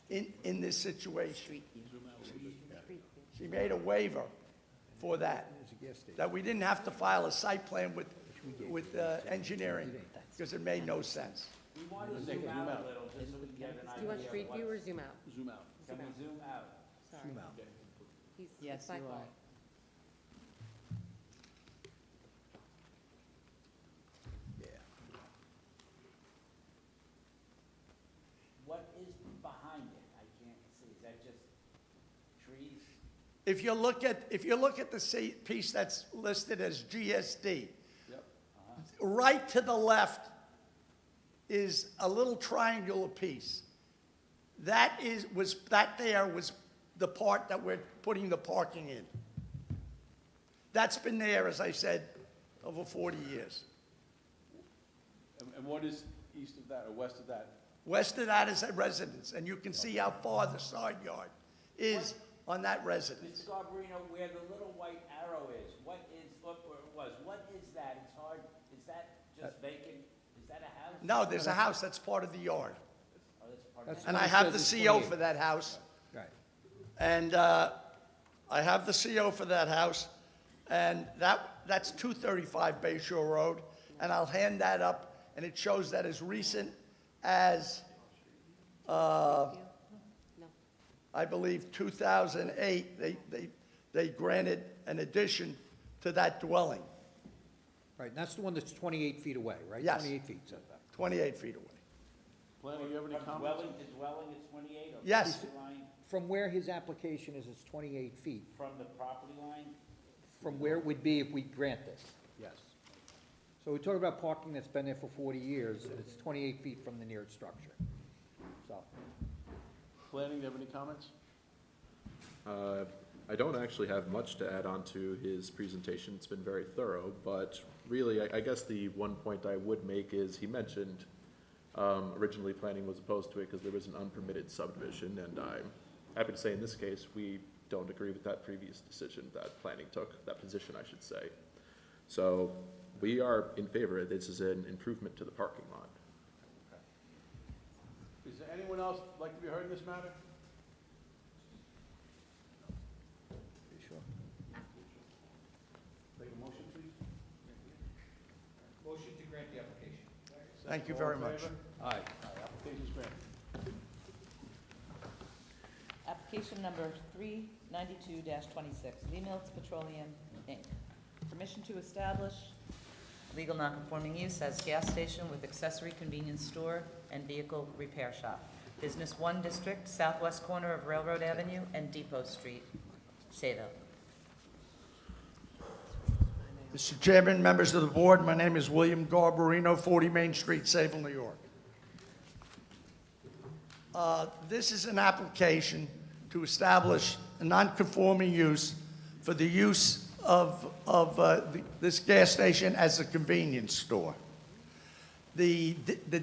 in this situation. She made a waiver for that we didn't have to file a site plan with engineering, because it made no sense. We want to zoom out a little, just so we can get an idea. Do you want street of view what- or zoom out? Zoom out. Can we zoom out? Sorry. Zoom out. He's Yes, it's my you fault. are. What is behind it? I can't see. Is that just trees? If you look at the piece that's listed as GSD, right to the left is a little triangular piece. That was the part that we're putting the parking in. That's been there, as I said, over 40 years. And what is east of that or west of that? West of that is a residence, and you can see how far the side yard is on that residence. Mr. Garbarino, where the little white arrow is, look where it was. What is that? It's hard. Is that just vacant? Is that a house? No, there's a house that's part of the yard. Oh, that's part of And I have the CO for that house. Right. And I have the CO for that house, and that's 235 Bay Shore Road, and I'll hand that up, and it shows that as recent as, I believe, 2008, they granted an addition to that dwelling. Right, and that's the one that's 28 feet away, right? Yes. 28 feet setback. 28 feet away. Planning, you have any From comments? dwelling to dwelling, it's 28? Or Yes. property line? From where his application is, it's 28 feet. From the property line? From where it would be if we grant this, yes. So we're talking about parking that's been there for 40 years, and it's 28 feet from the nearest structure. So, Planning, you have any comments? I don't actually have much to add on to his presentation. It's been very thorough, but really, I guess the one point I would make is he mentioned originally planning was opposed to it because there was an unpermitted subdivision, and I'm happy to say in this case, we don't agree with that previous decision that planning took, that position, I should say. So we are in favor. This is an improvement to the parking lot. Is there anyone else like to be heard in this matter? sure. Make a motion, please. Motion to grant the application. Thank you All very in much. favor? Aye. Application's granted. Application number 392-26, Lee-Mills Petroleum, Inc. Permission to establish legal nonconforming use as gas station with accessory convenience store and vehicle repair shop. Business 1 District, southwest corner of Railroad Avenue and Depot Street, Sayville. Mr. Chairman, members of the board, my name is William Garbarino, 40 Main Street, Sayville, New York. This is an application to establish a non-conforming use for the use of this gas station as a convenience store. The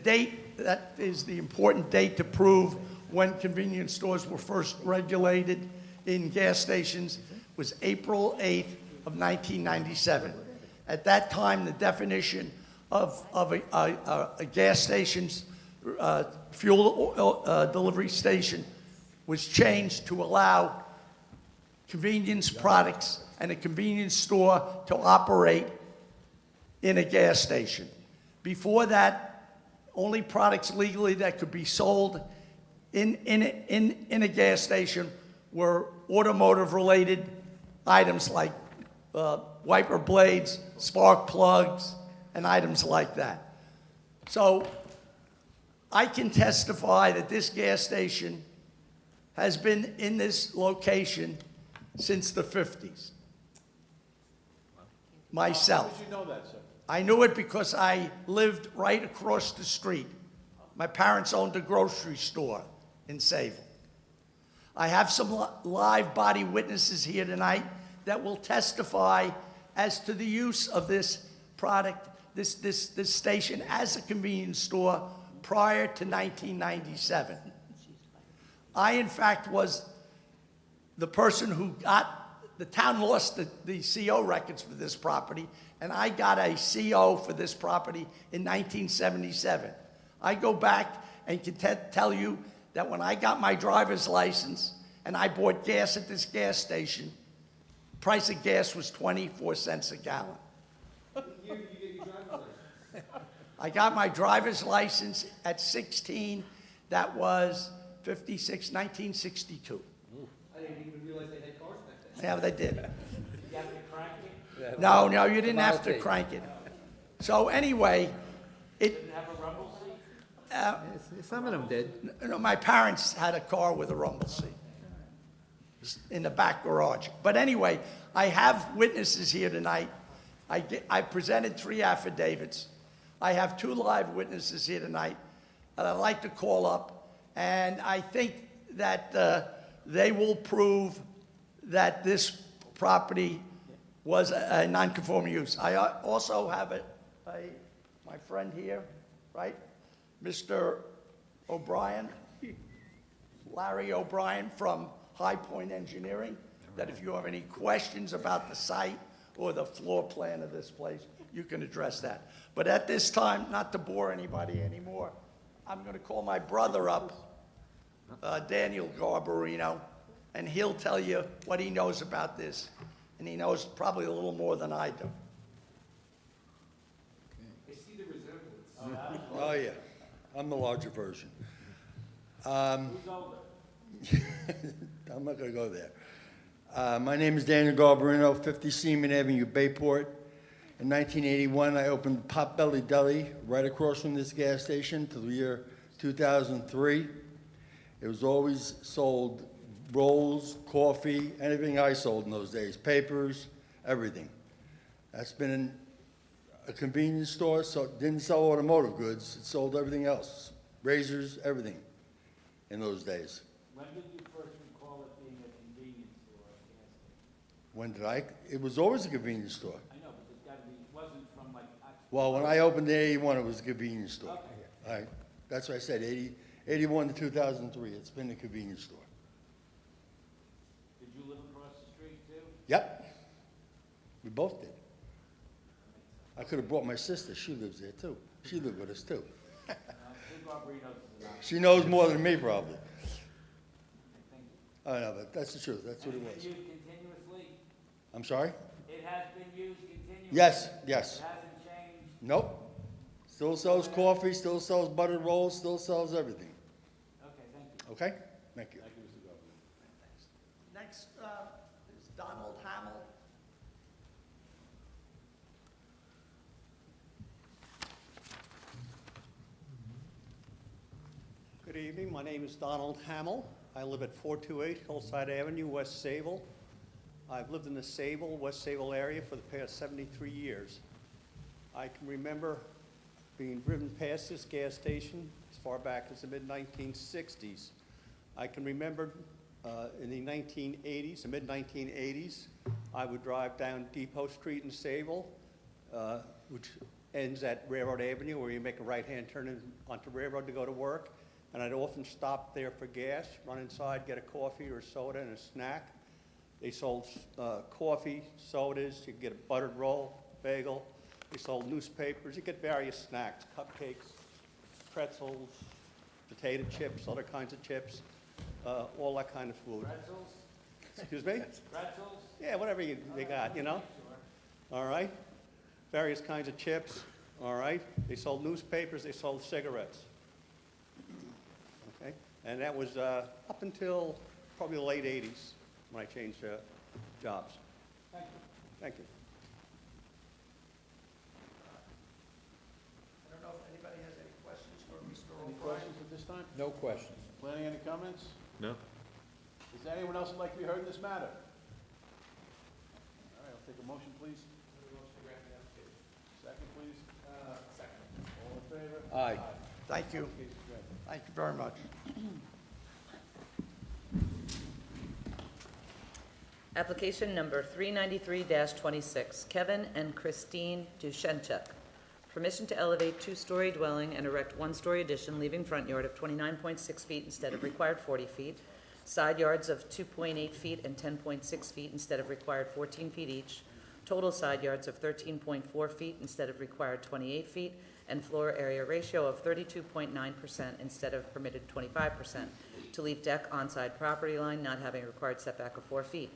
date, that is the important date to prove when convenience stores were first regulated in gas stations, was April 8th of 1997. At that time, the definition of a gas station's fuel delivery station was changed to allow convenience products and a convenience store to operate in a gas station. Before that, only products legally that could be sold in a gas station were automotive-related items like wiper blades, spark plugs, and items like that. So I can testify that this gas station has been in this location since the 50s. Myself. How did you know that, sir? I knew it because I lived right across the street. My parents owned a grocery store in Sayville. I have some live body witnesses here tonight that will testify as to the use of this product, this station as a convenience store prior to 1997. I, in fact, was the person who got the town lost the CO records for this property, and I got a CO for this property in 1977. I go back and can tell you that when I got my driver's license and I bought gas at this gas station, price of gas was 24 cents a gallon. You get your driver's license. I got my driver's license at 16. That was 1962. I didn't even realize they had cars back then. Yeah, they did. You have to crank it? No, you didn't have to crank it. So anyway, Did it have a rumble seat? Some of them did. no, my parents had a car with a rumble seat in the back garage. But anyway, I have witnesses here tonight. I presented 3 affidavits. I have 2 live witnesses here tonight that I'd like to call up, and I think that they will prove that this property was a non-conforming use. I also have my friend here, right? Mr. O'Brien, Larry O'Brien from High Point Engineering, that if you have any questions about the site or the floor plan of this place, you can address that. But at this time, not to bore anybody anymore, I'm going to call my brother up, Daniel Garbarino, and he'll tell you what he knows about this. And he knows probably a little more than I do. I see the resemblance. Oh, yeah. I'm the larger version. Who's older? I'm not going to go there. My name is Daniel Garbarino, 50 Seaman Avenue, Bayport. In 1981, I opened Potbelly Deli right across from this gas station till the year 2003. It was always sold rolls, coffee, anything I sold in those days, papers, everything. That's been a convenience store, so it didn't sell automotive goods. It sold everything else, razors, everything in those days. When did you first recall it being a convenience store? or a gas station? When did I? It was always a convenience store. I know, but it's gotta be, it wasn't from like. Well, when I opened in 81, it was a convenience store. Okay. All right, that's what I said, 81 to 2003, it's been a convenience store. Did you live across the street too? Yep, we both did. I could have brought my sister, she lives there too. She lived with us too. Two Garbarinos is enough. She knows more than me probably. Thank you. I know, but that's the truth, that's what it And was. it's been used continuously? I'm sorry? It has been used continuously? Yes, yes. It hasn't changed? Nope. Still sells coffee, still sells buttered rolls, still sells everything. Okay, thank you. Okay? Thank you. Thank you, Mr. Governor. Next is Donald Hamill. Good evening, my name is Donald Hamill. I live at 428 Hillside Avenue, West Sayville. I've lived in the Sayville, West Sayville area for the past 73 years. I can remember being driven past this gas station as far back as the mid-1960s. I can remember in the 1980s, the mid-1980s, I would drive down Depot Street in Sayville, which ends at Railroad Avenue, where you make a right-hand turn onto Railroad to go to work. And I'd often stop there for gas, run inside, get a coffee or soda and a snack. They sold coffee, sodas, you could get a buttered roll, bagel. They sold newspapers, you get various snacks, cupcakes, pretzels, potato chips, other kinds of chips, all that kind of food. Pretzels? Excuse me? Pretzels? Yeah, whatever they got, you know? All right? Various kinds of chips, all right? They sold newspapers, they sold cigarettes. Okay? And that was up until probably the late 80s when I changed jobs. Thank you. Thank you. I don't know if anybody has any questions for Mr. Any O'Brien? questions at this time? No questions. Planning, any comments? No? Is there anyone else who'd like to be heard in this matter? All right, I'll take a motion, please. Second, please. Second. All in favor? Aye. Thank you. Case is granted. Thank you very much. Application number 393-26, Kevin and Christine Dushenchuk. Permission to elevate two-story dwelling and erect one-story addition, leaving front yard of 29.6 feet instead of required 40 feet. Side yards of 2.8 feet and 10.6 feet instead of required 14 feet each. Total side yards of 13.4 feet instead of required 28 feet. And floor area ratio of 32.9% instead of permitted 25%. To leave deck on side property line, not having a required setback of 4 feet.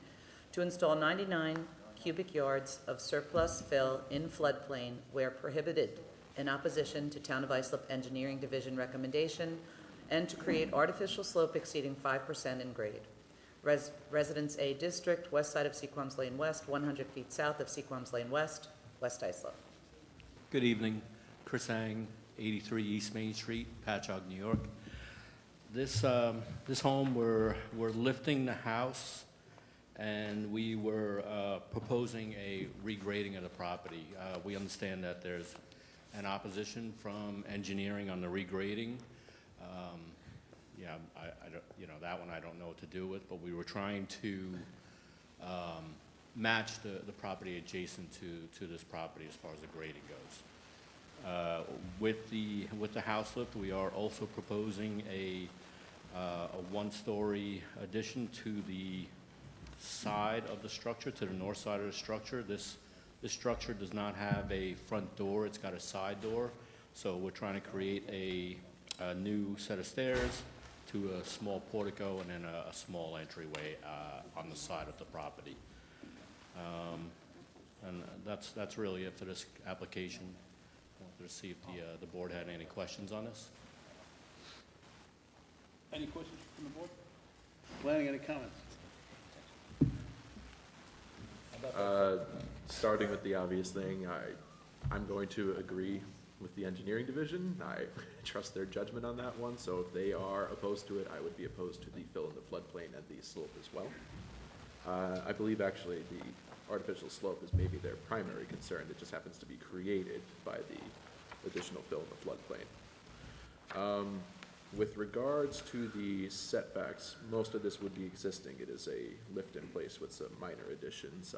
To install 99 cubic yards of surplus fill in floodplain where prohibited, in opposition to Town of Islip Engineering Division recommendation, and to create artificial slope exceeding 5% in grade. Residence A District, west side of Sequoms Lane West, 100 feet south of Sequoms Lane West, West Islip. Good evening. Chris Ang, 83 East Main Street, Patchogue, New York. This home, we're lifting the house, and we were proposing a regrading of the property. We understand that there's an opposition from engineering on the regrading. Yeah, I don't, you know, that one I don't know what to do with, but we were trying to match the property adjacent to this property as far as the grading goes. With the house lift, we are also proposing a one-story addition to the side of the structure, to the north side of the structure. This structure does not have a front door, it's got a side door. So we're trying to create a new set of stairs to a small portico and then a small entryway on the side of the property. And that's really it for this application. I wanted to see if the board had any questions on this. Any questions from the board? Planning, any comments? Starting with the obvious thing, I'm going to agree with the engineering division. I trust their judgment on that one, so if they are opposed to it, I would be opposed to the fill in the floodplain and the slope as well. I believe actually the artificial slope is maybe their primary concern that just happens to be created by the additional fill in the floodplain. With regards to the setbacks, most of this would be existing. It is a lift in place with some minor additions.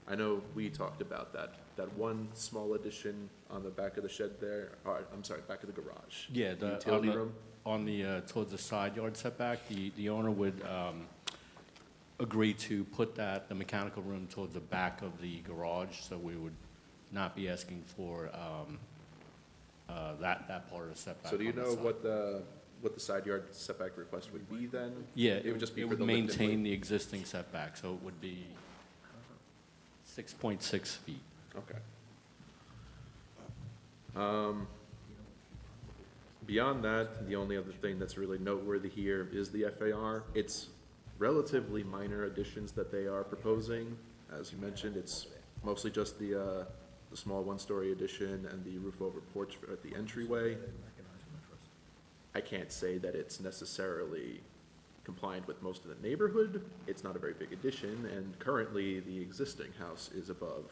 I know we talked about that one small addition on the back of the shed there, or, I'm sorry, back of the garage. Yeah, the utility room. On the towards the side yard setback, the owner would agree to put the mechanical room towards the back of the garage, so we would not be asking for that part of the setback. So do you on the know side. what the side yard setback request would be then? Yeah, It would just be it for would the lift in maintain place? the existing setback, so it would be 6.6 feet. Okay. Beyond that, the only other thing that's really noteworthy here is the FAR. It's relatively minor additions that they are proposing. As you mentioned, it's mostly just the small one-story addition and the roof over porch at the entryway. I can't say that it's necessarily compliant with most of the neighborhood. It's not a very big addition, and currently the existing house is above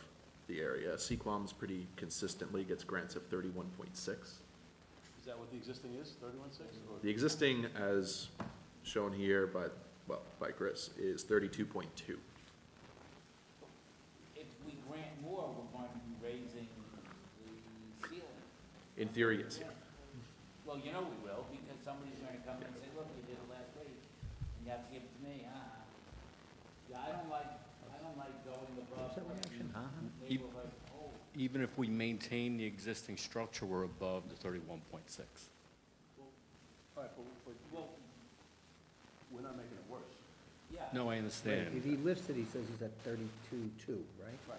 the area. Sequoms pretty consistently gets grants of 31.6. Is that what the existing is, 31.6? The existing, as shown here by Chris, is 32.2. If we grant more, we're going to be raising the ceiling. In theory, yes. Well, you know we will, because somebody's going to come in and say, look, you did it last week, and you have to give it to me, Yeah, I don't like going above what the neighborhood holds. Even if we maintain the existing structure, we're above the 31.6. All right, but we're not making it worse. Yeah. No, I understand. If he lifts it, he says he's at 32.2, right? Right.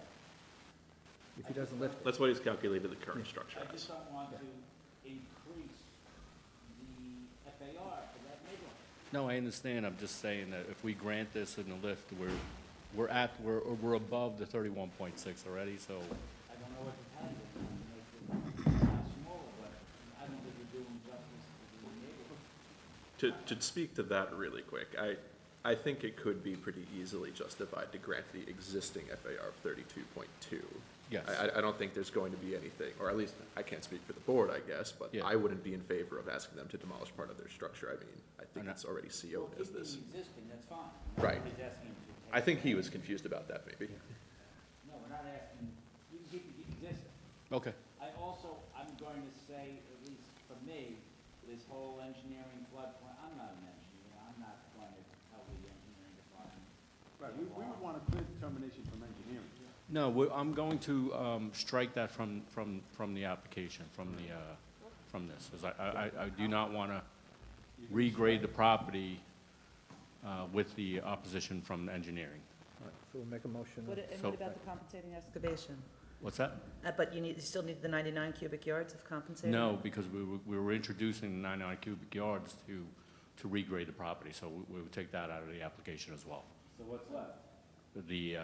If he doesn't lift it. That's what he's calculated the current structure I as. just don't want to increase the FAR for that neighborhood. No, I understand. I'm just saying that if we grant this in the lift, we're above the 31.6 already, so. I don't know what the plan is, to make it smaller, but I don't think we're doing justice to the neighborhood. To speak to that really quick, I think it could be pretty easily justified to grant the existing FAR of 32.2. Yes. I don't think there's going to be anything, or at least I can't speak for the board, I guess, but Yeah. I wouldn't be in favor of asking them to demolish part of their structure. I mean, I think it's already Well, CO'd as keep the this. existing, that's fine. Right. Nobody's asking him to take I think it he down. was confused about that, maybe. No, we're not asking, you can keep the existing. Okay. I'm going to say, at least for me, this whole engineering floodplain, I'm not an engineer, I'm not funded, how the engineering department. Right, we would want a clear determination from engineering. No, I'm going to strike that from the application, from this. 'Cause I do not want to regrade the property with the opposition from engineering. All right, so we'll make a motion. And what about the compensating excavation? What's that? But you still need the 99 cubic yards of compensating? No, because we were introducing the 99 cubic yards to regrade the property, so we would take that out of the application as well. So what's left? The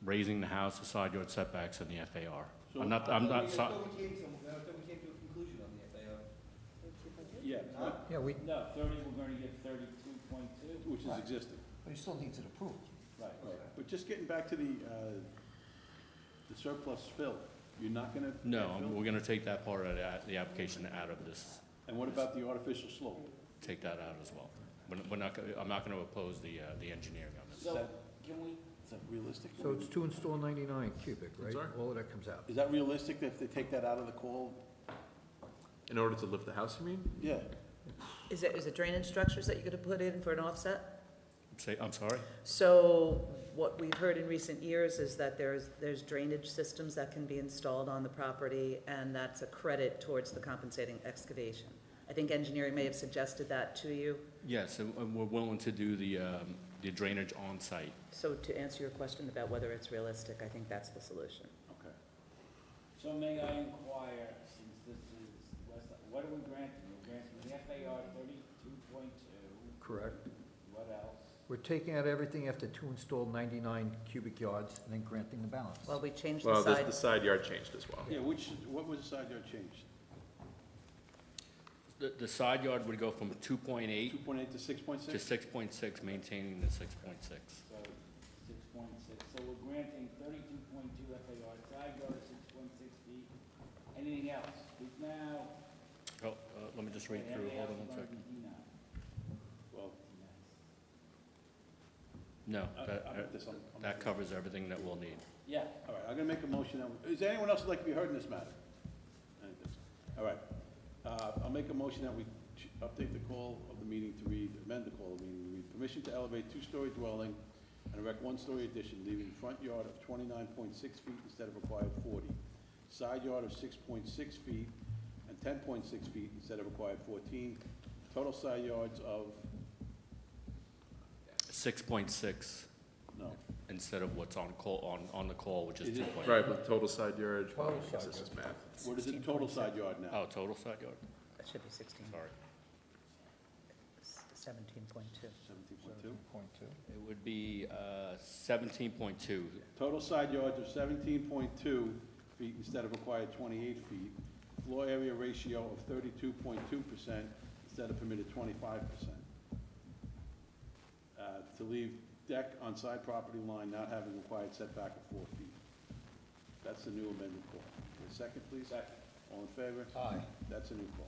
raising the house, the side yard setbacks, and the FAR. So- I'm not, I thought we came to a conclusion on the FAO. Yeah, Yeah, we, No, 30, we're gonna get 32.2. which is existing. but he still needs it approved. Right. But just getting back to the surplus fill, you're not gonna? No, fill? we're gonna take that part of the application out of this, And what about the artificial slope? take that out as well. We're not, I'm not gonna oppose the engineering on this. So, can we, Is that realistic? So it's to install 99 cubic, right? sorry? All of that comes out. Is that realistic if they take that out of the call? In order to lift the house, you mean? Yeah. Is it drainage structures that you're gonna put in for an offset? I'm sorry? So what we've heard in recent years is that there's drainage systems that can be installed on the property, and that's a credit towards the compensating excavation. I think engineering may have suggested that to you. Yes, and we're willing to do the drainage on site. So to answer your question about whether it's realistic, I think that's the solution. Okay. so may I inquire, since this is what are we granting? We're granting the FAR 32.2. Correct. What else? We're taking out everything after to install 99 cubic yards and then granting the balance. Well, we changed the Well, side. the side yard changed as well. Yeah, what was the side yard changed? The side yard would go from 2.8 2.8 to 6.6? to 6.6, maintaining the 6.6. So 6.6, so we're granting 32.2 FAR, side yard is 6.6 feet. Anything else? We've now. Oh, let me just read through, hold on one second. Well, No, I'm- that covers everything that we'll need. Yeah. All right, I'm gonna make a motion. Is there anyone else who'd like to be heard in this matter? All right. I'll make a motion that we update the call of the meeting to read, amend the call of the meeting to read, permission to elevate two-story dwelling and erect one-story addition, leaving front yard of 29.6 feet instead of required 40, side yard of 6.6 feet and 10.6 feet instead of required 14, total side yards of, 6.6 no, instead of what's on call, on the call, which is Is it- 2.8. Right, with total side yard. Total Yes, side this is yard. math. what is the total side yard now? Oh, total side yard, That should be 16. sorry. 17.2. 17.2? It would be 17.2. Total side yards of 17.2 feet instead of required 28 feet. Floor area ratio of 32.2% instead of permitted 25%. To leave deck on side property line not having required setback of 4 feet. That's the new amendment call. A second, please? Second. All in favor? Aye. That's a new call.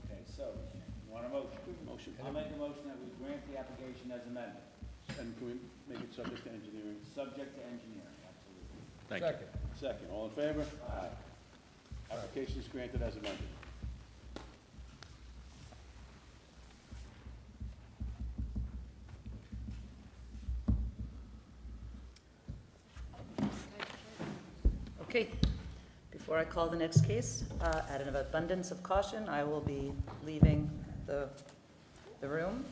Okay, so, you want a motion? Motion. I'll make a motion that we grant the application as amended, And can we make it subject to engineering? subject to engineering, absolutely. Thank you. Second. Second. All in favor? Aye. Application is granted as amended. Okay, before I call the next case, out of abundance of caution, I will be leaving the room.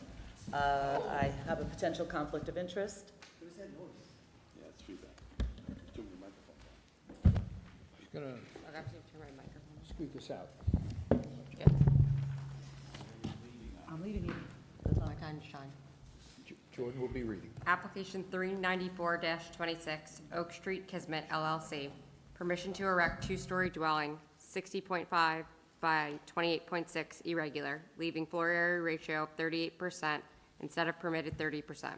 I have a potential conflict of interest. What is that noise? Yeah, it's feedback. Turn the microphone. She's gonna squeak us out. I'm leaving you. My time to shine. Jordan will be reading. Application 394-26, Oak Street Kismet LLC. Permission to erect two-story dwelling, 60.5 by 28.6 irregular, leaving floor area ratio of 38% instead of permitted 30%.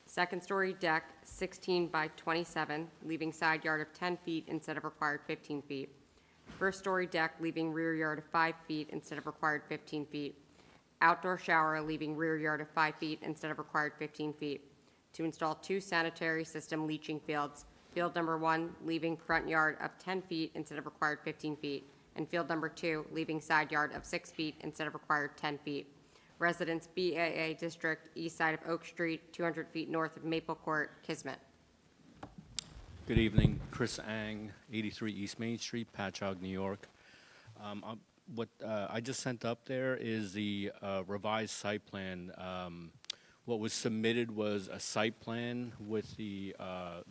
Second-story deck, 16 by 27, leaving side yard of 10 feet instead of required 15 feet. First-story deck, leaving rear yard of 5 feet instead of required 15 feet. Outdoor shower, leaving rear yard of 5 feet instead of required 15 feet. To install 2 sanitary system leaching fields. Field number 1, leaving front yard of 10 feet instead of required 15 feet. And field number 2, leaving side yard of 6 feet instead of required 10 feet. Residence BAA District, east side of Oak Street, 200 feet north of Maple Court, Kismet. Good evening, Chris Ang, 83 East Main Street, Patchogue, New York. What I just sent up there is the revised site plan. What was submitted was a site plan with the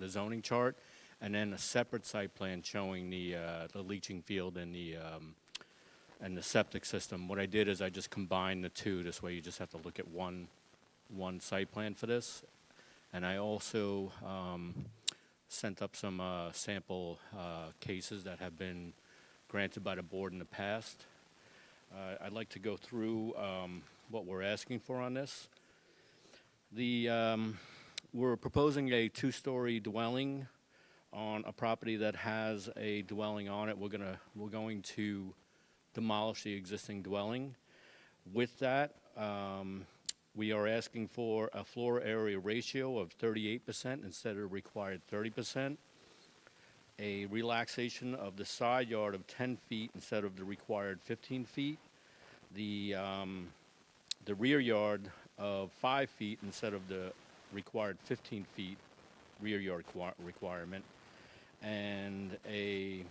zoning chart, and then a separate site plan showing the leaching field and the septic system. What I did is I just combined the two. This way, you just have to look at one site plan for this. And I also sent up some sample cases that have been granted by the board in the past. I'd like to go through what we're asking for on this. We're proposing a two-story dwelling on a property that has a dwelling on it. We're going to demolish the existing dwelling. With that, we are asking for a floor area ratio of 38% instead of required 30%. A relaxation of the side yard of 10 feet instead of the required 15 feet. The rear yard of 5 feet instead of the required 15 feet rear yard requirement. And a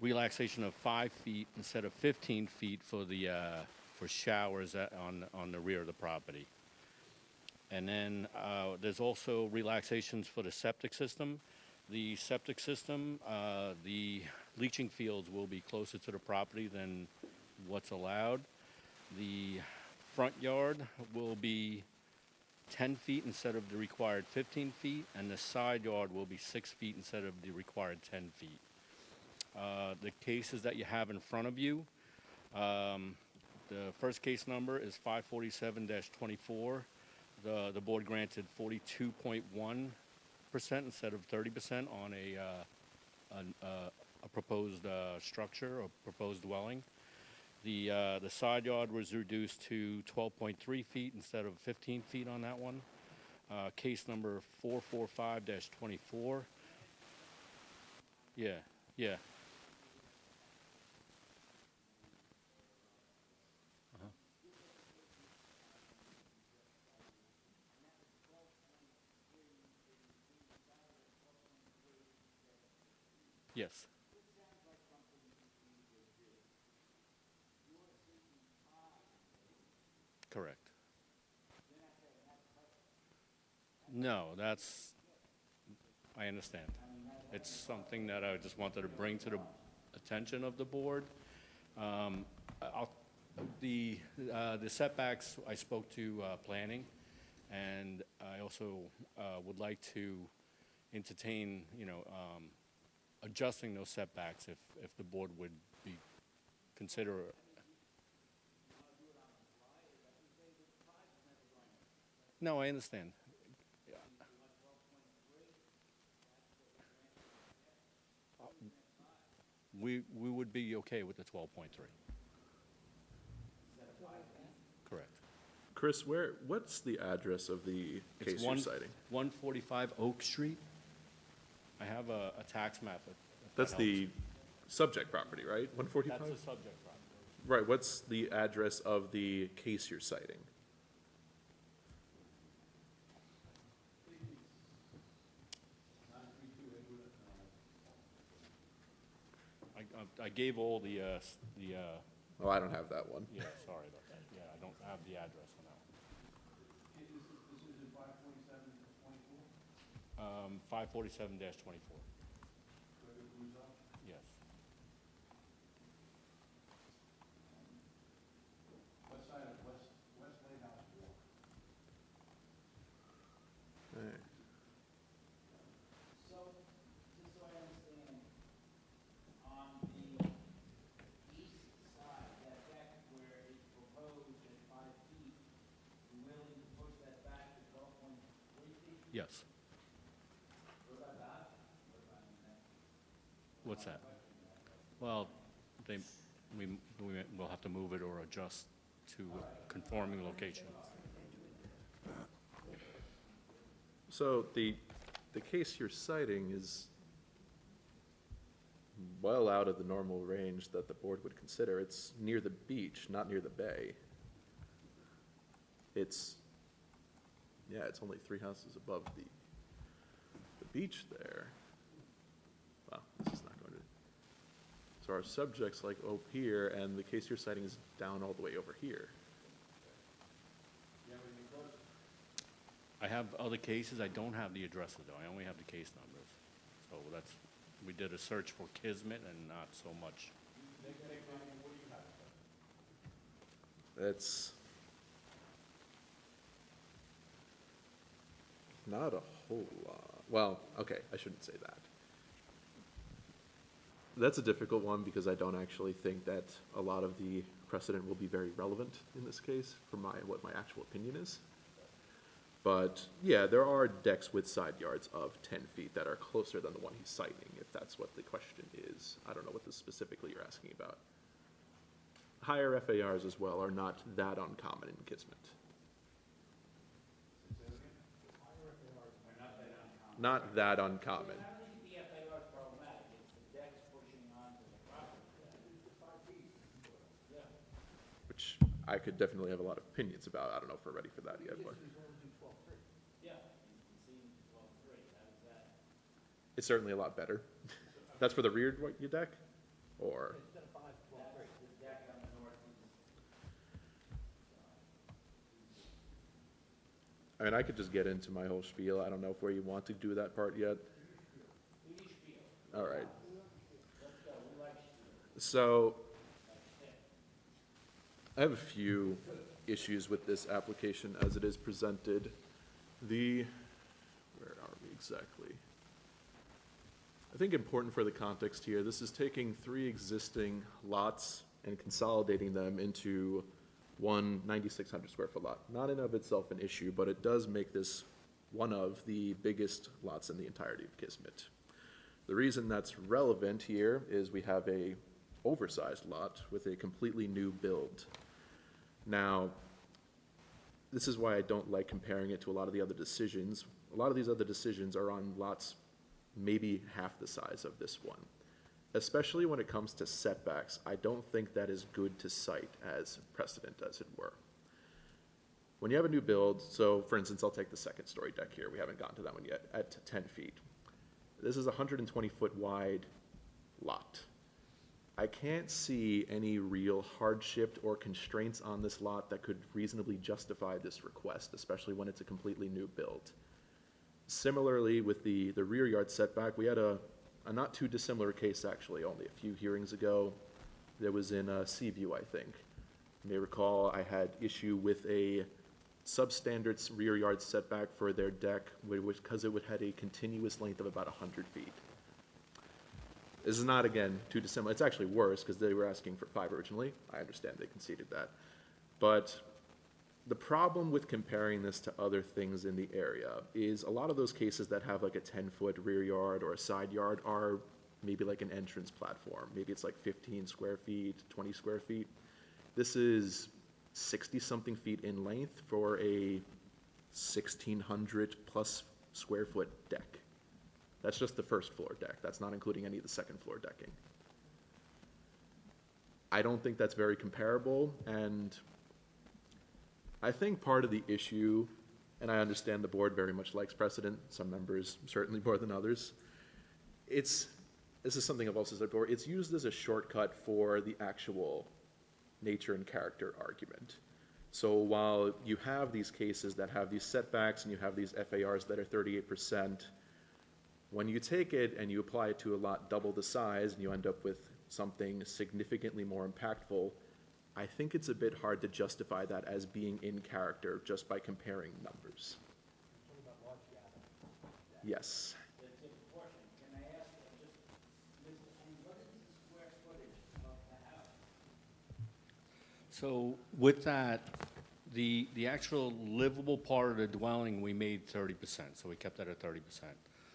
relaxation of 5 feet instead of 15 feet for the for showers on the rear of the property. And then there's also relaxations for the septic system. The septic system, the leaching fields will be closer to the property than what's allowed. The front yard will be 10 feet instead of the required 15 feet, and the side yard will be 6 feet instead of the required 10 feet. The cases that you have in front of you, the first case number is 547-24. The board granted 42.1% instead of 30% on a proposed structure or proposed dwelling. The side yard was reduced to 12.3 feet instead of 15 feet on that one. Case number 445-24. Yeah. Yes. Correct. No, I understand. It's something that I just wanted to bring to the attention of the board. The setbacks, I spoke to planning, and I also would like to entertain, adjusting those setbacks if the board would consider. No, I understand. We would be okay with the 12.3. Correct. Chris, what's the address of the case you're citing? 145 Oak Street. I have a tax map. That's the subject property, right? 145? That's the subject property. Right, what's the address of the case you're citing? I gave all the. Oh, I don't have that one. Yeah, sorry about that. Yeah, I don't have the address on that one. 547-24. Yes. West side of West Lighthouse Walk. So, just so I understand, on the east side, that deck where it's proposed at 5 feet, you're willing to push that back to 12.3 feet? Yes. What about that? What's that? Well, we'll have to move it or adjust to a conforming location. So the case you're citing is well out of the normal range that the board would consider. It's near the beach, not near the bay. It's, yeah, it's only 3 houses above the beach there. Wow, this is not going to. So our subject's like up here, and the case you're citing is down all the way over here. I have other cases, I don't have the addresses though, I only have the case numbers. So that's, we did a search for Kismet and not so much. It's not a whole lot. Well, okay, I shouldn't say that. That's a difficult one because I don't actually think that a lot of the precedent will be very relevant in this case for what my actual opinion is. But yeah, there are decks with side yards of 10 feet that are closer than the one he's citing, if that's what the question is. I don't know what this specifically you're asking about. Higher FARs as well are not that uncommon in Kismet. Not that uncommon. I don't think the FAR is problematic, it's the decks pushing onto the property. Yeah. Which I could definitely have a lot of opinions about. I don't know if we're ready for that yet, but Yeah, you can see 12.3, how does that? it's certainly a lot better. That's for the rear deck? Or, That's the deck on the north. I mean, I could just get into my whole spiel. I don't know if where you want to do that part yet. All right. So, I have a few issues with this application as it is presented. Where are we exactly? I think important for the context here, this is taking 3 existing lots and consolidating them into one 9,600 square foot lot. Not in of itself an issue, but it does make this one of the biggest lots in the entirety of Kismet. The reason that's relevant here is we have a oversized lot with a completely new build. Now, this is why I don't like comparing it to a lot of the other decisions. A lot of these other decisions are on lots maybe half the size of this one. Especially when it comes to setbacks, I don't think that is good to cite as precedent, as it were. When you have a new build, so for instance, I'll take the second story deck here, we haven't gotten to that one yet, at 10 feet. This is a 120-foot wide lot. I can't see any real hardship or constraints on this lot that could reasonably justify this request, especially when it's a completely new build. Similarly, with the rear yard setback, we had a not too dissimilar case, actually, only a few hearings ago. That was in Seaview, I think. You may recall I had issue with a substandard rear yard setback for their deck because it had a continuous length of about 100 feet. This is not, again, too dissimilar. It's actually worse because they were asking for 5 originally. I understand they conceded that. But the problem with comparing this to other things in the area is a lot of those cases that have like a 10-foot rear yard or a side yard are maybe like an entrance platform. Maybe it's like 15 square feet, 20 square feet. This is 60-something feet in length for a 1,600 plus square foot deck. That's just the first floor deck. That's not including any of the second floor decking. I don't think that's very comparable, and I think part of the issue, and I understand the board very much likes precedent, some members certainly more than others, this is something I've also said before, it's used as a shortcut for the actual nature and character argument. So while you have these cases that have these setbacks and you have these FARs that are 38%, when you take it and you apply it to a lot double the size and you end up with something significantly more impactful, I think it's a bit hard to justify that as being in character just by comparing numbers. Yes. That's a portion. Can I ask, what is the square footage of the house? So with that, the actual livable part of the dwelling, we made 30%, so we kept that at 30%.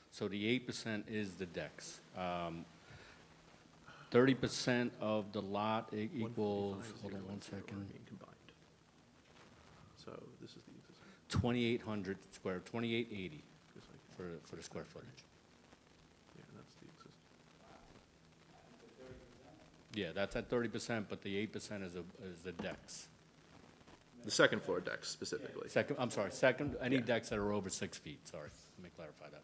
So the 8% is the decks. 30% of the lot equals, hold on one second, Combined. So this is the existing. 2,800 square, 2,880 for the square footage. Yeah, that's the existing. Yeah, that's at 30%, but the 8% is the decks. The second floor decks specifically. I'm sorry, second, any Yeah. decks that are over 6 feet, sorry, let me clarify that.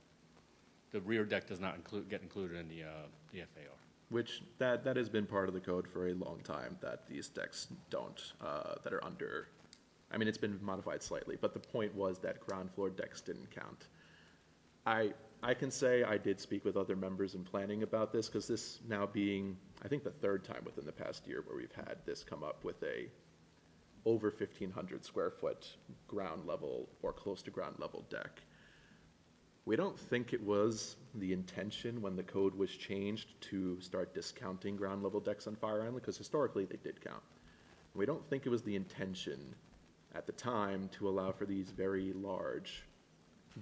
The rear deck does not get included in the FAR. Which, that has been part of the code for a long time, that these decks don't, that are under, I mean, it's been modified slightly, but the point was that ground floor decks didn't count. I can say I did speak with other members in planning about this, because this now being, I think, the third time within the past year where we've had this come up with a over 1,500 square foot ground level or close to ground level deck. We don't think it was the intention when the code was changed to start discounting ground level decks on Fire Island, because historically they did count. We don't think it was the intention at the time to allow for these very large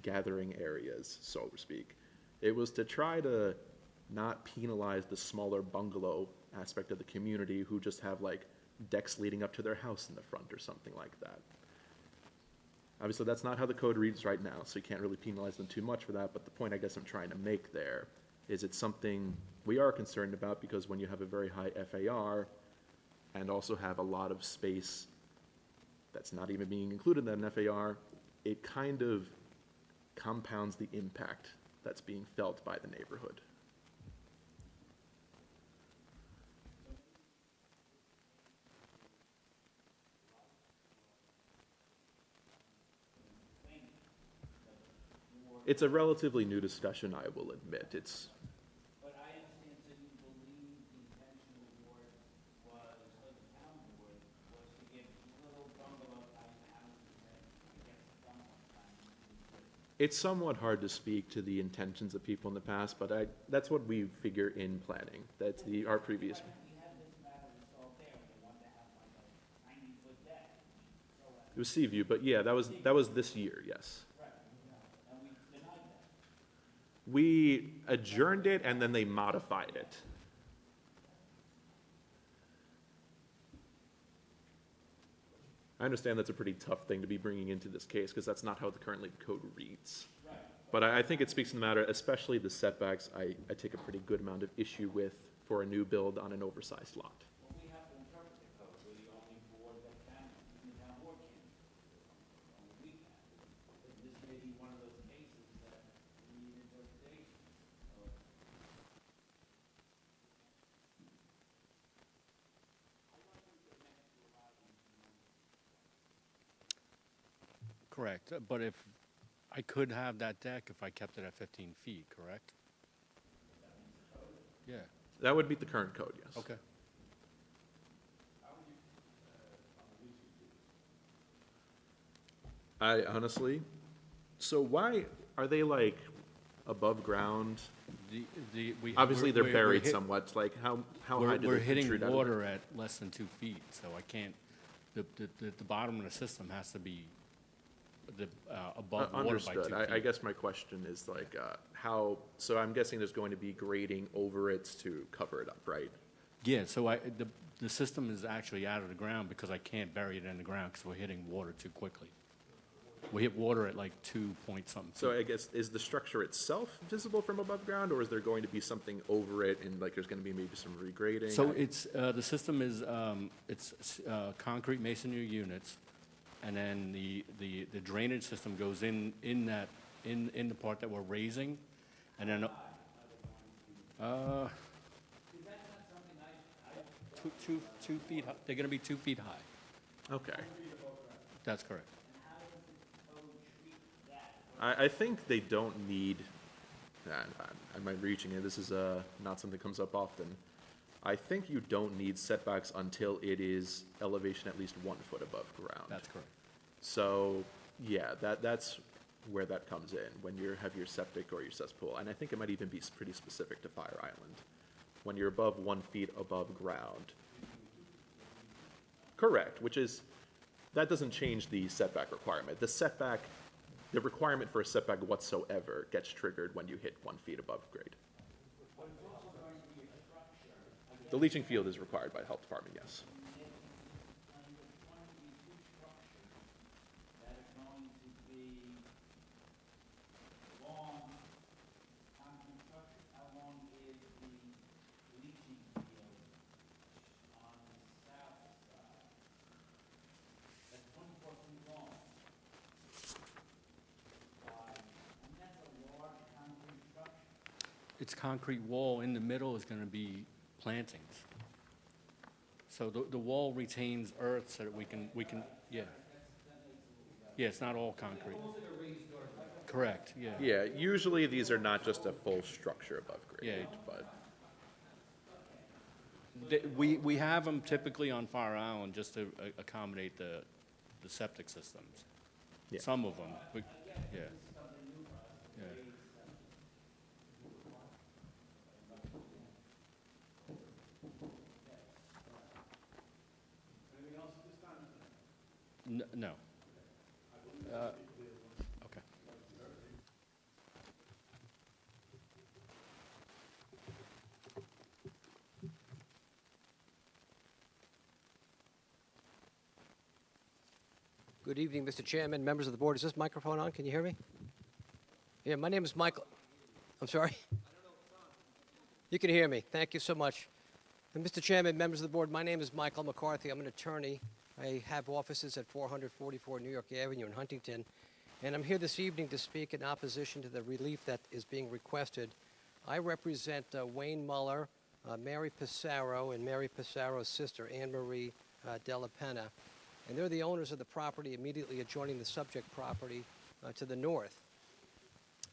gathering areas, so to speak. It was to try to not penalize the smaller bungalow aspect of the community who just have like decks leading up to their house in the front or something like that. Obviously, that's not how the code reads right now, so you can't really penalize them too much for that, but the point I guess I'm trying to make there is it's something we are concerned about, because when you have a very high FAR and also have a lot of space that's not even being included in that FAR, it kind of compounds the impact that's being felt by the neighborhood. It's a relatively new discussion, I will admit. It's, But I understand that you believe the intention of the board was, or the town board, was to give little bungalow type houses that against the somewhat time. it's somewhat hard to speak to the intentions of people in the past, but that's what we figure in planning. That's our previous. We had this matter resolved there, they wanted to have like a 90-foot deck. It was Seaview, but yeah, that was this year, yes. Right, and we denied that. We adjourned it and then they modified it. I understand that's a pretty tough thing to be bringing into this case, because that's not how the currently code reads. Right. But I think it speaks to the matter, especially the setbacks, I take a pretty good amount of issue with for a new build on an oversized lot. Well, we have to interpret the code, we're the only board that can, the town board can. Only we can. And this may be one of those cases that we need interpretation. So, Correct, but if, I could have that deck if I kept it at 15 feet, correct? Yeah, That would meet the current code, yes. okay. I honestly, so why, are they like above ground? Obviously, they're we're buried hit- somewhat, like how high do We're they hitting protrude out of water at less than 2 feet, so I can't, the bottom of the system has to be above water by 2 feet. Understood. I guess my question is like, how, so I'm guessing there's going to be grading over it to cover it up, right? Yeah, so the system is actually out of the ground because I can't bury it in the ground because we're hitting water too quickly. We hit water at like 2 point something. So I guess, is the structure itself visible from above ground, or is there going to be something over it and like there's going to be maybe some regrading? So it's, the system is, it's concrete masonry units, and then the drainage system goes in the part that we're raising, and then, two feet, they're gonna be 2 feet high. Okay. That's correct. I think they don't need, am I reaching it? This is not something that comes up often. I think you don't need setbacks until it is elevation at least 1 foot above ground. That's correct. So, yeah, that's where that comes in, when you have your septic or your cesspool. And I think it might even be pretty specific to Fire Island. When you're above 1 feet above ground. Correct, which is, that doesn't change the setback requirement. The requirement for a setback whatsoever gets triggered when you hit 1 feet above grade. The leaching field is required by the health department, yes. that are going to be long, concrete structures, how long is the leaching field on the south side? That's 20 it's concrete wall. In the middle is going to be plantings. So the wall retains earth so that we can, yeah. Yeah, it's not all concrete. Correct, yeah. Yeah, usually these are not just a full structure above grade, Yeah. but We have them typically on Fire Island just to accommodate the septic systems. Yeah. Some of them, yeah. Yeah. No. Okay. Good evening, Mr. Chairman, members of the board. Is this microphone on? Can you hear me? Yeah, my name is Michael. I'm sorry? You can hear me. Thank you so much. And Mr. Chairman, members of the board, my name is Michael McCarthy. I'm an attorney. I have offices at 444 New York Avenue in Huntington. And I'm here this evening to speak in opposition to the relief that is being requested. I represent Wayne Muller, Mary Pissarro, and Mary Pissaro's sister, Anne Marie Della Penna. And they're the owners of the property immediately adjoining the subject property to the north.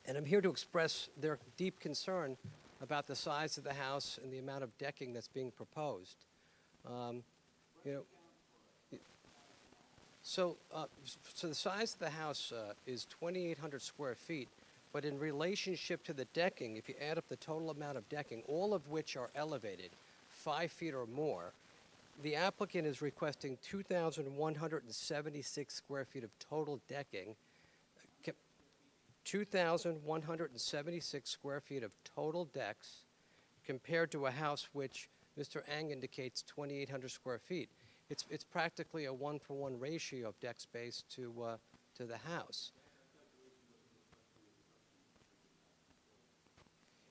And I'm here to express their deep concern about the size of the house and the amount of decking that's being proposed. You know, so the size of the house is 2,800 square feet, but in relationship to the decking, if you add up the total amount of decking, all of which are elevated 5 feet or more, the applicant is requesting 2,176 square feet of total decking, 2,176 square feet of total decks, compared to a house which Mr. Ang indicates 2,800 square feet. It's practically a 1-for-1 ratio of deck space to the house.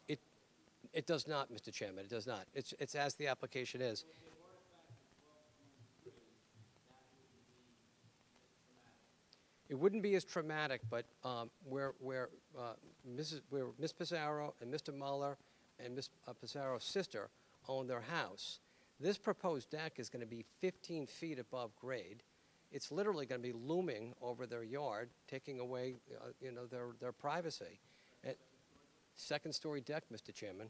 It does not, Mr. Chairman. It does not. It's as the application is. It wouldn't be as traumatic, but where Miss Pissarro and Mr. Muller and Miss Pissarro's sister own their house, this proposed deck is going to be 15 feet above grade. It's literally going to be looming over their yard, taking away, their privacy. Second-story deck, Mr. Chairman.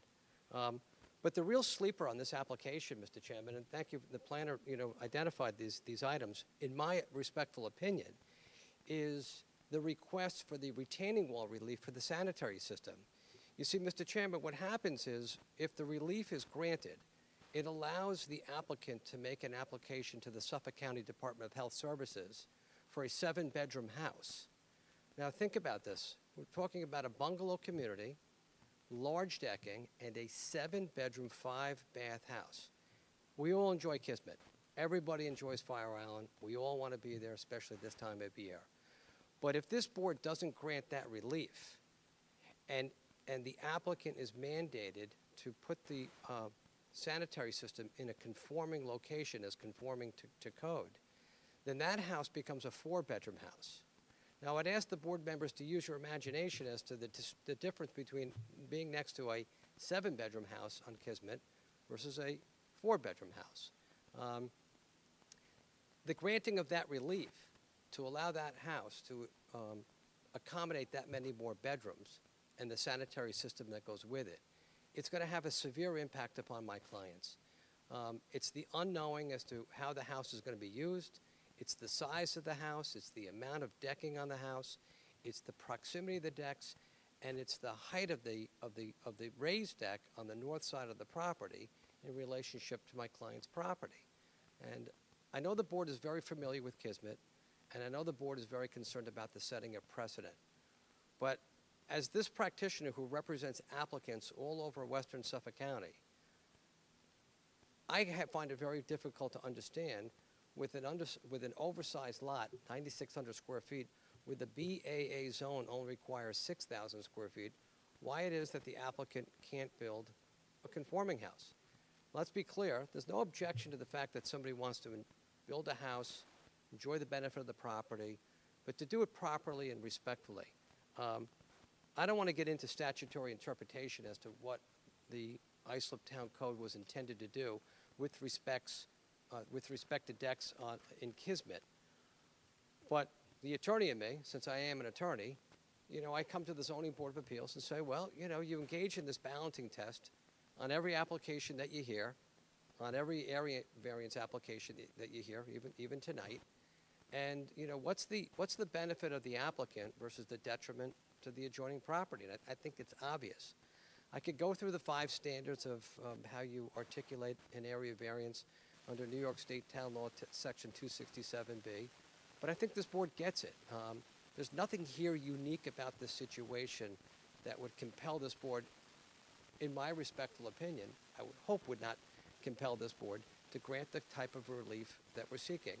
But the real sleeper on this application, Mr. Chairman, and thank you, the planner, identified these items, in my respectful opinion, is the request for the retaining wall relief for the sanitary system. You see, Mr. Chairman, what happens is, if the relief is granted, it allows the applicant to make an application to the Suffolk County Department of Health Services for a 7-bedroom house. Now, think about this. We're talking about a bungalow community, large decking, and a 7-bedroom, 5-bath house. We all enjoy Kismet. Everybody enjoys Fire Island. We all want to be there, especially this time of year. But if this board doesn't grant that relief, and the applicant is mandated to put the sanitary system in a conforming location as conforming to code, then that house becomes a 4-bedroom house. Now, I'd ask the board members to use your imagination as to the difference between being next to a 7-bedroom house on Kismet versus a 4-bedroom house. The granting of that relief to allow that house to accommodate that many more bedrooms and the sanitary system that goes with it, it's going to have a severe impact upon my clients. It's the unknowing as to how the house is going to be used. It's the size of the house. It's the amount of decking on the house. It's the proximity of the decks, and it's the height of the raised deck on the north side of the property in relationship to my client's property. And I know the board is very familiar with Kismet, and I know the board is very concerned about the setting of precedent. But as this practitioner who represents applicants all over Western Suffolk County, I find it very difficult to understand with an oversized lot, 9,600 square feet, where the BAA zone only requires 6,000 square feet, why it is that the applicant can't build a conforming house. Let's be clear, there's no objection to the fact that somebody wants to build a house, enjoy the benefit of the property, but to do it properly and respectfully. I don't want to get into statutory interpretation as to what the Islip Town Code was intended to do with respect to decks in Kismet. But the attorney in me, since I am an attorney, I come to the Zoning Board of Appeals and say, well, you engage in this balancing test on every application that you hear, on every area variance application that you hear, even tonight. And, what's the benefit of the applicant versus the detriment to the adjoining property? And I think it's obvious. I could go through the 5 standards of how you articulate an area variance under New York State Town Law, Section 267B, but I think this board gets it. There's nothing here unique about this situation that would compel this board, in my respectful opinion, I would hope would not compel this board to grant the type of relief that we're seeking.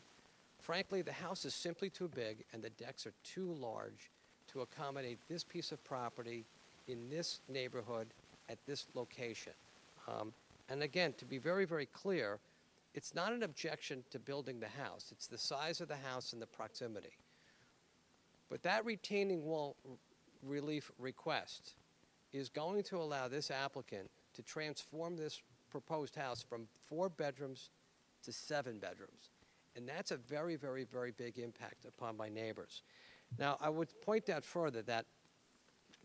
Frankly, the house is simply too big and the decks are too large to accommodate this piece of property in this neighborhood at this location. And again, to be very, very clear, it's not an objection to building the house. It's the size of the house and the proximity. But that retaining wall relief request is going to allow this applicant to transform this proposed house from 4 bedrooms to 7 bedrooms. And that's a very, very, very big impact upon my neighbors. Now, I would point out further that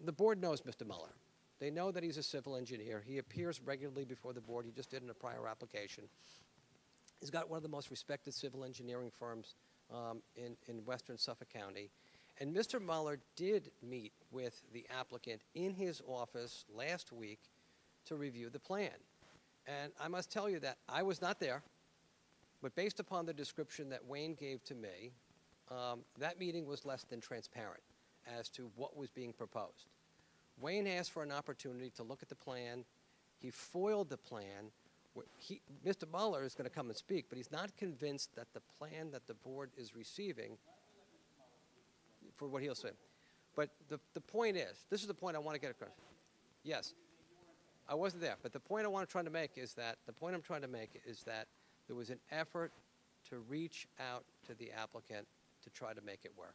the board knows Mr. Muller. They know that he's a civil engineer. He appears regularly before the board. He just did in a prior application. He's got one of the most respected civil engineering firms in western Suffolk County. And Mr. Muller did meet with the applicant in his office last week to review the plan. And I must tell you that I was not there, but based upon the description that Wayne gave to me, that meeting was less than transparent as to what was being proposed. Wayne asked for an opportunity to look at the plan. He foiled the plan. Mr. Muller is going to come and speak, but he's not convinced that the plan that the board is receiving for what he'll say. But the point is, this is the point I want to get across. Yes, I wasn't there, but the point I'm trying to make is that there was an effort to reach out to the applicant to try to make it work.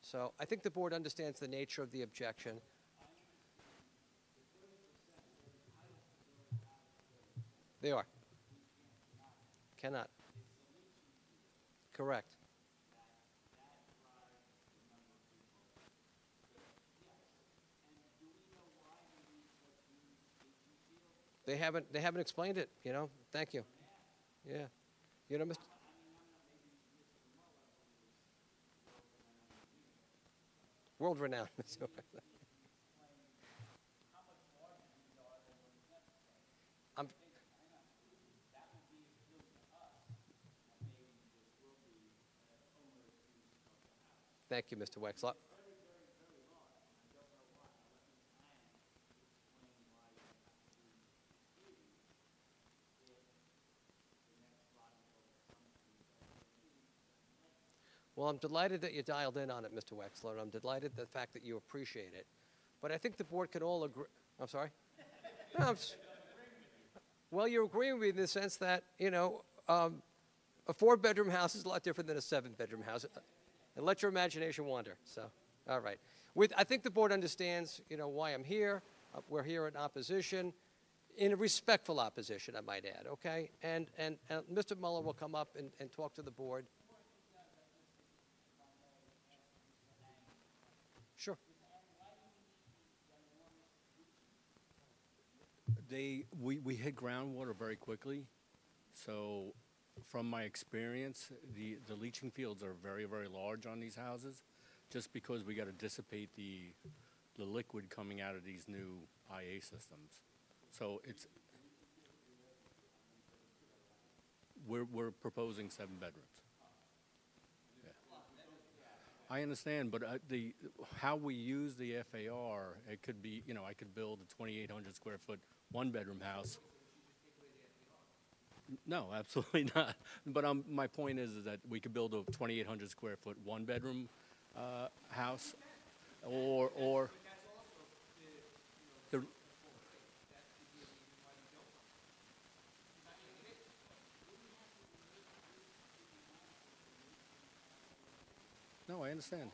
So I think the board understands the nature of the objection. They are. Cannot. Correct. They haven't explained it, Thank you. Yeah. Mr. World renowned. Thank you, Mr. Wexler. Well, I'm delighted that you dialed in on it, Mr. Wexler. I'm delighted the fact that you appreciate it. But I think the board could all agree. I'm sorry? No, well, you're agreeing with me in the sense that, a 4-bedroom house is a lot different than a 7-bedroom house. And let your imagination wander. So, all right. I think the board understands, why I'm here. We're here in opposition, in a respectful opposition, I might add, okay? And Mr. Muller will come up and talk to the board. Sure. We hit groundwater very quickly, so from my experience, the leaching fields are very, very large on these houses, just because we got to dissipate the liquid coming out of these new IA systems. So we're proposing 7 bedrooms. I understand, but how we use the FAR, it could be, I could build a 2,800 square foot 1-bedroom house. No, absolutely not. But my point is that we could build a 2,800 square foot 1-bedroom house, or the. No, I understand.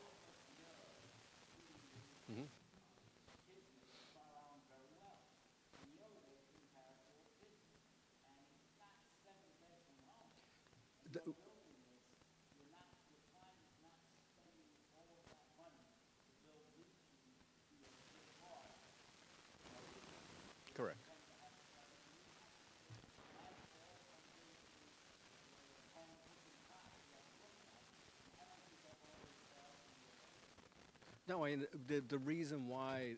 Correct. No, the reason why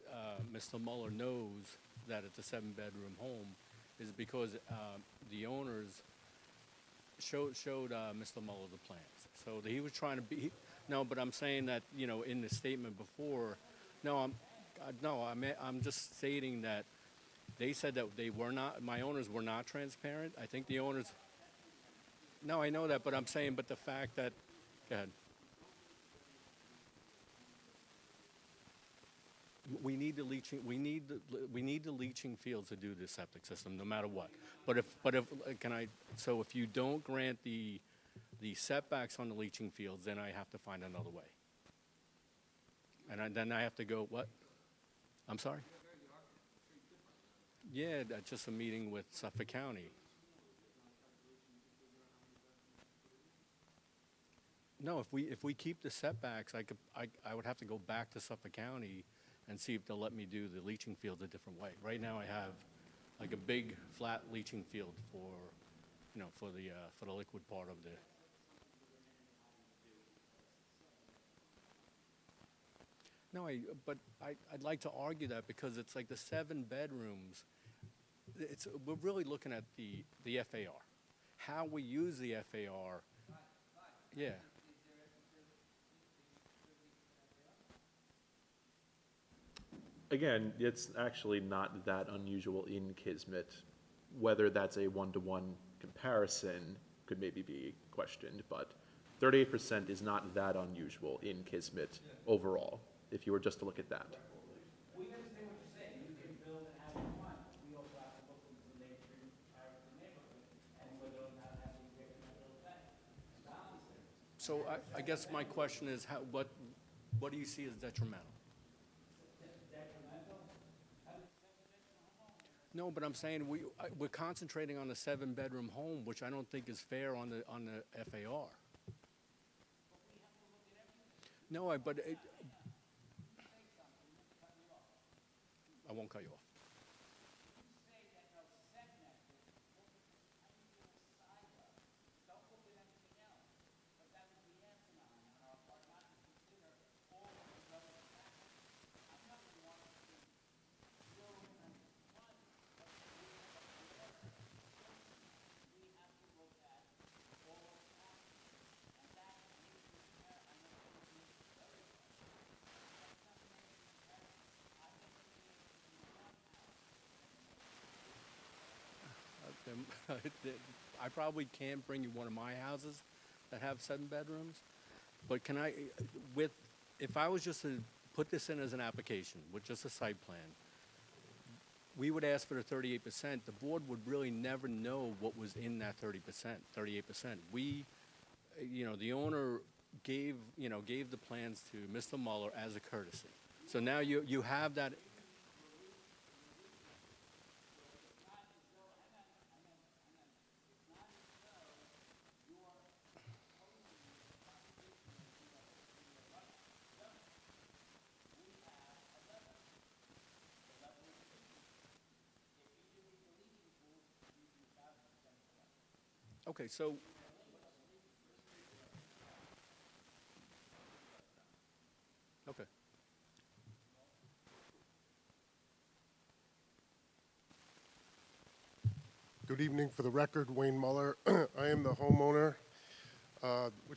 Mr. Muller knows that it's a 7-bedroom home is because the owners showed Mr. Muller the plans. So he was trying to be, no, but I'm saying that, you know, in the statement before, I'm just stating that they said that they were not, my owners were not transparent. I think the owners, no, I know that, but I'm saying, but the fact that, go ahead. We need the leaching. We need the leaching fields to do the septic system, no matter what. But if can I? So if you don't grant the setbacks on the leaching fields, then I have to find another way. And then I have to go what? I'm sorry. Yeah, that's just a meeting with Suffolk County. No, if we keep the setbacks, I would have to go back to Suffolk County and see if they'll let me do the leaching fields a different way. Right now, I have like a big flat leaching field for, you know, for the liquid part of the. No, I'd like to argue that because it's like the 7 bedrooms. We're really looking at the FAR, how we use the FAR. Yeah. Again, it's actually not that unusual in Kismet. Whether that's a one-to-one comparison could maybe be questioned, but 38% is not that unusual in Kismet overall, if you were just to look at that. We understand what you're saying. You can build and have what you want. We also have to look into the neighboring character of the neighborhood and whether or not have a detrimental effect. As Donald said. So I guess my question is, what do you see as detrimental? No, but I'm saying we're concentrating on the 7-bedroom home, which I don't think is fair on the FAR. No, I won't cut you off. I probably can't bring you one of my houses that have 7 bedrooms, but can I, if I was just to put this in as an application with just a site plan, we would ask for the 38%. The board would really never know what was in that 38%. We, you know, the owner gave the plans to Mr. Muller as a courtesy. So now you have that. Okay, so okay. Good evening. For the record, Wayne Muller. I am the homeowner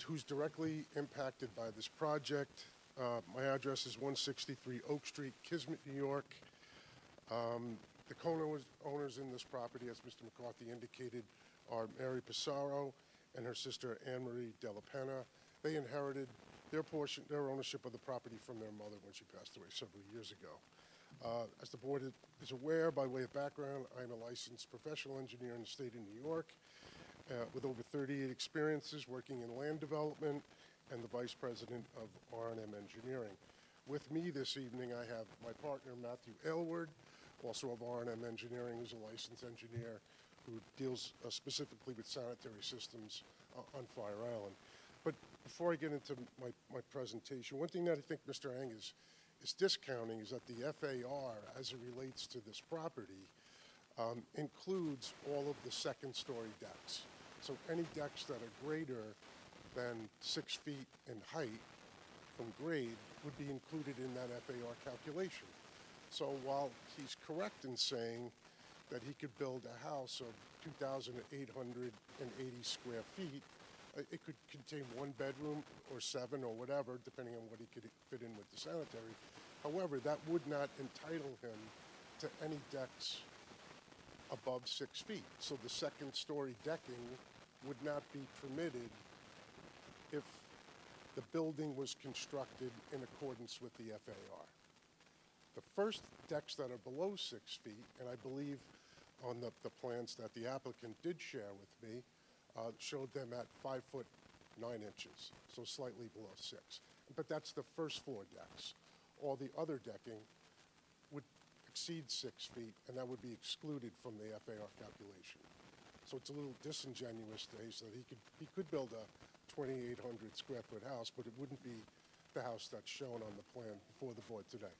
who's directly impacted by this project. My address is 163 Oak Street, Kismet, New York. The co-owners in this property, as Mr. McCarthy indicated, are Mary Pissarro and her sister Anne-Marie Della Penna. They inherited their ownership of the property from their mother when she passed away several years ago. As the board is aware, by way of background, I'm a licensed professional engineer in the state of New York with over 38 experiences working in land development and the vice president of R&M Engineering. With me this evening, I have my partner, Matthew Aylward, also of R&M Engineering, who's a licensed engineer who deals specifically with sanitary systems on Fire Island. But before I get into my presentation, one thing that I think Mr. Eng is discounting is that the FAR, as it relates to this property, includes all of the second-story decks. So any decks that are greater than 6 feet in height from grade would be included in that FAR calculation. So while he's correct in saying that he could build a house of 2,880 square feet, it could contain 1 bedroom or 7 or whatever, depending on what he could fit in with the sanitary. However, that would not entitle him to any decks above 6 feet. So the second-story decking would not be permitted if the building was constructed in accordance with the FAR. The first decks that are below 6 feet, and I believe on the plans that the applicant did share with me, showed them at 5 foot 9 inches, so slightly below 6. But that's the first floor decks. All the other decking would exceed 6 feet, and that would be excluded from the FAR calculation. So it's a little disingenuous to say that he could build a 2,800 square foot house, but it wouldn't be the house that's shown on the plan before the board today.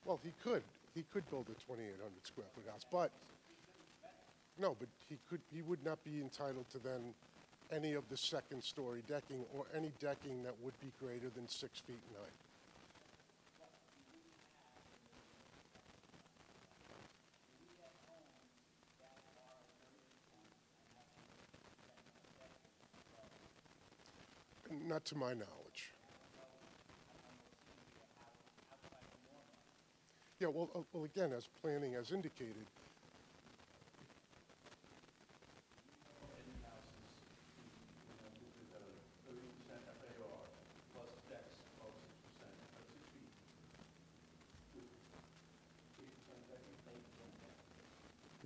Well, he could build a 2,800 square foot house, but no, but he would not be entitled to then any of the second story decking or any decking that would be greater than 6 feet in height. Not to my knowledge. Yeah, well, again, as planning has indicated,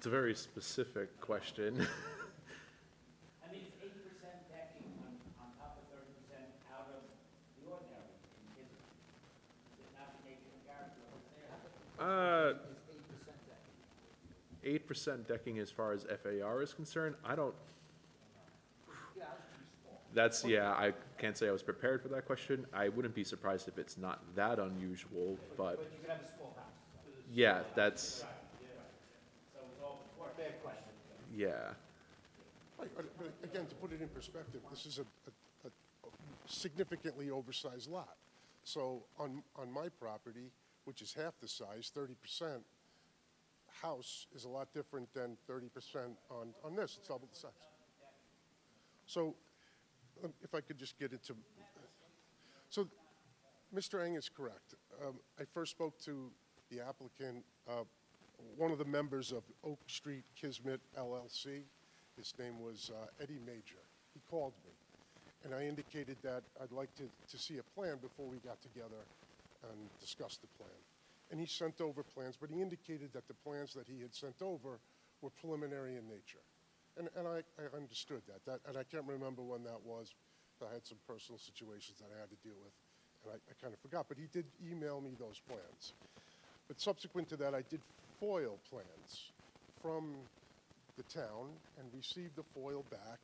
It's a very specific question. I mean, it's 80% decking on top of 30% out of the ordinary in Kismet. Is it not the nature and character of it there? 8% decking as far as FAR is concerned, I don't, that's, yeah, I can't say I was prepared for that question. I wouldn't be surprised if it's not that unusual, but But you could have a small house. yeah, that's, So it's all fair question. yeah. but again, to put it in perspective, this is a significantly oversized lot. So on my property, which is half the size, 30% house is a lot different than 30% on this. It's double the size. So if I could just get into, so Mr. Eng is correct. I first spoke to the applicant, one of the members of Oak Street Kismet LLC. His name was Eddie Major. He called me, and I indicated that I'd like to see a plan before we got together and discussed the plan. And he sent over plans, but he indicated that the plans that he had sent over were preliminary in nature. And I understood that, and I can't remember when that was. I had some personal situations that I had to deal with, and I kind of forgot. But he did email me those plans. But subsequent to that, I did FOIL plans from the town and received the FOIL back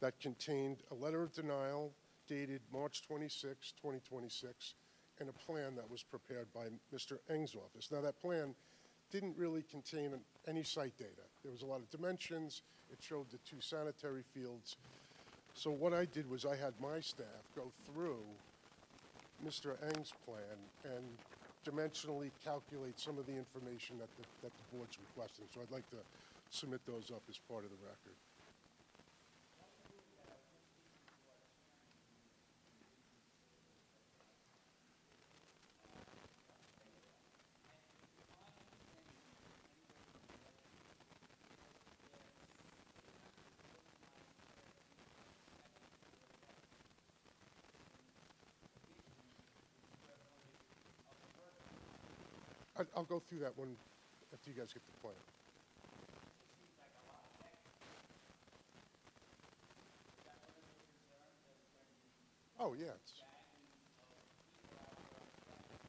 that contained a letter of denial dated March 26, 2026, and a plan that was prepared by Mr. Eng's office. Now, that plan didn't really contain any site data. There was a lot of dimensions. It showed the 2 sanitary fields. So what I did was I had my staff go through Mr. Eng's plan and dimensionally calculate some of the information that the board's requesting. So I'd like to submit those up as part of the record. I'll go through that one after you guys get the plan. Oh, yeah.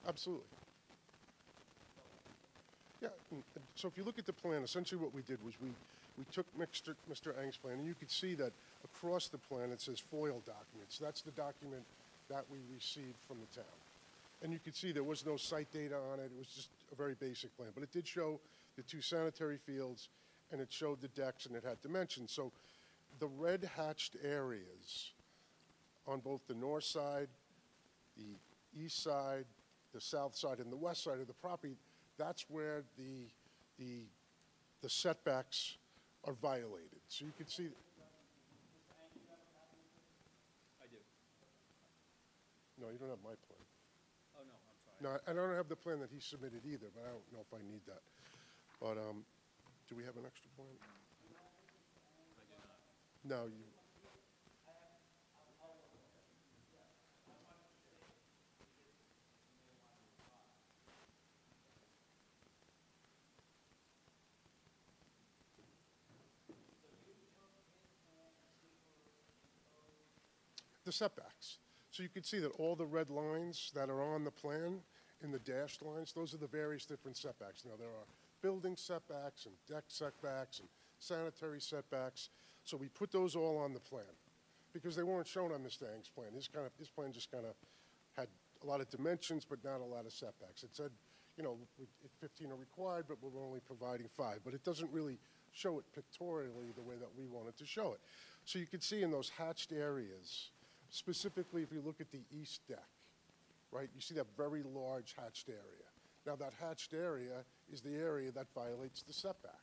Absolutely. Yeah, so if you look at the plan, essentially what we did was we took Mr. Ang's plan, and you could see that across the plan it says FOIL documents. That's the document that we received from the town. And you could see there was no site data on it. It was just a very basic plan. But it did show the 2 sanitary fields, and it showed the decks, and it had dimensions. So the red hatched areas on both the north side, the east side, the south side, and the west side of the property, that's where the setbacks are violated. So you can see. I do. No, you don't have my plan. Oh, no, I'm sorry. No, I don't have the plan that he submitted either, but I don't know if I need that. But do we have an extra plan? I do not. No, you. The setbacks. So you can see that all the red lines that are on the plan in the dashed lines, those are the various different setbacks. Now, there are building setbacks and deck setbacks and sanitary setbacks. So we put those all on the plan because they weren't shown on Mr. Ang's plan. His plan just kind of had a lot of dimensions, but not a lot of setbacks. It said, 15 are required, but we're only providing 5. But it doesn't really show it pictorially the way that we wanted to show it. So you can see in those hatched areas, specifically if you look at the east deck, right, you see that very large hatched area. Now that hatched area is the area that violates the setback.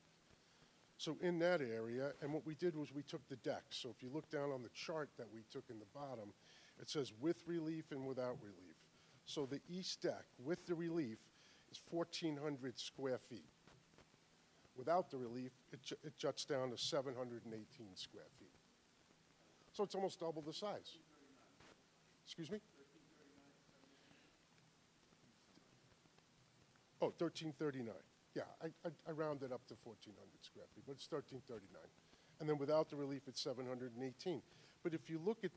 So in that area, and what we did was we took the deck. So if you look down on the chart that we took in the bottom, it says with relief and without relief. So the east deck with the relief is 1,400 square feet. Without the relief, it juts down to 718 square feet. So it's almost double the size. Excuse me? Oh, 1339. Yeah, I rounded up to 1,400 square feet, but it's 1339. And then without the relief, it's 718. But if you look at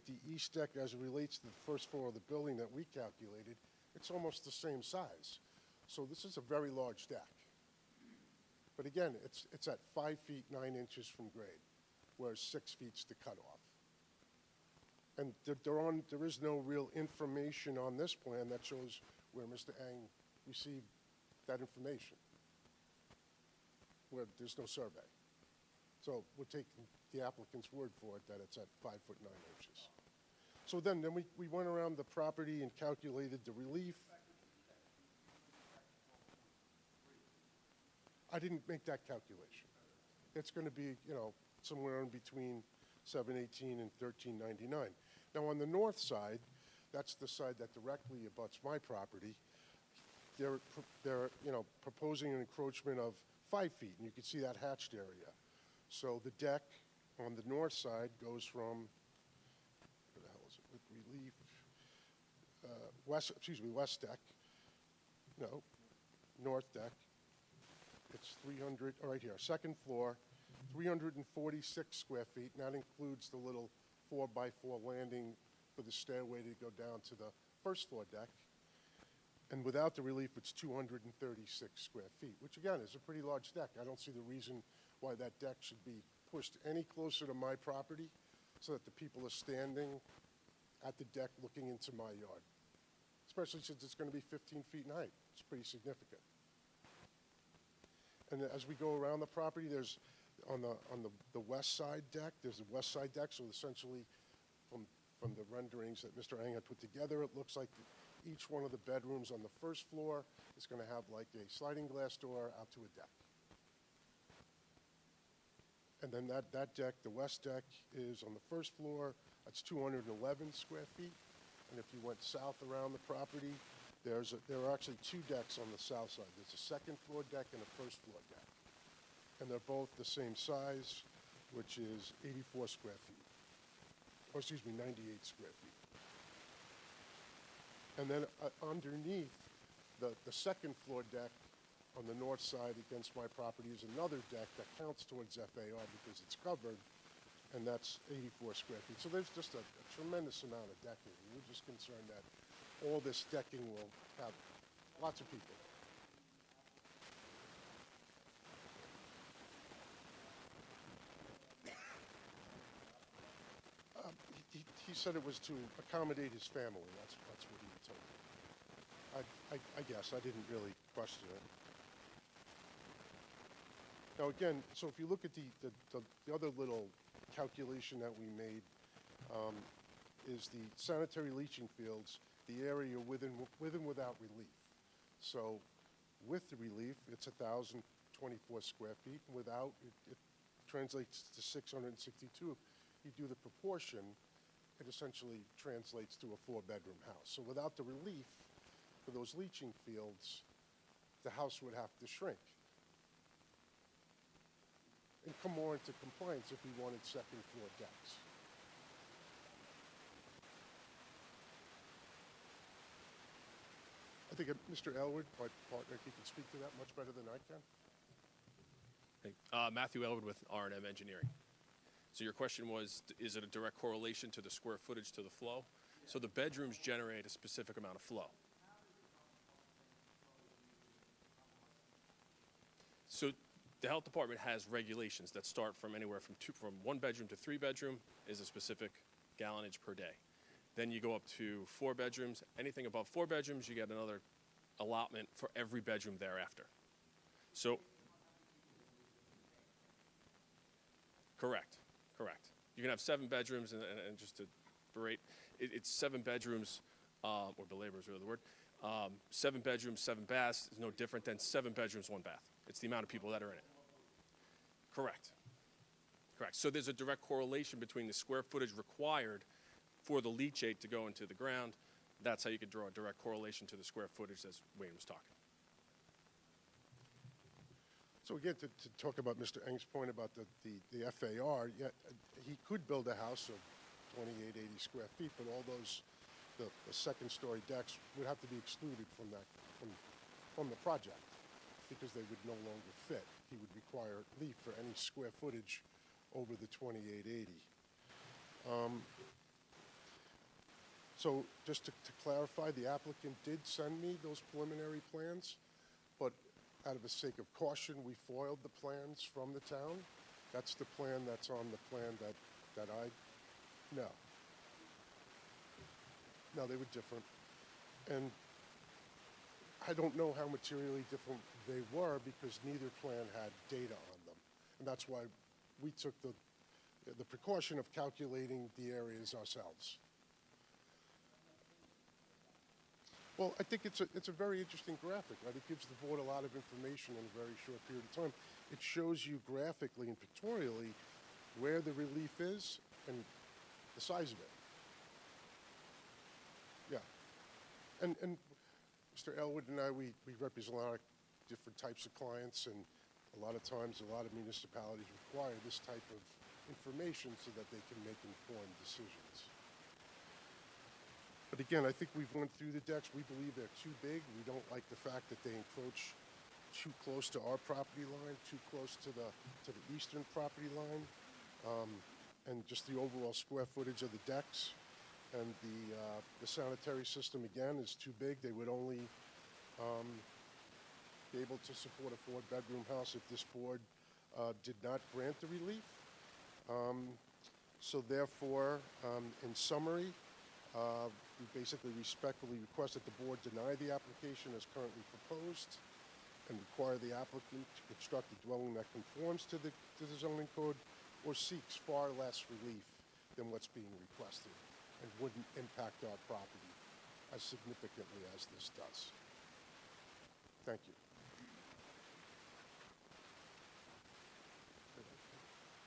the east deck as it relates to the first floor of the building that we calculated, it's almost the same size. So this is a very large deck. But again, it's at 5 feet 9 inches from grade, whereas 6 feet's the cutoff. And there is no real information on this plan that shows where Mr. Ang received that information, where there's no survey. So we're taking the applicant's word for it that it's at 5 foot 9 inches. So then we went around the property and calculated the relief. I didn't make that calculation. It's going to be, somewhere in between 718 and 1399. Now on the north side, that's the side that directly abuts my property. They're proposing an encroachment of 5 feet, and you can see that hatched area. So the deck on the north side goes from, where the hell is it, with relief, west deck, no, north deck. It's 300, right here, second floor, 346 square feet, and that includes the little 4x4 landing for the stairway to go down to the first floor deck. And without the relief, it's 236 square feet, which again is a pretty large deck. I don't see the reason why that deck should be pushed any closer to my property so that the people are standing at the deck looking into my yard, especially since it's going to be 15 feet in height. It's pretty significant. And as we go around the property, there's on the west side deck, there's a west side deck, so essentially from the renderings that Mr. Ang had put together, it looks like each one of the bedrooms on the first floor is going to have like a sliding glass door out to a deck. And then that deck, the west deck, is on the first floor. That's 211 square feet. And if you went south around the property, there are actually 2 decks on the south side. There's a second floor deck and a first floor deck. And they're both the same size, which is 84 square feet. Or excuse me, 98 square feet. And then underneath, the second floor deck on the north side against my property is another deck that counts towards FAR because it's covered, and that's 84 square feet. So there's just a tremendous amount of decking. We're just concerned that all this decking will have lots of people. He said it was to accommodate his family. That's what he told me. I guess. I didn't really question it. Now again, so if you look at the other little calculation that we made, is the sanitary leaching fields, the area with and without relief. So with the relief, it's 1,024 square feet. Without, it translates to 662. If you do the proportion, it essentially translates to a 4-bedroom house. So without the relief for those leaching fields, the house would have to shrink and come more into compliance if we wanted second floor decks. I think Mr. Elwood, my partner, he can speak to that much better than I can. Matthew Elwood with R&M Engineering. So your question was, is it a direct correlation to the square footage to the flow? So the bedrooms generate a specific amount of flow. So the health department has regulations that start from anywhere from 1 bedroom to 3 bedroom is a specific gallonage per day. Then you go up to 4 bedrooms. Anything above 4 bedrooms, you get another allotment for every bedroom thereafter. So, correct. You can have 7 bedrooms, and just to berate, it's 7 bedrooms, or belabor is really the word. 7 bedrooms, 7 baths is no different than 7 bedrooms, 1 bath. It's the amount of people that are in it. Correct. So there's a direct correlation between the square footage required for the leachate to go into the ground. That's how you could draw a direct correlation to the square footage as Wayne was talking. So again, to talk about Mr. Eng's point about the FAR, yeah, he could build a house of 2880 square feet, but all those, the second story decks would have to be excluded from that, from the project, because they would no longer fit. He would require relief for any square footage over the 2880. So just to clarify, the applicant did send me those preliminary plans, but out of the sake of caution, we foiled the plans from the town. That's the plan that's on the plan that I, no. No, they were different. And I don't know how materially different they were because neither plan had data on them. And that's why we took the precaution of calculating the areas ourselves. Well, I think it's a very interesting graphic, right? It gives the board a lot of information in a very short period of time. It shows you graphically and pictorially where the relief is and the size of it. Yeah. And Mr. Elwood and I, we represent a lot of different types of clients, and a lot of times a lot of municipalities require this type of information so that they can make informed decisions. But again, I think we've went through the decks. We believe they're too big. We don't like the fact that they encroach too close to our property line, too close to the eastern property line, and just the overall square footage of the decks. And the sanitary system, again, is too big. They would only be able to support a 4-bedroom house if this board did not grant the relief. So therefore, in summary, we basically respectfully request that the board deny the application as currently proposed and require the applicant to construct a dwelling that conforms to the zoning code or seeks far less relief than what's being requested and wouldn't impact our property as significantly as this does. Thank you.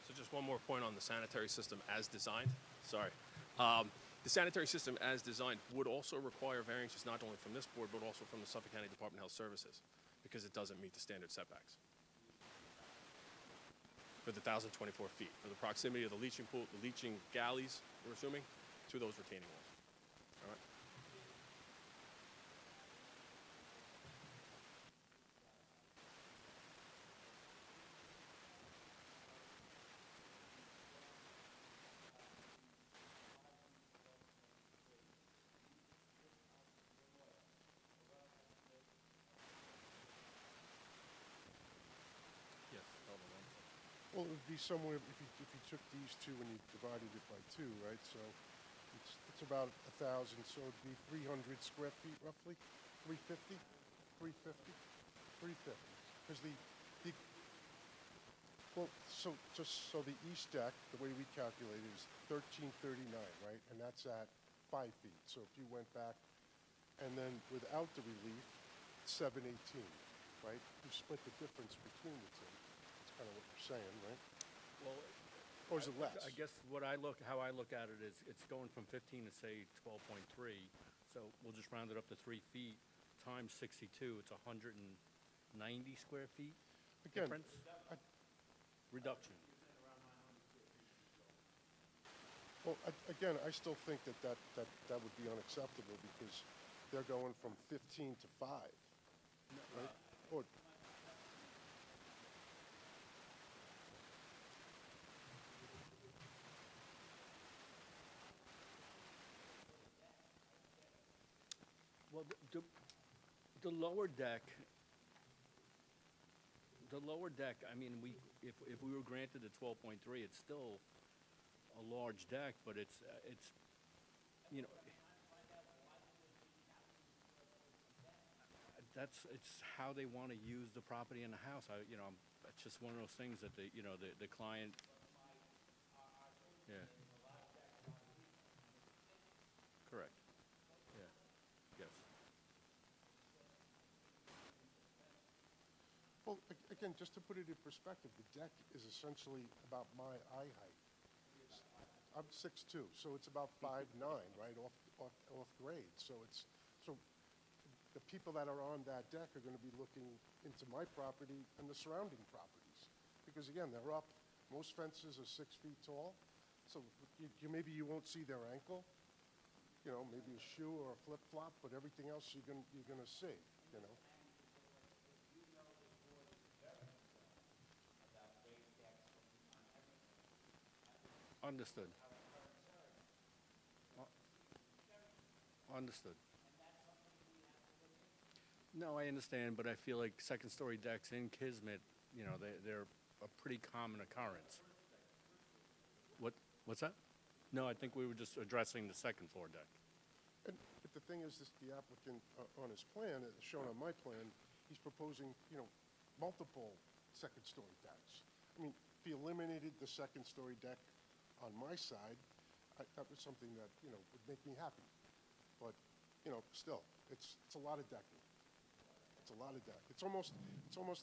So just one more point on the sanitary system as designed. Sorry. The sanitary system as designed would also require variances not only from this board, but also from the Suffolk County Department of Health Services, because it doesn't meet the standard setbacks. For the 1,024 feet, for the proximity of the leaching pool, the leaching galleys, we're assuming, to those retaining walls. All right? Well, it would be somewhere, if you took these two and you divided it by two, right? So it's about 1,000, so it'd be 300 square feet roughly, 350, 350, 350. Because well, so the east deck, the way we calculate it is 1339, right? And that's at 5 feet. So if you went back, and then without the relief, 718, right? You split the difference between the two. That's kind of what you're saying, right? Well, Or is it less? I guess how I look at it is, it's going from 15 to say 12.3, so we'll just round it up to 3 feet, times 62, it's 190 square feet Again, difference? Reduction. Well, again, I still think that would be unacceptable because they're going from 15 to 5, right? Or, Well, the lower deck, I mean, if we were granted the 12.3, it's still a large deck, but it's, you know, it's how they want to use the property in the house. It's just one of those things that the client, yeah. Correct. Yeah. Yes. well, again, just to put it in perspective, the deck is essentially about my eye height. I'm 6'2", so it's about 5'9", right, off grade. So the people that are on that deck are going to be looking into my property and the surrounding properties. Because again, they're up, most fences are 6 feet tall, so maybe you won't see their ankle, maybe a shoe or a flip-flop, but everything else you're going to see, Understood. Understood. No, I understand, but I feel like second-story decks in Kismet, they're a pretty common occurrence. What's that? No, I think we were just addressing the second-floor deck. But the thing is, the applicant on his plan, shown on my plan, he's proposing, multiple second-story decks. I mean, if he eliminated the second-story deck on my side, that was something that, would make me happy. But, still, it's a lot of decking. It's a lot of deck. It's almost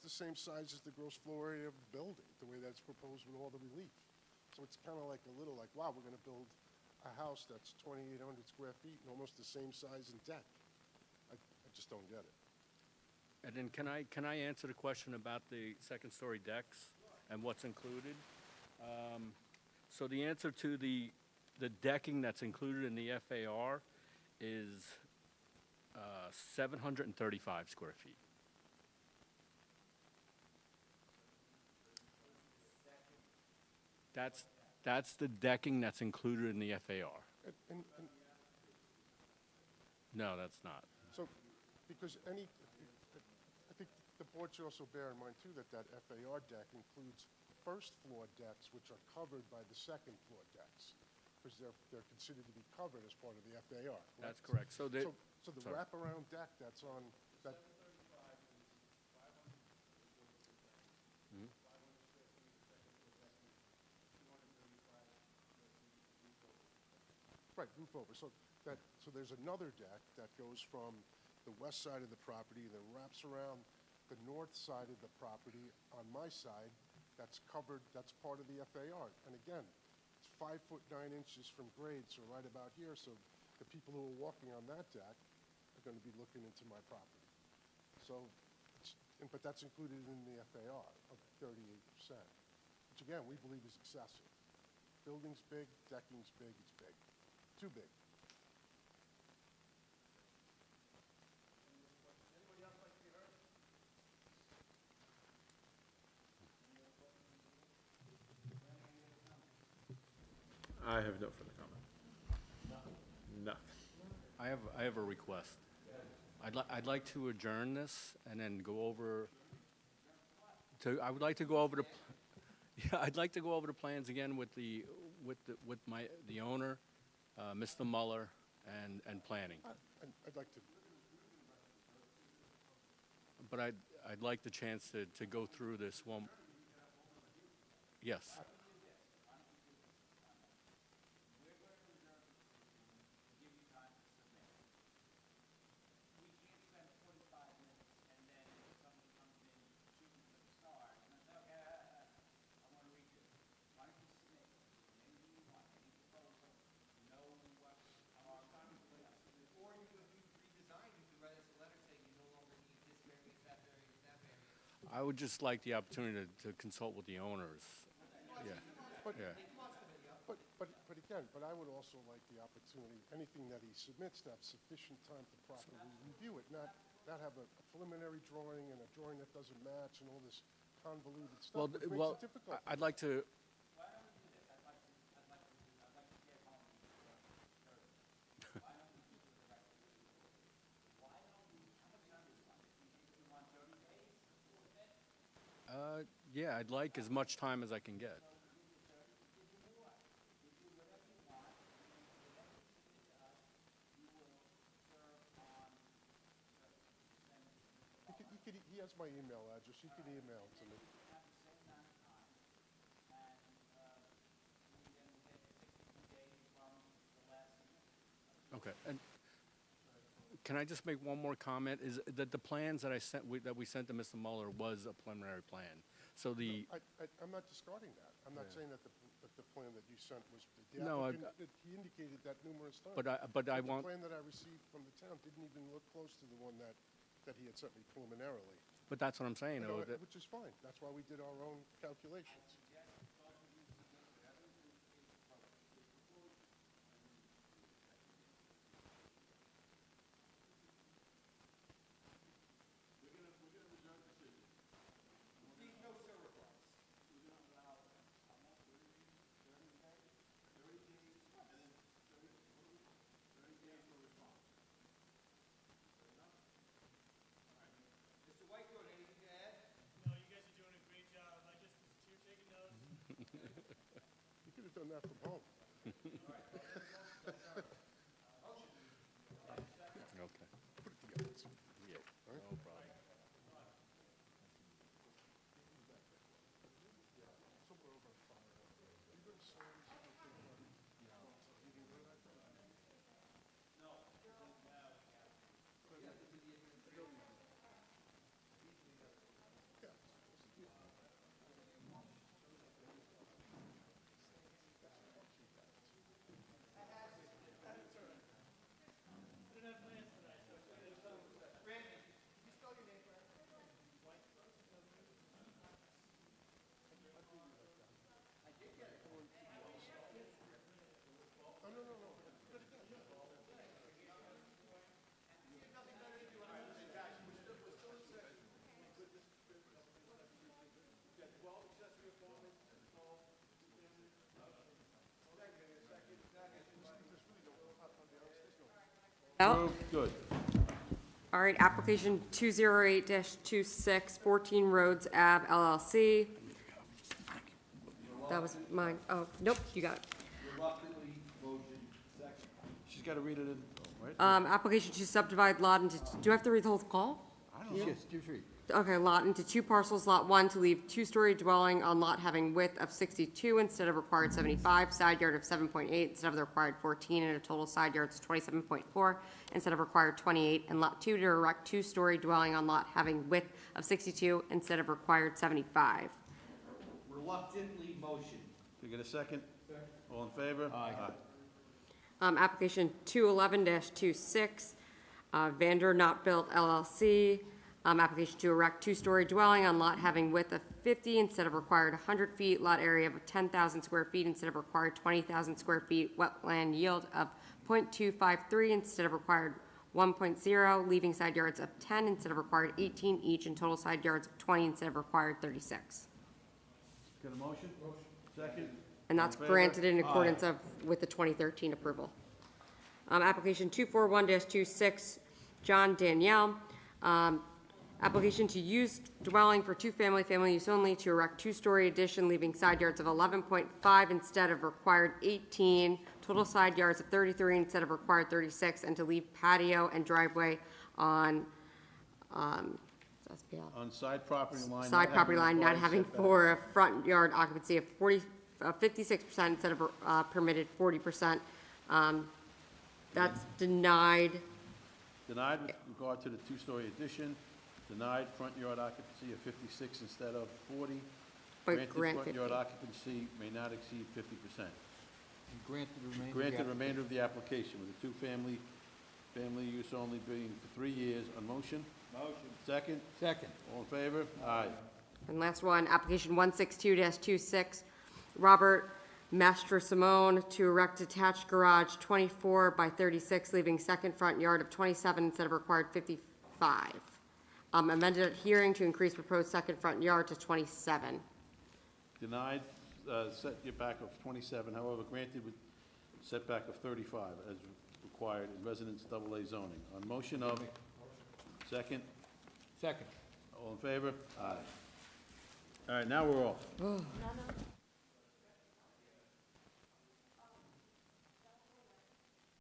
the same size as the gross floor area of the building, the way that's proposed with all the relief. So it's kind of like wow, we're going to build a house that's 2,800 square feet and almost the same size in deck. I just don't get it. And then can I answer the question about the second-story decks and what's included? So the answer to the decking that's included in the FAR is 735 square feet. That's the decking that's included in the FAR. No, that's not. So, because I think the board should also bear in mind, too, that FAR deck includes first-floor decks, which are covered by the second-floor decks, because they're considered to be covered as part of the FAR. That's correct. So the sorry. wraparound deck that's on that. Mhm. Right, roof over. So there's another deck that goes from the west side of the property, then wraps around the north side of the property on my side. That's covered. That's part of the FAR. And again, it's 5 foot 9 inches from grade, so right about here. So the people who are walking on that deck are going to be looking into my property. So, but that's included in the FAR of 38%, which again we believe is excessive. Building's big, decking's big. It's big. Too big. Anybody else like to be heard? I have no further comment. Nothing. I have a request. I'd like to adjourn this and then go over I would like to go over Yeah, I'd like to go over the plans again with the owner, Mr. Muller, and planning. I'd like to, But I'd like the chance to go through this one. Yes. Or even if you redesign, you could write us a letter saying you no longer need this variance, that variance, that variance. I would just like the opportunity to consult with the owners. Yeah. but, Yeah. but again, but I would also like the opportunity, anything that he submits, to have sufficient time to properly review it, not have a preliminary drawing and a drawing that doesn't match and all this convoluted stuff. It makes it difficult. I'd like to. Yeah, I'd like as much time as I can get. He has my email address. You can email it to me. Okay. And can I just make one more comment? Is that the plans that that we sent to Mr. Muller was a preliminary plan? So I'm not discarding that. I'm not saying that the plan that you sent was, the No, applicant, he indicated that numerous times. But I the want. plan that I received from the town didn't even look close to the one that he had sent me preliminarily. But that's what I'm saying, though. Which is fine. That's why we did our own calculations. Mr. Whitethorn, anything to add? No, you guys are doing a great job. I just was here taking notes. You could have done that from home. Okay. Put it together. Yeah. All right? No problem. Somewhere over at Fire. You go to Sam's, you can, you can go to that thing? Good. All right, application 208-26, 14 Rhodes Ave LLC. That was mine. Oh, nope, you got it. She's got to read it in, right? Application to subdivide lot into, do I have to read the whole call? I don't know. Yes, just read. Okay, lot into two parcels, lot one to leave two-story dwelling on lot having width of 62 instead of required 75, side yard of 7.8 instead of the required 14, and a total side yards of 27.4 instead of required 28, and lot two to erect two-story dwelling on lot having width of 62 instead of required 75. Reluctantly motion. Can you get a second? All in favor? Aye. Application 211-26, Vander Not Built LLC. Application to erect two-story dwelling on lot having width of 50 instead of required 100 feet, lot area of 10,000 square feet instead of required 20,000 square feet, wetland yield of .253 instead of required 1.0, leaving side yards of 10 instead of required 18 each, and total side yards of 20 instead of required 36. Got a motion? Second? And that's All in favor? granted in accordance with the 2013 approval. Application 241-26, John Danielle. Application to use dwelling for two-family, family use only, to erect two-story addition, leaving side yards of 11.5 instead of required 18, total side yards of 33 instead of required 36, and to leave patio and driveway on, SPL. On side property line. Side property line, not having for a front yard occupancy of 56% instead of permitted 40%. That's denied. Denied with regard to the two-story addition. Denied front yard occupancy of 56 instead of 40. But Granted grant front 50. yard occupancy may not exceed 50%. Granted the remainder of the Granted remainder of the application with the two-family, family use only being for 3 years. On motion? Motion. Second? Second. All in favor? Aye. And last one, application 162-26, Robert Mastrosimone to erect detached garage 24 by 36, leaving second front yard of 27 instead of required 55. Amended at hearing to increase proposed second front yard to 27. Denied, setback of 27, however, granted with setback of 35 as required in residence AA zoning. On motion of? Second? Second. All in favor? Aye. All right, now we're off.